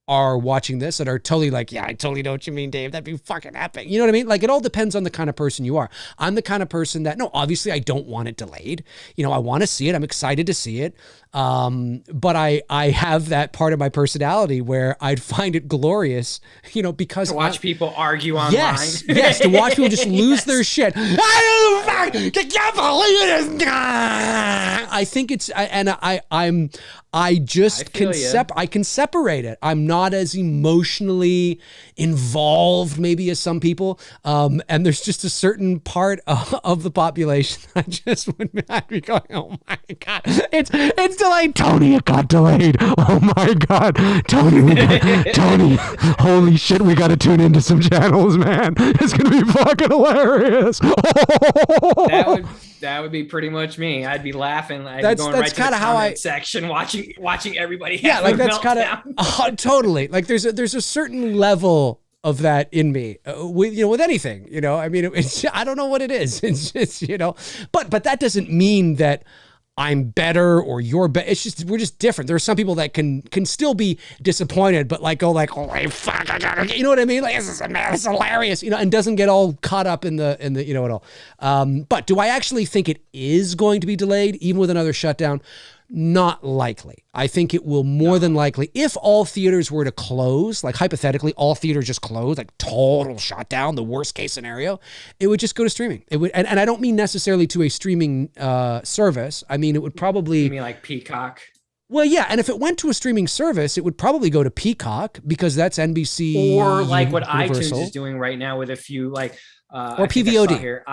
are watching this that are totally like, yeah, I totally know what you mean, Dave. That'd be fucking epic. You know what I mean? Like, it all depends on the kind of person you are. I'm the kind of person that, no, obviously I don't want it delayed. I want to see it. I'm excited to see it. But I have that part of my personality where I'd find it glorious, because
to watch people argue online.
Yes, to watch people just lose their shit. I can't believe it. I think it's, and I can separate it. I'm not as emotionally involved maybe as some people. And there's just a certain part of the population that I'd be going, oh my God, it's delayed. Tony, it got delayed. Oh my God. Tony, holy shit, we got to tune into some channels, man. It's going to be fucking hilarious.
That would be pretty much me. I'd be laughing.
That's
going right to the
how
section, watching everybody.
Yeah, like that's kind of totally. Like there's a certain level of that in me with anything. I mean, I don't know what it is. It's just but that doesn't mean that I'm better or you're better. It's just, we're just different. There are some people that can still be disappointed, but go holy fuck, I gotta, you know what I mean? Like, it's hilarious, and doesn't get all caught up in the, it all. But do I actually think it is going to be delayed even with another shutdown? Not likely. I think it will more than likely, if all theaters were to close, like hypothetically, all theaters just close, like total shutdown, the worst case scenario, it would just go to streaming. It would, and I don't mean necessarily to a streaming service. I mean, it would probably.
You mean like Peacock?
Well, yeah, and if it went to a streaming service, it would probably go to Peacock because that's NBC.
Or like what
Universal.
iTunes is doing right now with a few or
PVOD
here.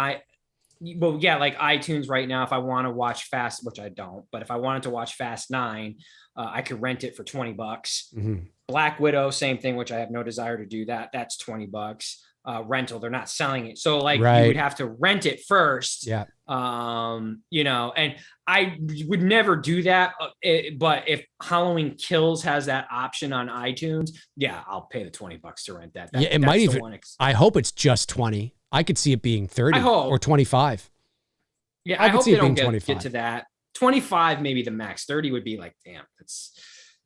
Well, yeah, like iTunes right now, if I want to watch Fast, which I don't, but if I wanted to watch Fast 9, I could rent it for $20.
Mm-hmm.
Black Widow, same thing, which I have no desire to do that. That's $20. Rental, they're not selling it. So you would have to rent it first.
Yeah.
And I would never do that. But if Halloween Kills has that option on iTunes, yeah, I'll pay the $20 to rent that.
It might even, I hope it's just 20. I could see it being 30 or 25.
Yeah, I hope they don't get to that. 25 maybe the max. 30 would be like, damn,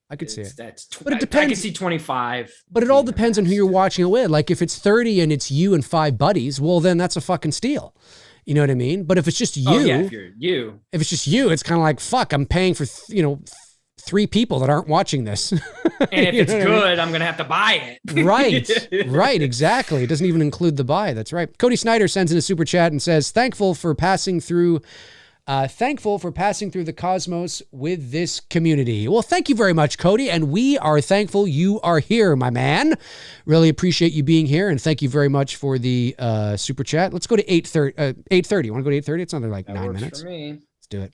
I could see it.
But it depends. I could see 25.
But it all depends on who you're watching it with. Like if it's 30 and it's you and 5 buddies, well, then that's a fucking steal. You know what I mean? But if it's just you, if it's just you, it's kind of like, fuck, I'm paying for, 3 people that aren't watching this.
And if it's good, I'm going to have to buy
it. Right, exactly. It doesn't even include the buy. That's right. Cody Snyder sends in a super chat and says, thankful for passing through the cosmos with this community. Well, thank you very much, Cody. And we are thankful you are here, my man. Really appreciate you being here. And thank you very much for the super chat. Let's go to 8:30. You want to go to 8:30? It's another 9 minutes.
For me.
Let's do it.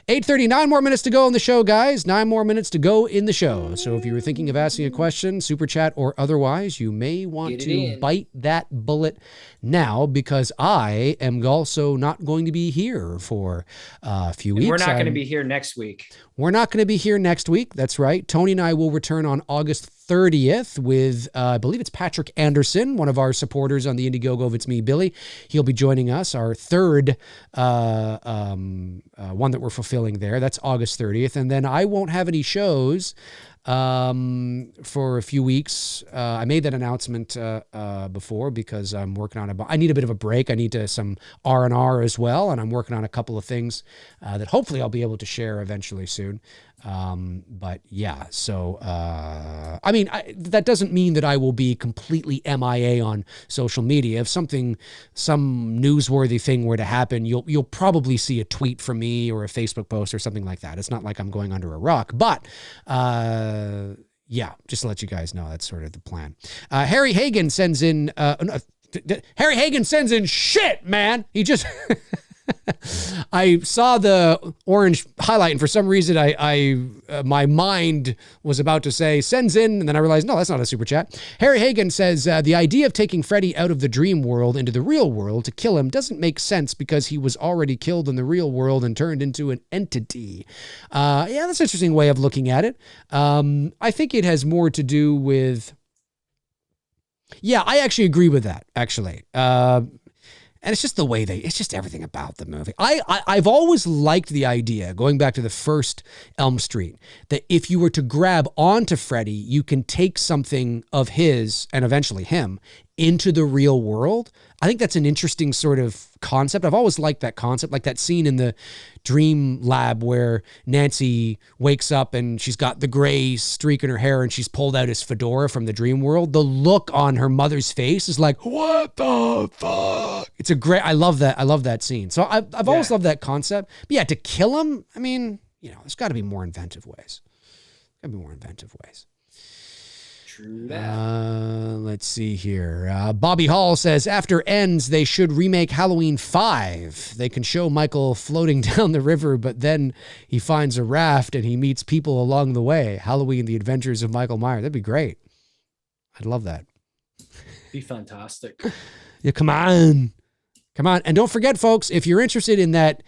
8:30, 9 more minutes to go in the show, guys. 9 more minutes to go in the show. So if you were thinking of asking a question, super chat or otherwise, you may want to bite that bullet now because I am also not going to be here for a few weeks.
We're not going to be here next week.
We're not going to be here next week. That's right. Tony and I will return on August 30th with, I believe it's Patrick Anderson, one of our supporters on the Indiegogo of It's Me, Billy. He'll be joining us, our third one that we're fulfilling there. That's August 30th. And then I won't have any shows for a few weeks. I made that announcement before because I'm working on I need a bit of a break. I need some R&R as well. And I'm working on a couple of things that hopefully I'll be able to share eventually soon. But yeah, so, I mean, that doesn't mean that I will be completely MIA on social media. If some newsworthy thing were to happen, you'll probably see a tweet from me or a Facebook post or something like that. It's not like I'm going under a rock, but, yeah, just to let you guys know, that's sort of the plan. Harry Hagen sends in, Harry Hagen sends in shit, man. He just, I saw the orange highlight, and for some reason, my mind was about to say sends in, and then I realized no, that's not a super chat. Harry Hagen says the idea of taking Freddy out of the dream world into the real world to kill him doesn't make sense because he was already killed in the real world and turned into an entity. Yeah, that's an interesting way of looking at it. I think it has more to do with. Yeah, I actually agree with that. Actually. And it's just the way it's just everything about the movie. I've always liked the idea, going back to the first Elm Street, that if you were to grab onto Freddy, you can take something of his and eventually him into the real world. I think that's an interesting sort of concept. I've always liked that concept, like that scene in the dream lab where Nancy wakes up and she's got the gray streak in her hair and she's pulled out his fedora from the dream world. The look on her mother's face is like, what the fuck? It's a great, I love that. I love that scene. So I've always loved that concept. But yeah, to kill him, I mean, there's got to be more inventive ways.
True that.
Let's see here. Bobby Hall says, after Ends, they should remake Halloween 5. They can show Michael floating down the river, but then he finds a raft and he meets people along the way. Halloween, The Adventures of Michael Myers. That'd be great. I'd love that.
Be fantastic.
Yeah, come on. And don't forget, folks, if you're interested in that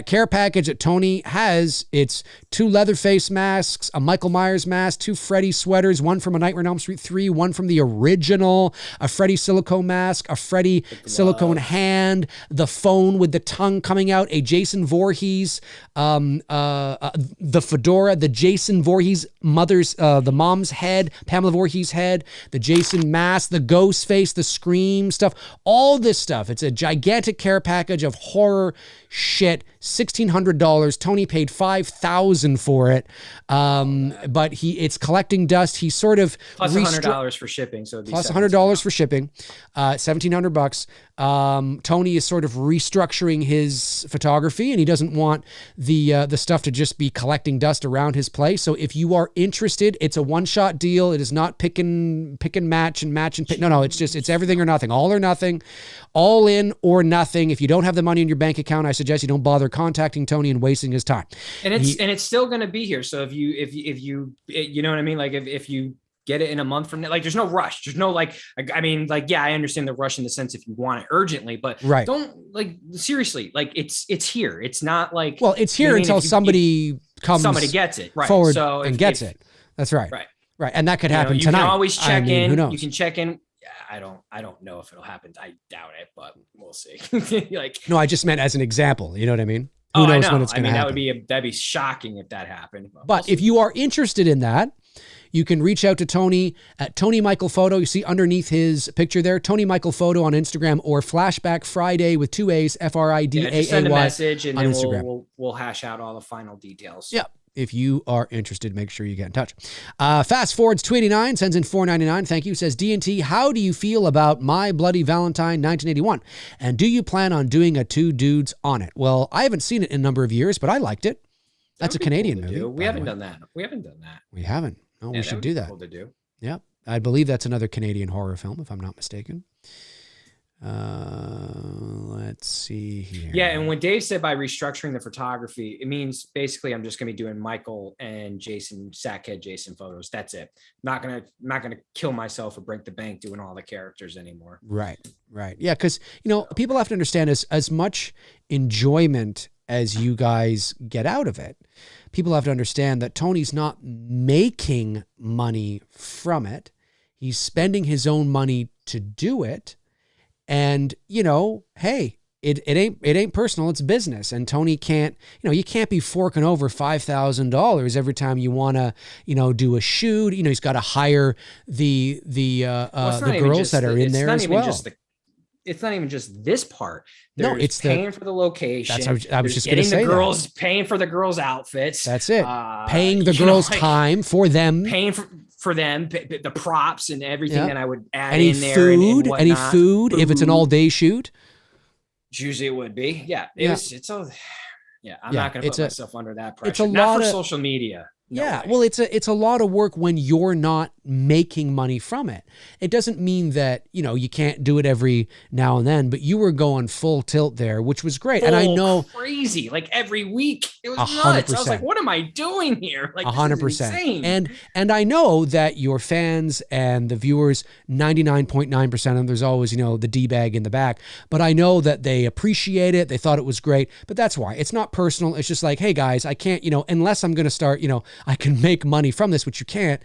care package that Tony has, it's 2 Leatherface masks, a Michael Myers mask, 2 Freddy sweaters, 1 from A Nightmare on Elm Street 3, 1 from the original, a Freddy silicone mask, a Freddy silicone hand, the phone with the tongue coming out, a Jason Voorhees, the fedora, the Jason Voorhees the mom's head, Pamela Voorhees' head, the Jason mask, the ghost face, the Scream stuff, all this stuff. It's a gigantic care package of horror shit. $1,600. Tony paid $5,000 for it. But it's collecting dust. He sort of
plus $100 for shipping. So it'd be
plus $100 for shipping. $1,700. Tony is sort of restructuring his photography, and he doesn't want the stuff to just be collecting dust around his place. So if you are interested, it's a one-shot deal. It is not pick and match and pick. No, it's everything or nothing. All or nothing. All in or nothing. If you don't have the money in your bank account, I suggest you don't bother contacting Tony and wasting his time.
And it's still going to be here. So if you know what I mean? Like if you get it in a month from now, like there's no rush. There's no yeah, I understand the rush in the sense if you want it urgently, but don't seriously, it's here. It's not like,
well, it's here until somebody
gets it
forward and gets it. That's right. Right. And that could happen tonight.
You can always check in.
Who knows?
You can check in. I don't know if it'll happen. I doubt it, but we'll see.
No, I just meant as an example. You know what I mean? Who knows when it's going to happen?
That'd be shocking if that happened.
But if you are interested in that, you can reach out to Tony at Tony Michael Photo. You see underneath his picture there, Tony Michael Photo on Instagram, or Flashback Friday with 2 A's, FRIDAAY.
Just send a message and
on
then
Instagram.
We'll hash out all the final details.
Yeah. If you are interested, make sure you get in touch. Fast Forwards 289 sends in $4.99. Thank you. Says, D&T, how do you feel about My Bloody Valentine 1981? And do you plan on doing a Two Dudes on It? Well, I haven't seen it in a number of years, but I liked it. That's a Canadian movie.
We haven't done that.
We haven't. No, we should do that.
Cool to do.
Yeah. I believe that's another Canadian horror film, if I'm not mistaken. Let's see here.
Yeah, and when Dave said by restructuring the photography, it means basically I'm just gonna be doing Michael and Jason, Sackhead Jason photos. That's it. Not gonna kill myself or break the bank doing all the characters anymore.
Right. Yeah, because people have to understand as much enjoyment as you guys get out of it, people have to understand that Tony's not making money from it. He's spending his own money to do it. And, hey, it ain't personal, it's business. And Tony can't, you can't be forking over $5,000 every time you want to, do a shoot. He's got to hire the girls that are in there as well.
It's not even just this part.
It's
paying for the location.
That's I was just going to say.
Paying for the girls' outfits.
That's it. Paying the girls' time for them.
Paying for them, the props and everything that I would add in there.
Any food, if it's an all-day shoot.
Usually it would be. Yeah. I'm not going to put myself under that pressure. Not for social media.
Yeah,
way.
well, it's a lot of work when you're not making money from it. It doesn't mean that, you can't do it every now and then, but you were going full tilt there, which was great. And I know
crazy, like every week. It was
100%.
nuts. I was like, what am I doing here? Like
100%.
This is insane.
And I know that your fans and the viewers, 99.9% of them, there's always, the D-bag in the back, but I know that they appreciate it. They thought it was great, but that's why. It's not personal. It's just like, hey guys, I can't, unless I'm going to start, I can make money from this, which you can't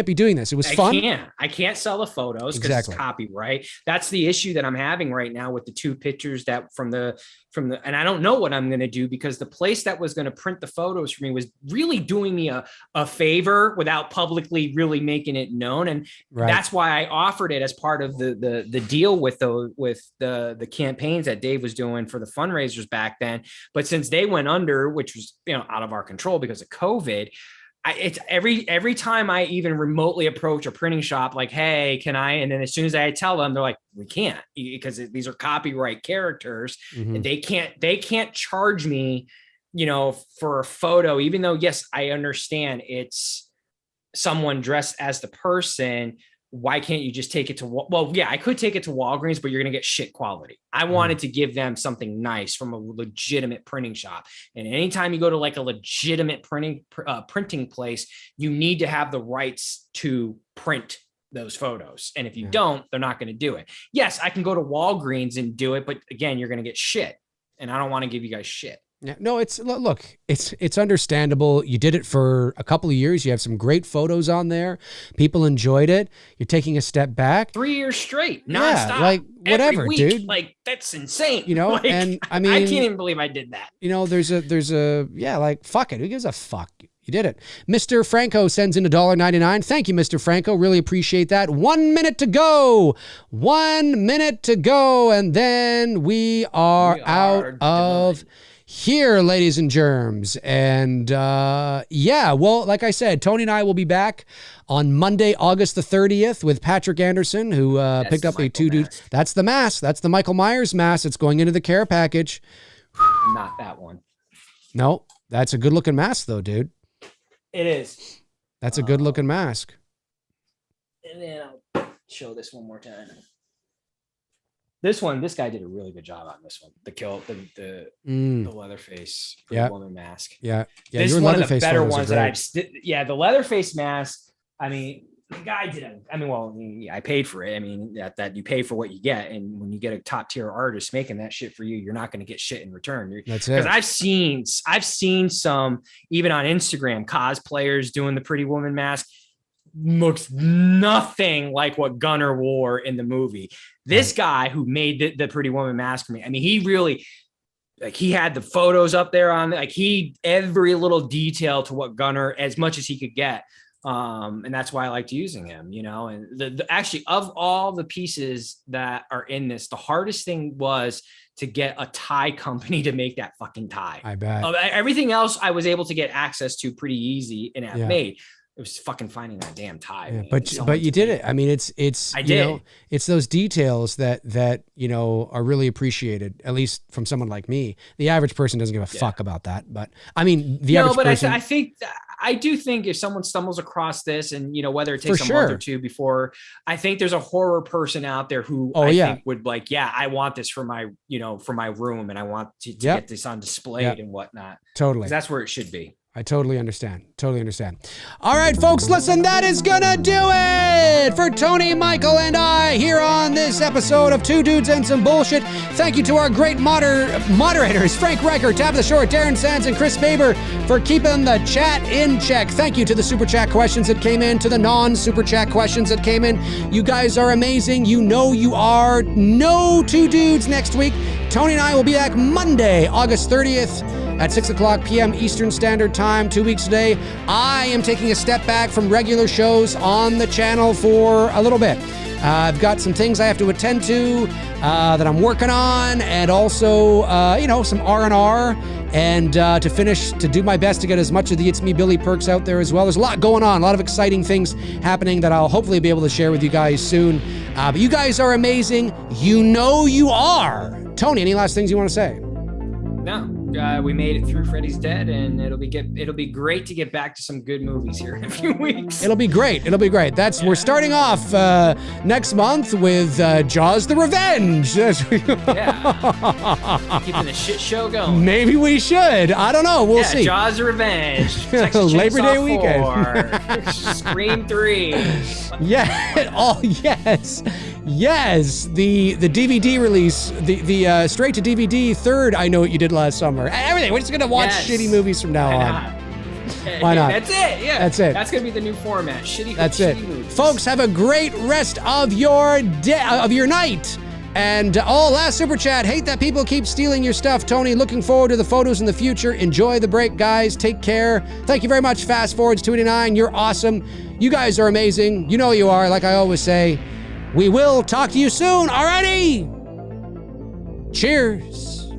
be doing this. It was fun.
I can't sell the photos because it's copyright. That's the issue that I'm having right now with the 2 pictures that from the, and I don't know what I'm going to do because the place that was going to print the photos for me was really doing me a favor without publicly really making it known. And that's why I offered it as part of the deal with the campaigns that Dave was doing for the fundraisers back then. But since they went under, which was, out of our control because of COVID, it's every time I even remotely approach a printing shop, like, hey, can I? And then as soon as I tell them, they're like, we can't because these are copyright characters and they can't charge me, for a photo, even though, yes, I understand it's someone dressed as the person. Why can't you just take it to, well, yeah, I could take it to Walgreens, but you're going to get shit quality. I wanted to give them something nice from a legitimate printing shop. And anytime you go to like a legitimate printing place, you need to have the rights to print those photos. And if you don't, they're not going to do it. Yes, I can go to Walgreens and do it, but again, you're going to get shit. And I don't want to give you guys shit.
Yeah, no, it's understandable. You did it for a couple of years. You have some great photos on there. People enjoyed it. You're taking a step back.
3 years straight, nonstop.
Yeah, like whatever,
every week,
dude.
Like that's insane.
Like, and I mean,
I can't even believe I did that.
There's a like, fuck it. Who gives a fuck? You did it. Mr. Franco sends in $1.99. Thank you, Mr. Franco. Really appreciate that. 1 minute to go. 1 minute to go. And then we are out of here, ladies and germs. And well, like I said, Tony and I will be back on Monday, August the 30th with Patrick Anderson, who picked up a 2 dudes. That's the mask. That's the Michael Myers mask. It's going into the care package.
Not that one.
No, that's a good looking mask though, dude.
It is.
That's a good looking mask.
And then I'll show this one more time. This guy did a really good job on this one. The Leatherface woman mask.
Yeah.
This is one of the better ones that the Leatherface mask. I mean, the guy did I paid for it. I mean, that you pay for what you get. And when you get a top tier artist making that shit for you, you're not going to get shit in return.
That's it.
Because I've seen some, even on Instagram, cosplayers doing the Pretty Woman mask. Looks nothing like what Gunnar wore in the movie. This guy who made the Pretty Woman mask for me, I mean, he really, like, he had the photos up there on, like, every little detail to what Gunnar, as much as he could get. And that's why I liked using him, and actually, of all the pieces that are in this, the hardest thing was to get a tie company to make that fucking tie.
I bet.
Everything else I was able to get access to pretty easy and have made. It was fucking finding that damn tie.
Yeah, but you did it. I mean, it's it's those details that are really appreciated, at least from someone like me. The average person doesn't give a fuck about that. But I mean,
I do think if someone stumbles across this and, whether it takes a month or two before, I think there's a horror person out there who think would like, I want this for my, for my room, and I want to get this on display and whatnot.
Totally.
That's where it should be.
I totally understand. All right, folks, listen, that is gonna do it for Tony, Michael, and I here on this episode of 2 Dudes and Some Bullshit. Thank you to our great moderators, Frank Reicher, Tab of the Short, Darren Sands, and Chris Faber for keeping the chat in check. Thank you to the Super Chat questions that came in, to the non-Super Chat questions that came in. You guys are amazing. You are. No 2 Dudes next week. Tony and I will be back Monday, August 30th. At 6 o'clock p.m. Eastern Standard Time, 2 weeks today. I am taking a step back from regular shows on the channel for a little bit. I've got some things I have to attend to that I'm working on, and also, some R&R, and to do my best to get as much of the It's Me Billy perks out there as well. There's a lot going on, a lot of exciting things happening that I'll hopefully be able to share with you guys soon. But you guys are amazing. You are. Tony, any last things you want to say?
No. we made it through Freddy's Dead, and it'll be great to get back to some good movies here in a few weeks.
It'll be great. It'll be great. We're starting off next month with Jaws: The Revenge.
Yeah, keeping the shit show going.
Maybe we should. I don't know. We'll see.
Jaws: The Revenge.
Labor Day weekend.
Scream 3.
Yeah. Oh yes. Yes. The DVD release. The straight to DVD third. I Know What You Did Last Summer. Everything. We're just gonna watch shitty movies from now on. Why not?
That's it. Yeah.
That's it.
That's gonna be the new format.
That's
shitty
it.
movies.
Folks, have a great rest of your night. And last super chat. Hate that people keep stealing your stuff, Tony. Looking forward to the photos in the future. Enjoy the break, guys. Take care. Thank you very much, Fast Forwards 289. You're awesome. You guys are amazing. You know you are. Like I always say, we will talk to you soon. Alrighty. Cheers.